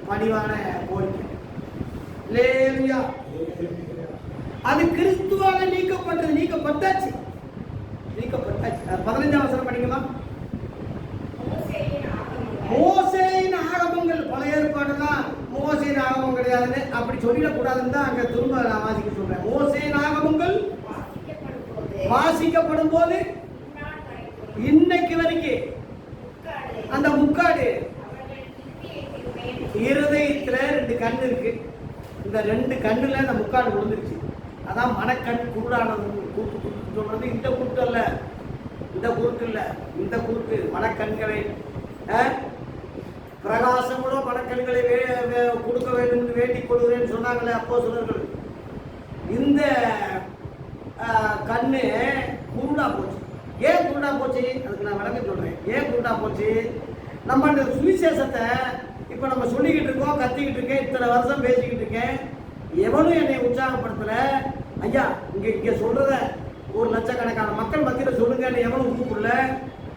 பணிவான கோரிக்கை. லேலுயா, அது கிறிஸ்துவால நீக்கப்பட்டது. நீக்கப்பட்டாச்சு. 15ஆம் வசனம் படிங்களா? மோசேயின் ஆகமங்கள், பழைய ஏற்பாடுதான் மோசேயின் ஆகமம் கிடையாதுன்னு அப்படி சொல்லிடக்கூடாதுன்னு தான் அங்க திரும்ப நான் வாசிக்க சொல்றேன். மோசேயின் ஆகமங்கள் வாசிக்கப்படும் போது இன்னைக்கு வரைக்கும் அந்த முக்காடு இருதயத்துல 2 கண்ணு இருக்கு. இந்த 2 கண்ணுல அந்த முக்காடு விழுந்துருச்சு. அதான் மனக்கண் குருடானது சொல்றது. இந்த குருட்டு அல்ல, இந்த குருட்டு இல்ல, இந்த குருட்டு மனக்கண்களை பிரகாசமுள்ள மனக்கண்களை கொடுக்க வேண்டும் என்று வேண்டிக் கொள்கிறேன்னு சொன்னாங்களே அப்போஸ்தலர்கள். இந்த கண்ணு குருடா போச்சு. ஏன் குருடா போச்சு? அதுக்கு நான் விளக்கம் சொல்றேன். ஏன் குருடா போச்சு? நம்ம இந்த சுவிசேஷத்தை இப்ப நம்ம சொல்லிக்கிட்டு இருக்கோம், கத்திக்கிட்டு இருக்கேன், இத்தனை வருஷம் பேசிக்கிட்டு இருக்கேன். எவனும் என்னை உற்சாகப்படுத்தல. ஐயா இங்க சொல்றத 1 லட்சக்கணக்கான மக்கள் மத்தியில் சொல்லுங்க, எவனும் கூப்பிடல.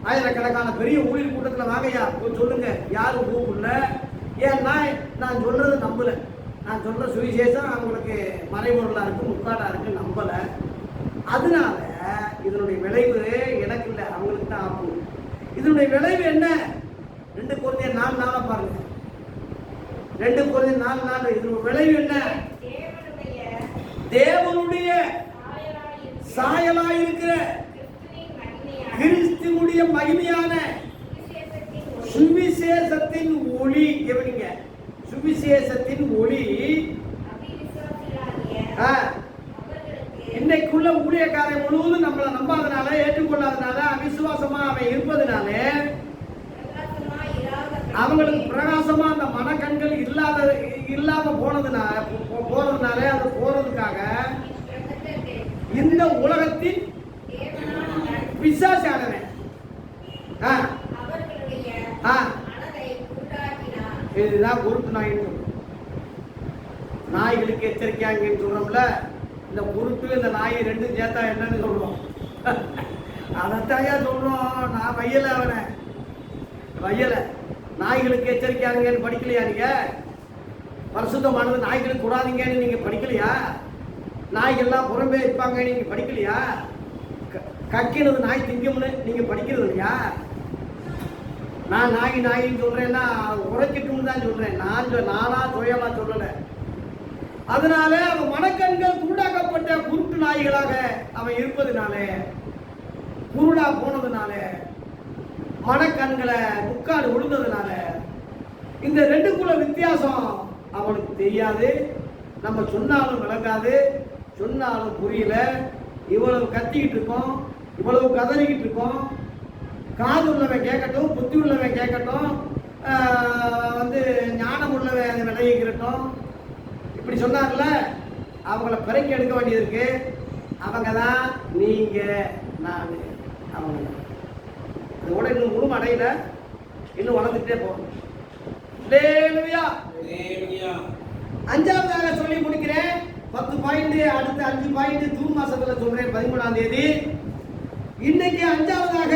ஆயிரக்கணக்கான பெரிய ஊழியர் கூட்டத்தில் வாங்கய்யா சொல்லுங்க, யாரும் கூப்பிடல. ஏன்னா நான் சொல்றது நம்பல. நான் சொல்ற சுவிசேஷம் அவங்களுக்கு மறைபொருளா இருக்கு, முக்காடா இருக்கு, நம்பல. அதனால இதனுடைய விளைவு எனக்கு இல்லை, அவங்களுக்கு தான் ஆகும். இதனுடைய விளைவு என்ன? 2 கொரிந்தியர் 4:4 பாருங்க. 2 கொரிந்தியர் 4:4 இதனுடைய விளைவு என்ன? தேவனுடைய சாயலாயிருக்கிற கிறிஸ்துவுடைய மகிமையான சுவிசேஷத்தின் ஒளி. எவனிங்க? சுவிசேஷத்தின் ஒளி இன்னைக்குள்ள ஊழியக்காரன் முழுவதும் நம்மளை நம்பாதனால, ஏற்றுக்கொள்ளாதனால, அவிசுவாசமா அவன் இருப்பதனால அவங்களுக்கு பிரகாசமா அந்த மனக்கண்கள் இல்லாம போறதுனால அது போறதுக்காக இந்த உலகத்தின் பிசாசானவன் இதுதான் குருட்டு நாயின்னு நாய்களுக்கு எச்சரிக்கையாங்கன்னு சொல்றோம்ல. இந்த குருட்டு இந்த நாய் 2 சேர்த்தா என்னன்னு சொல்றோம். அதைத்தாயா சொல்றோம். நான் வையல அவனை வையல. நாய்களுக்கு எச்சரிக்கையாங்கன்னு படிக்கலையா நீங்க? பரிசுத்தமானது நாய்களுக்கு கூடாதீங்கன்னு நீங்க படிக்கலையா? நாய்கள்லாம் புறம்பே இருப்பாங்க நீங்க படிக்கலையா? கக்கினது நாய் திங்கும்னு நீங்க படிக்கிறது இல்லையா? நான் நாயின்னு சொல்றேன்னா உரைக்கட்டும்னு தான் சொல்றேன். நானா சுயமா சொல்லலை. அதனால அவன் மனக்கண்கள் குருடாக்கப்பட்ட குருட்டு நாய்களாக அவன் இருப்பதனால, குருடா போனதுனால, மனக்கண்களை முக்காடு விழுந்ததுனால இந்த 2க்குள்ள வித்தியாசம் அவனுக்கு தெரியாது. நம்ம சொன்னாலும் விளங்காது, சொன்னாலும் புரியல. இவ்வளவு கத்திக்கிட்டு இருக்கோம், இவ்வளவு கதறிக்கிட்டு இருக்கோம். காது உள்ளவன் கேட்கட்டும், புத்தி உள்ளவன் கேட்கட்டும், ஞானம் உள்ளவன் அதை விளைவிக்கிறட்டும். இப்படி சொன்னார்ல, அவங்கள பிறக்கி எடுக்க வேண்டியது இருக்கு. அவங்க தான் நீங்க நான். அவங்க அதோட இன்னும் முழு அடையில, இன்னும் வளர்ந்துட்டே போகணும். அஞ்சாவதாக சொல்லி முடிக்கிறேன். 10 பாயிண்ட், அடுத்த 5 பாயிண்ட் ஜூன் மாசத்துல சொல்றேன், 13ஆம் தேதி. இன்னைக்கு 5ஆவதாக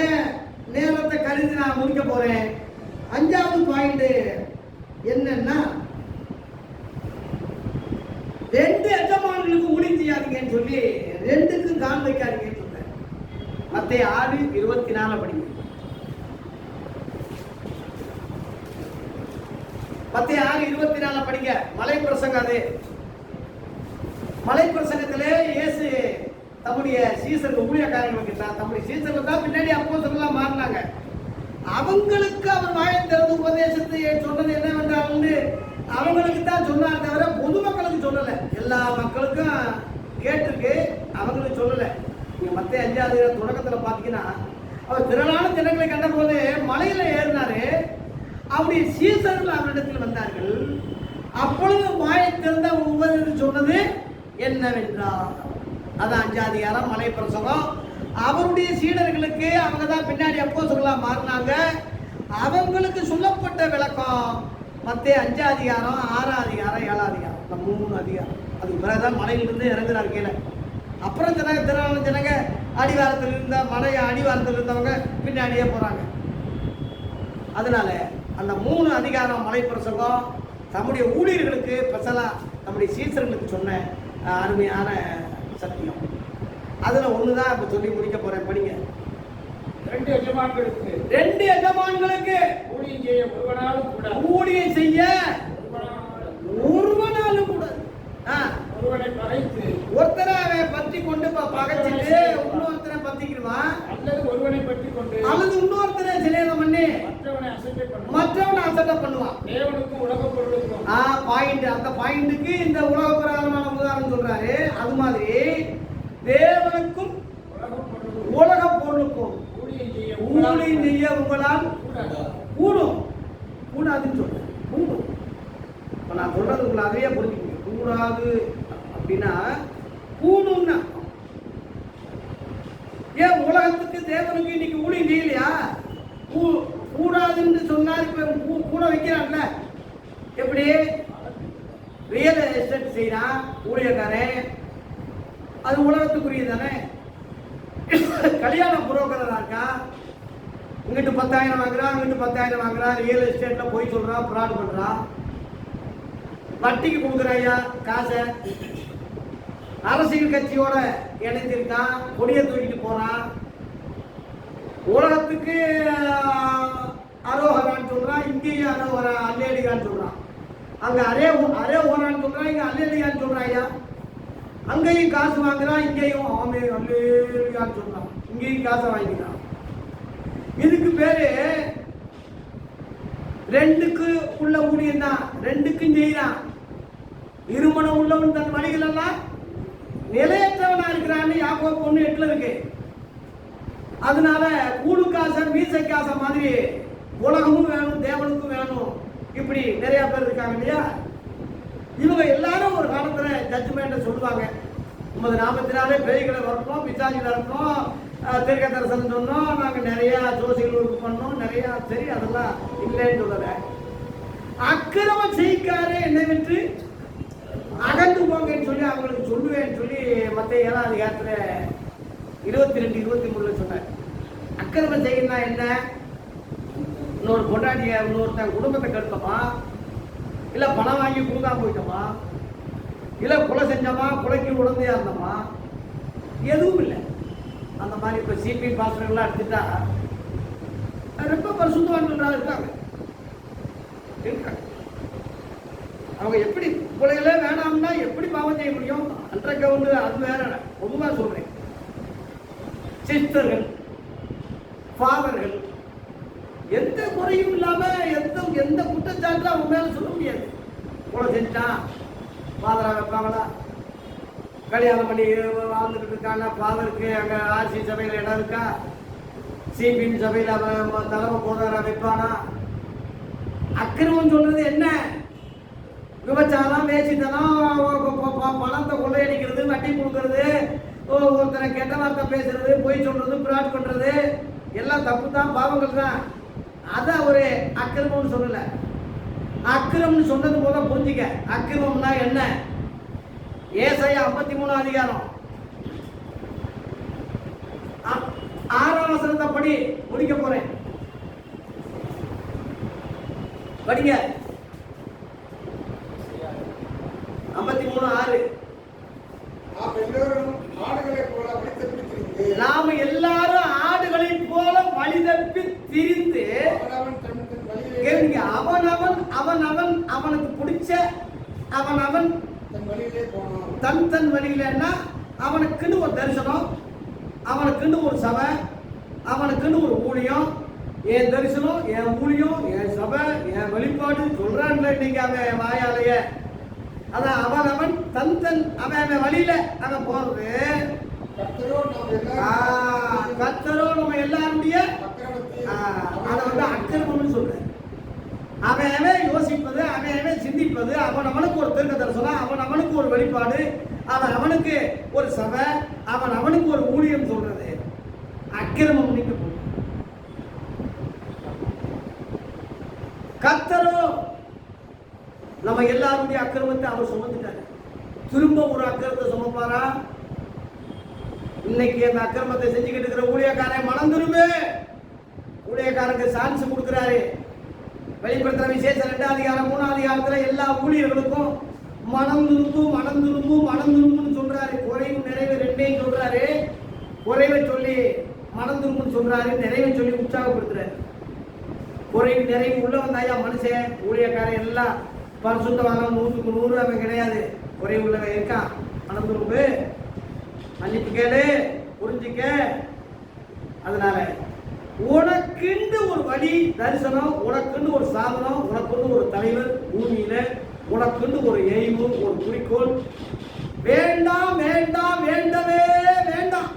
நேரத்தை கருதி நான் முடிக்க போறேன். 5வது பாயிண்ட் என்னன்னா, 2 எஜமான்களுக்கு ஊழியம் செய்யாதீங்கன்னு சொல்லி 2க்கும் கால் வைக்காதீங்கன்னு சொல்றேன். மத்தேயு 6:24 படிங்க. மத்தேயு 6:24 படிங்க. மலை பிரசங்கம். அது மலை பிரசங்கத்திலே இயேசு தம்முடைய சீசர்கள் ஊழியக்காரங்களுக்கு தான், தம்முடைய சீசர்கள் தான் பின்னாடி அப்போஸ்தலர்களா மாறினாங்க. அவங்களுக்கு அவர் வாயை திறந்து உபதேசத்தை சொன்னது என்னவென்றால் அவங்களுக்கு தான் சொன்னார், தவிர பொதுமக்களுக்கு சொல்லலை. எல்லா மக்களுக்கும் கேட்டிருக்கு, அவங்களுக்கு சொல்லலை. நீங்க மத்தேயு 5வது தொடக்கத்துல பாத்தீங்கன்னா, அவர் திரளான ஜனங்களை கண்ட போது மலையில ஏறினாரு. அவருடைய சீசர்கள் அவரிடத்தில் வந்தார்கள். அப்பொழுது வாயை திறந்த உபதேசம் சொன்னது என்னவென்றால், அதான் 5ஆம் அதிகாரம் மலை பிரசங்கம். அவருடைய சீடர்களுக்கு அவங்க தான் பின்னாடி அப்போஸ்தலர்களா மாறினாங்க. அவங்களுக்கு சொல்லப்பட்ட விளக்கம் மத்தேயு 5ஆம் அதிகாரம், 6ஆம் அதிகாரம், 7ஆம் அதிகாரம், இந்த 3 அதிகாரம். அதுக்கு பிறகுதான் மலையிலிருந்து இறங்குறாரு கீழே. அப்புறம் ஜனங்க அடிவாரத்தில் இருந்த மலை அடிவாரத்தில் இருந்தவங்க பின்னாடியே போறாங்க. அதனால அந்த 3 அதிகாரம் மலை பிரசங்கம் தம்முடைய ஊழியர்களுக்கு ஸ்பெஷலா நம்முடைய சீசர்களுக்கு சொன்ன அருமையான சத்தியம். அதுல ஒண்ணுதான் இப்ப சொல்லி முடிக்க போறேன். படிங்க. 2 எஜமான்களுக்கு ஊழியம் செய்ய ஒருவனாலும் கூடாது. ஒருவனை பகைத்து ஒருத்தரை பற்றி கொண்டு பகைச்சிட்டு இன்னொருத்தரை பத்திக்கிடுவான், அல்லது ஒருவனை பற்றி கொண்டு அல்லது இன்னொருத்தரை சிலேதம் பண்ணி மற்றவனை அசட்டை பண்ணுவான். தேவனுக்கும் உலக பொருளுக்கும் பாயிண்ட். அந்த பாயிண்ட்டுக்கு இந்த உலக பிரகாரமான உதாரணம் சொல்றாரு. அது மாதிரி தேவனுக்கும் உலக பொருளுக்கும் ஊழியம் செய்ய உங்களால் கூடும். கூடாதுன்னு சொல்றேன். கூடும். இப்ப நான் சொல்றது உங்களை அதையே புரிஞ்சுக்கணும். கூடாது அப்படின்னா கூடும்னா ஏன் உலகத்துக்கு தேவனுக்கு இன்னைக்கு ஊழியம் செய்யலையா? கூடாதுன்னு சொன்னால் இப்ப கூட வைக்கிறான்ல. எப்படி ரியல் எஸ்டேட் செய்யறான் ஊழியக்காரன், அது உலகத்துக்குரிய தானே. கல்யாண புரோக்கரா இருக்கா, இங்கிட்டு 10,000 வாங்குறான், அங்கிட்டு 10,000 வாங்குறான், ரியல் எஸ்டேட்ல போய் சொல்றான், ஃப்ராட் பண்றான். வட்டிக்கு கொடுக்குறாயா காசை, அரசியல் கட்சியோட இணைஞ்சிருக்கான், கொடியை தூக்கிட்டு போறான், உலகத்துக்கு அரோகரான்னு சொல்றான், இங்கேயும் அரோகரா அல்லேலியான்னு சொல்றான், அங்க அரே ஓரான்னு சொல்றான், இங்க அல்லேலியான்னு சொல்றாயா, அங்கேயும் காசு வாங்குறான், இங்கேயும் ஆமே அல்லேலியான்னு சொல்றான், இங்கேயும் காசை வாங்கிக்கிறான். இதுக்கு பேரு ரெண்டுக்கு உள்ள ஊழியம் தான், ரெண்டுக்கும் செய்யறான். இருமணம் உள்ளவன் தன் வழிகள் எல்லாம் நிலையற்றவனா இருக்கிறான்னு யாக்கோபு 1:8 இருக்கு. அதனால கூடு காசை மீசை காசை மாதிரி உலகமும் வேணும், தேவனுக்கும் வேணும், இப்படி நிறைய பேர் இருக்காங்க இல்லையா. இவங்க எல்லாரும் ஒரு காலத்துல ஜட்ஜ்மெண்ட் சொல்லுவாங்க, உமது நாமத்தினாலே பேய்களை வரணும், பிசாசி வரணும், தீர்க்க தரிசனம் சொன்னோம், நாங்கள் நிறைய ஜோசிகள் ஒர்க் பண்ணோம், நிறைய. சரி, அதெல்லாம் இல்லைன்னு சொல்லல. அக்கிரமம் செய்காரே என்னை விட்டு அகன்று போங்கன்னு சொல்லி அவங்களுக்கு சொல்லுவேன்னு சொல்லி மத்திய 7ஆம் அதிகாரத்துல 22, 23 சொன்னார். அக்கிரமம் செய்யணும்னா என்ன? இன்னொரு பொண்டாட்டிய இன்னொருத்தன் குடும்பத்தை கெடுத்தோமா, இல்ல பணம் வாங்கி கொடுக்காம போயிட்டோமா, இல்ல கொலை செஞ்சோமா, கொலைக்கு உடந்தையா இருந்தோமா, எதுவும் இல்லை. அந்த மாதிரி இப்ப சிபி பாஸ்டர்கள்லாம் எடுத்துட்டா ரொம்ப பரிசுத்தவான்களா இருக்காங்க. அவங்க எப்படி கொலைகளே வேணாம்னா எப்படி பாவம் செய்ய முடியும்? அன்றைய கவுண்டு அது வேற. பொதுவா சொல்றேன், சிஸ்டர்கள், ஃபாதர்கள் எந்த குறையும் இல்லாம எந்த குற்றச்சாட்டு அவங்க மேல சொல்ல முடியாது. கொலை செஞ்சான் ஃபாதரா வைப்பாங்களா? கல்யாணம் பண்ணி வாழ்ந்துட்டு இருக்காங்க, ஃபாதருக்கு அங்க ஆர்சி சபையில இடம் இருக்கா? சிபிஎம் சபையில தலைமை போதாரா வைப்பானா? அக்கிரமம் சொல்றது என்ன? விபச்சாரம், வேசித்தனம், பணத்தை கொள்ளையடிக்கிறது, வட்டி கொடுக்கறது, ஒருத்தரை கெட்ட வார்த்தை பேசுறது, பொய் சொல்றது, பிராட் பண்றது எல்லாம் தப்பு தான், பாவங்கள் தான். அதை ஒரு அக்கிரமம்னு சொல்லல. அக்கிரம்னு சொன்னது போல புரிஞ்சுக்க. அக்கிரமம்னா என்ன? ஏசாயா 53 அதிகாரம் 6ஆம் வசனத்தை படி முடிக்க போறேன். படிங்க. 53:6. நாம எல்லாரும் ஆடுகளை போல வழி தப்பி திரிந்து, அவனவன் அவனுக்கு பிடிச்ச அவனவன் தன் வழியிலன்னா அவனுக்குன்னு ஒரு தரிசனம், அவனுக்குன்னு ஒரு சபை, அவனுக்குன்னு ஒரு ஊழியம். என் தரிசனம், என் ஊழியம், என் சபை, என் வெளிப்பாடு சொல்றான்ல இன்னைக்கு அவன் வாயாலைய. அதான் அவன் அவன் வழியில அங்க போறது. கர்த்தரோ நம்ம எல்லாருடைய அதை வந்து அக்கிரமம்னு சொல்றேன். அவன் யோசிப்பது, அவன் சிந்திப்பது, அவனுக்கு ஒரு தீர்க்க தரிசனம், அவனுக்கு ஒரு வெளிப்பாடு, அவனுக்கு ஒரு சபை, அவனுக்கு ஒரு ஊழியம் சொல்றது அக்கிரமம். நீங்க கர்த்தரோ நம்ம எல்லாருடைய அக்கிரமத்தை அவர் சுமந்துட்டாரு. திரும்ப ஒரு அக்கிரமத்தை சுமப்பாரா? இன்னைக்கு அந்த அக்கிரமத்தை செஞ்சுக்கிட்டு இருக்கிற ஊழியக்காரன் மனம் திரும்ப ஊழியக்காரனுக்கு சான்ஸ் கொடுக்கிறாரு. வெளிப்படுத்துற விசேஷம் 2ஆம் அதிகாரம் 3ஆம் அதிகாரத்துல எல்லா ஊழியர்களுக்கும் மனம் திரும்புன்னு சொல்றாரு. குறைவு நிறைவு ரெண்டையும் சொல்றாரு. குறைவை சொல்லி மனம் திரும்புன்னு சொல்றாரு, நிறைவை சொல்லி உற்சாகப்படுத்துறாரு. குறைவு நிறைவு உள்ள வந்தாயா மனுஷன் ஊழியக்காரன் எல்லாம் பரிசுத்தவாங்க 100க்கு 100 அவன் கிடையாது. குறைவு உள்ளவன் இருக்கான். மனம் திரும்பு, மன்னிப்பு கேளு, புரிஞ்சுக்க. அதனால உனக்குன்னு ஒரு வழி தரிசனம், உனக்குன்னு ஒரு சாதனம், உனக்குன்னு ஒரு தலைவர் பூமியில, உனக்குன்னு ஒரு எய்மு, ஒரு குறிக்கோள் வேண்டாம் வேண்டாம், வேண்டவே வேண்டாம்.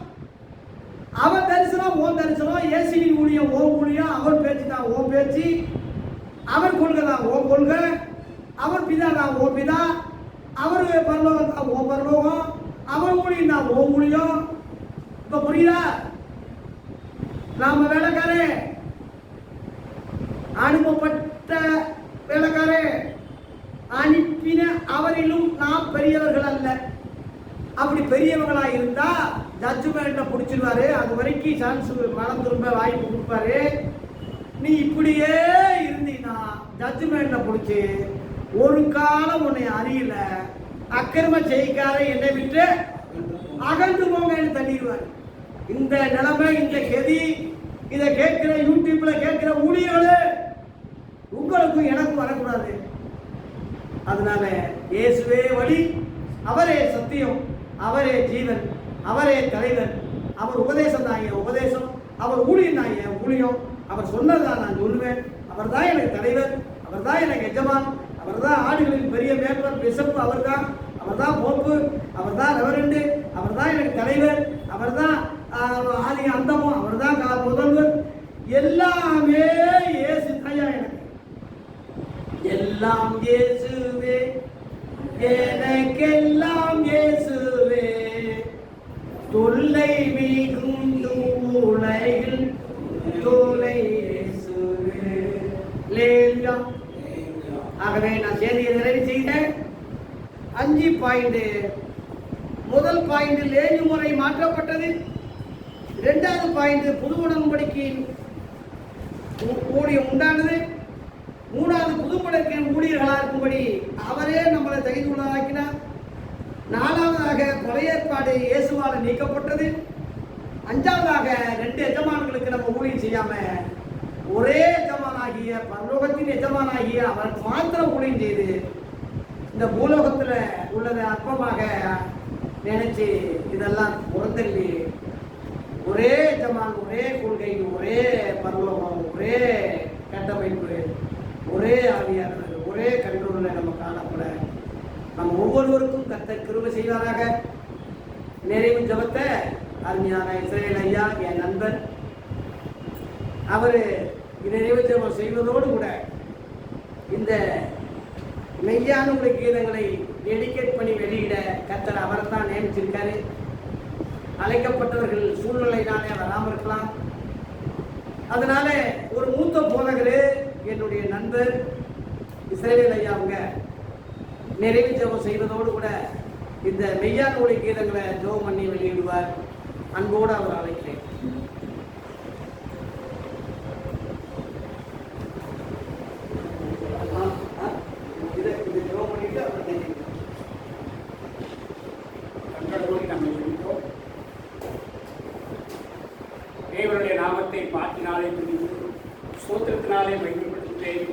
அவன் தரிசனம் உன் தரிசனம், இயேசுவின் ஊழியம் உன் ஊழியம், அவன் பேச்சு தான் உன் பேச்சு, அவன் கொள்கை தான் உன் கொள்கை, அவன் பிதா தான் உன் பிதா, அவர் பரலோகம் தான் உன் பரலோகம், அவன் ஊழியம் தான் உன் ஊழியம். இப்ப புரியுதா? நாம வேலைக்காரே, அனுப்பப்பட்ட வேலைக்காரே, அனுப்பின அவரிலும் நாம் பெரியவர்கள் அல்ல. அப்படி பெரியவங்களா இருந்தா ஜட்ஜ்மெண்ட்ல பிடிச்சிருவாரு. அது வரைக்கும் சான்ஸ் மனம் திரும்ப வாய்ப்பு கொடுப்பாரு. நீ இப்படியே இருந்தீங்கன்னா ஜட்ஜ்மெண்ட்ல பிடிச்சி ஒரு காலம் உன்னை அறியல, அக்கிரம செய்கார என்னை விட்டு அகன்று போங்கன்னு தள்ளிடுவார். இந்த நிலைமை, இந்த கதி, இதை கேட்கிற யூடியூப்ல கேட்கிற ஊழியர்களே, உங்களுக்கும் எனக்கும் வரக்கூடாது. அதனால இயேசுவே வழி, அவரே சத்தியம், அவரே ஜீவன், அவரே தலைவர். அவர் உபதேசம் தான் என் உபதேசம், அவர் ஊழியம் தான் என் ஊழியம். அவர் சொன்னதான் நான் சொல்லுவேன். அவர் தான் எனக்கு தலைவர், அவர் தான் எனக்கு எஜமான், அவர் தான் ஆடுகளின் பெரிய மேற்பர் பிசப்பு, அவர் தான், அவர் தான் போப்பு, அவர் தான் ரெவரண்டு, அவர் தான் எனக்கு தலைவர், அவர் தான் ஆதி அந்தமும், அவர் தான் முதல்வர். எல்லாமே இயேசு தாயா எனக்கு. எல்லாம் இயேசுவே, எனக்கெல்லாம் இயேசுவே, தொல்லை மிகுந்து உலகில் தொலை இயேசுவே. லேலுயா. ஆகவே நான் செய்தியை நிறைவு செய்தேன். 5 பாயிண்ட். முதல் பாயிண்ட் லேயு முறை மாற்றப்பட்டது. 2வது பாயிண்ட் புது உடன்படிக்கை ஊழியம் உண்டானது. 3வது புதுப்படைக்கு ஊழியர்களாக இருக்கும்படி அவரே நம்மளை தகுதியுள்ளதாக்கினார். 4வதாக பழைய ஏற்பாடு இயேசுவால் நீக்கப்பட்டது. 5வதாக 2 எஜமான்களுக்கு நம்ம ஊழியம் செய்யாம ஒரே எஜமானாகிய பரலோகத்தின் எஜமானாகிய அவர் மாத்திரம் ஊழியம் செய்து இந்த பூலோகத்தில் உள்ளதை அற்பமாக நினைச்சு இதெல்லாம் புறந்தள்ளி ஒரே எஜமான், ஒரே கொள்கை, ஒரே பரலோகம், ஒரே கட்டமைப்பு, ஒரே ஆவியானவர், ஒரே கண்ட்ரோலில் நம்ம காணப்பட நம்ம ஒவ்வொருவருக்கும் கர்த்தர் கிருபை செய்வாராக. நிறைவு ஜெபத்தை அருமையான இஸ்ரவேல் ஐயா, என் நண்பர், அவர் நிறைவு ஜெபம் செய்வதோடு கூட இந்த மெய்யான உள்ள கீதங்களை டெடிகேட் பண்ணி வெளியிட கர்த்தர் அவரை தான் நியமிச்சிருக்காரு. அழைக்கப்பட்டவர்கள் சூழ்நிலையினாலே வராமல் இருக்கலாம். அதனால ஒரு மூத்த போதகர், என்னுடைய நண்பர் இஸ்ரவேல் ஐயா, அவங்க நிறைவு ஜெபம் செய்வதோடு கூட இந்த மெய்யான ஒளி கீதங்களை ஜெபம் பண்ணி வெளியிடுவார். அன்போடு அவர் அழைக்கிறேன். தேவனுடைய நாமத்தை பாட்டினாலே துணிந்து சோத்திரத்தினாலே மகிமைப்படுத்துகிறேன்.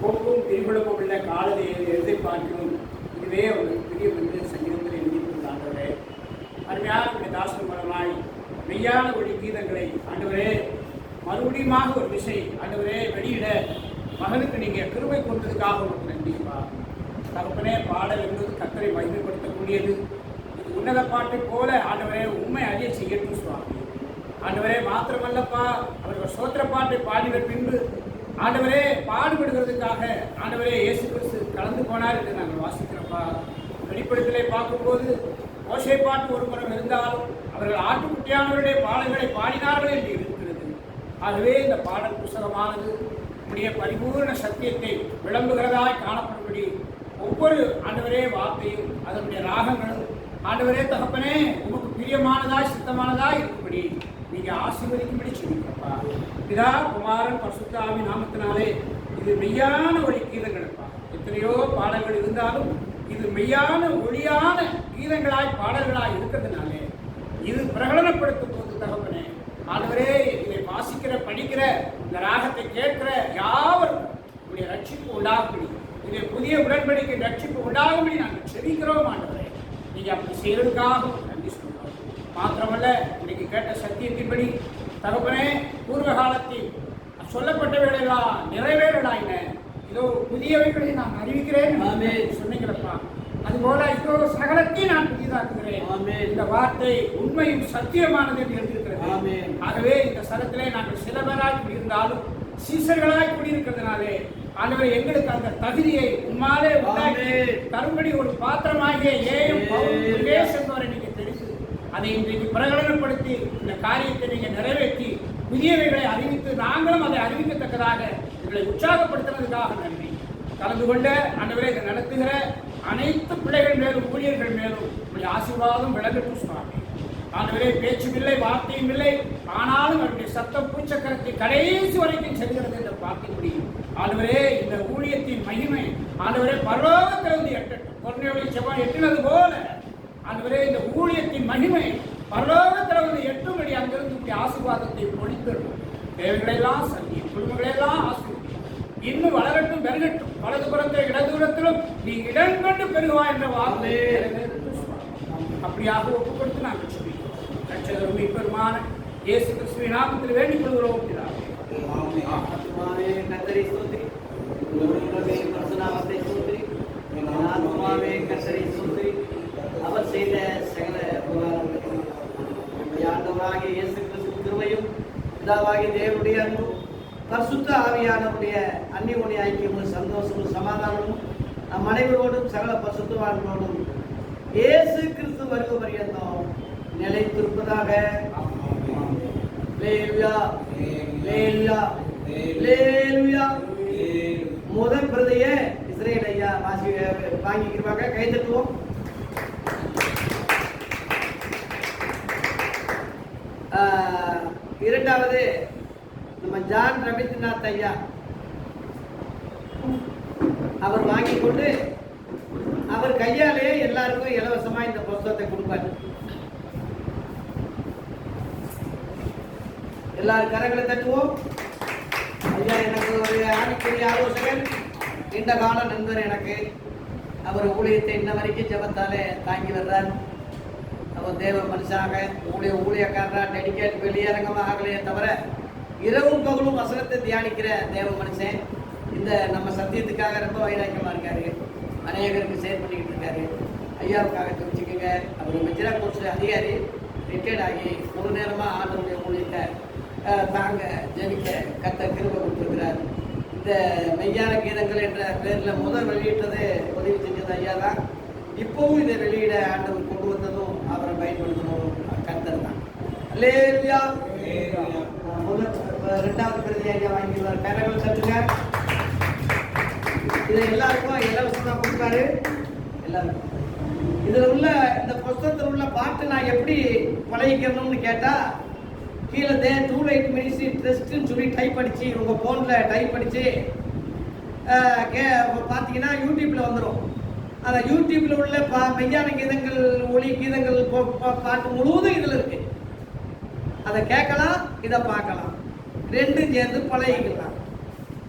போக்கும் திருவிழமும் உள்ள காலத்தை எழுதி பார்க்கணும். இதுவே ஒரு பெரிய வந்து சங்கீதத்தில் எழுதியிருந்தாண்டவரே, அருமையான தாசன் மூலமாய் மெய்யான ஒளி கீதங்களை ஆண்டவரே மறுபடியுமாக ஒரு விசை ஆண்டவரே வெளியிட மகனுக்கு நீங்கள் கிருபை கொண்டதுக்காக உங்களுக்கு நன்றிப்பா. தகப்பனே, பாடல் என்பது கர்த்தரை மகிமைப்படுத்தக்கூடியது. இது உன்னத பாட்டை போல ஆண்டவரே உண்மை அறிய செய்யட்டும் சுவாமி. ஆண்டவரே, மாத்திரமல்லப்பா, அவர்கள் சோத்திர பாட்டை பாடின பின்பு ஆண்டவரே பாடுபடுகிறதுக்காக ஆண்டவரே இயேசு கிறிஸ்து கலந்து போனார் என்று நாங்கள் வாசிக்கிறோம்ப்பா. வெளிப்படத்திலே பார்க்கும்போது ஓசை பாட்டு ஒரு புறம் இருந்தாலும் அவர்கள் ஆட்டுக்குட்டியானவருடைய பாடல்களை பாடினார்கள் என்று இருக்கிறது. ஆகவே இந்த பாடல் புஸ்தகமானது நம்முடைய பரிபூர்ண சத்தியத்தை விளம்புகிறதாய் காணப்படும்படி ஒவ்வொரு ஆண்டவரே வார்த்தையும் அதனுடைய ராகங்களும் ஆண்டவரே தகப்பனே உமக்கு பிரியமானதாய் சித்தமானதாய் இருக்கும்படி நீங்க ஆசீர்வதிக்கும்படி சொல்லிக்கிறப்பா. பிதா குமாரன் பரிசுத்த ஆவியின் நாமத்தினாலே இது மெய்யான ஒளி கீதங்கள்ப்பா. எத்தனையோ பாடல்கள் இருந்தாலும் இது மெய்யான ஒளியான கீதங்களாய் பாடல்களாய் இருக்கிறதுனாலே இது பிரகடனப்படுத்தும் போது தகப்பனே ஆண்டவரே இதை வாசிக்கிற படிக்கிற இந்த ராகத்தை கேட்கிற யாவரும் உடைய ரட்சிப்பு உண்டாகும்படி, இதை புதிய உடன்படிக்கை ரட்சிப்பு உண்டாகும்படி நாங்கள் செபிக்கிறோம் ஆண்டவரே. நீங்க அப்படி செய்யறதுக்காக நன்றி சொல்றோம். மாத்திரமல்ல, இன்னைக்கு கேட்ட சத்தியத்தின்படி தகப்பனே பூர்வ காலத்தில் சொல்லப்பட்டவைகளெல்லாம் நிறைவேறலாயின. இதோ புதியவைகளை நான் அறிவிக்கிறேன் சொன்னீங்களப்பா. அதுபோல இதோ சகலத்தையும் நான் புதிதாக்குகிறேன். இந்த வார்த்தை உண்மையும் சத்தியமானது என்று எழுதியிருக்கிறது. ஆகவே இந்த ஸ்தலத்திலே நாங்கள் சில பேராய் குடியிருந்தாலும் சீசர்களாய் குடியிருக்கிறதுனாலே ஆண்டவரே எங்களுக்கு அந்த தகுதியை உம்மாலே உண்டாக்கி தரும்படி ஒரு பாத்திரமாகிய ஏயும் என்பவரை நீங்க தெரிந்து அதை இன்றைக்கு பிரகடனப்படுத்தி இந்த காரியத்தை நீங்க நிறைவேற்றி புதியவைகளை அறிவித்து நாங்களும் அதை அறிவிக்கத்தக்கதாக எங்களை உற்சாகப்படுத்துவதற்காக நன்றி. கலந்து கொண்ட ஆண்டவரே இதை நடத்துகிற அனைத்து பிள்ளைகள் மேலும் ஊழியர்கள் மேலும் உங்களுடைய ஆசீர்வாதம் விளங்கட்டும் சுவாமி. ஆண்டவரே பேச்சும் இல்லை, வார்த்தையும் இல்லை, ஆனாலும் அவருடைய சத்தம் பூச்சக்கரத்தை கடைசி வரைக்கும் செல்கிறது என்று பார்க்க முடியும். ஆண்டவரே இந்த ஊழியத்தின் மகிமை ஆண்டவரே பரலோகத்திலிருந்து எட்டட்டும். கொர்நேலிய செவ்வாய் எட்டினது போல ஆண்டவரே இந்த ஊழியத்தின் மகிமை பரலோகத்திலிருந்து எட்டும்படி அங்கிருந்து இப்படி ஆசீர்வாதத்தை பொழித்தரும். தேவைகளெல்லாம் சந்தி, குடும்பங்களெல்லாம் ஆசீர்வதி. இன்னும் வளரட்டும், பெருகட்டும். வலது புறத்தில் இடதுபுறத்திலும் நீ இடம் கொண்டு பெருகுவா என்ற வார்த்தை அப்படியாக ஒப்புக் கொடுத்து நாங்கள் சொல்லிக்கிறோம். ரட்சகரும் மீட்பருமான இயேசு கிறிஸ்துவின் நாமத்தில் வேண்டிக் கொள்கிறோம் பிதாவே. ஆத்துமாவே கர்த்தரை ஸ்தோத்திரி, உங்களுடைய பரிசுநாமத்தை ஸ்தோத்திரி. ஆத்துமாவே கர்த்தரை ஸ்தோத்திரி, அவர் செய்த சகல உபகாரங்களையும். நம்முடைய ஆண்டவராகிய இயேசு கிறிஸ்து கிருபையும் பிதாவாகிய தேவனுடைய அன்பும் பரிசுத்த ஆவியானவருடைய அந்நியோன்ய ஐக்கியமும் சந்தோஷமும் சமாதானமும் நம் அனைவரோடும் சகல பரிசுத்தவான்களோடும் இயேசு கிறிஸ்து வருகை பரியந்தம் நிலைத்திருப்பதாக. அல்லேலூயா, அல்லேலூயா, அல்லேலூயா. முதல் பிரதியை இஸ்ரேல் ஐயா வாங்கிக்கிறாங்க. கை தட்டுவோம். இரண்டாவது நம்ம ஜான் ரவீந்திரநாத் ஐயா அவர் வாங்கி கொண்டு அவர் கையாலே எல்லாருக்கும் இலவசமா இந்த புத்தகத்தை கொடுப்பார். எல்லாரும் கரங்களை தட்டுவோம். ஐயா எனக்கு ஒரு ஆணிக்குரிய ஆலோசகர், நீண்ட கால நண்பர். எனக்கு அவர் ஊழியத்தை இன்ன வரைக்கும் ஜெபத்தாலே தாங்கி வர்றார். அவர் தேவ மனுஷாக ஊழியக்காரராக டெடிக்கேட் வெளியரங்கமாக ஆகலையே தவிர இரவும் பகலும் வசனத்தை தியானிக்கிற தேவ மனுஷன். இந்த நம்ம சத்தியத்துக்காக ரொம்ப வைராக்கியமாக இருக்காரு. அநேகருக்கு ஷேர் பண்ணிக்கிட்டு இருக்காரு. ஐயாவுக்காக தெரிஞ்சுக்கோங்க. அவர் மெஜிரா கோர்ஸ் அதிகாரி, ரிட்டையர்ட் ஆகி ஒரு நேரமாக ஆண்டவருடைய ஊழியத்தை தாங்க ஜெபிக்க கர்த்தர் கிருபை கொடுத்துருக்கிறார். இந்த மெய்யான கீதங்கள் என்ற பேரில் முதல் வெளியிட்டது உதவி செஞ்சது ஐயா தான். இப்போவும் இதை வெளியிட ஆண்டவர் கொண்டு வந்ததும் அவரை பயன்படுத்தணும் கர்த்தர் தான். அல்லேலூயா. ரெண்டாவது பிரதி ஐயா வாங்கிடுவார். கரங்கள் தட்டுங்க. இதை எல்லாருக்கும் இலவசமாக கொடுப்பாரு. எல்லாருக்கும் இதில் உள்ள இந்த புஸ்தகத்தில் உள்ள பாட்டு நான் எப்படி பழகிக்கணும்னு கேட்டால் கீழே டூ லைட் மினிஸ்ட்ரி ட்ரஸ்ட்னு சொல்லி டைப் அடித்து உங்கள் ஃபோனில் டைப் அடித்து பார்த்தீங்கன்னா யூடியூப்பில் வந்துடும். அந்த யூடியூப்பில் உள்ள மெய்யான கீதங்கள், ஒளி கீதங்கள் பாட்டு முழுவதும் இதில் இருக்கு. அதை கேட்கலாம், இதை பார்க்கலாம், ரெண்டும் சேர்ந்து பழகிக்கலாம்.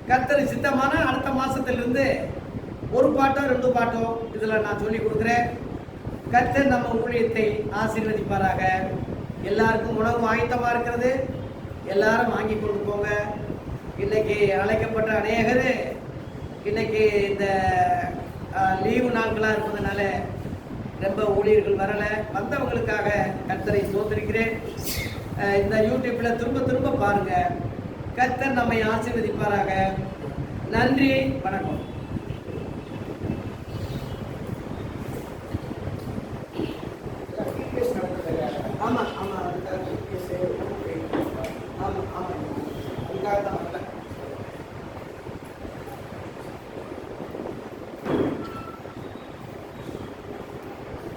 கர்த்தர் சித்தமான அடுத்த மாதத்திலிருந்து ஒரு பாட்டோ 2 பாட்டோ இதில் நான் சொல்லி கொடுக்குறேன். கர்த்தர் நம்ம ஊழியத்தை ஆசீர்வதிப்பாராக. எல்லாருக்கும் உணவு ஆயத்தமாக இருக்கிறது. எல்லாரும் வாங்கி கொண்டு போங்க. இன்னைக்கு அழைக்கப்பட்ட அநேகர் இன்னைக்கு இந்த லீவு நாட்களாக இருப்பதனால ரொம்ப ஊழியர்கள் வரலை. வந்தவங்களுக்காக கர்த்தரை ஸ்தோத்திரிக்கிறேன். இந்த யூடியூப்பில் திரும்ப பாருங்கள். கர்த்தர் நம்மை ஆசீர்வதிப்பாராக. நன்றி, வணக்கம். ஆமாம், அதுக்காக தான் வரல.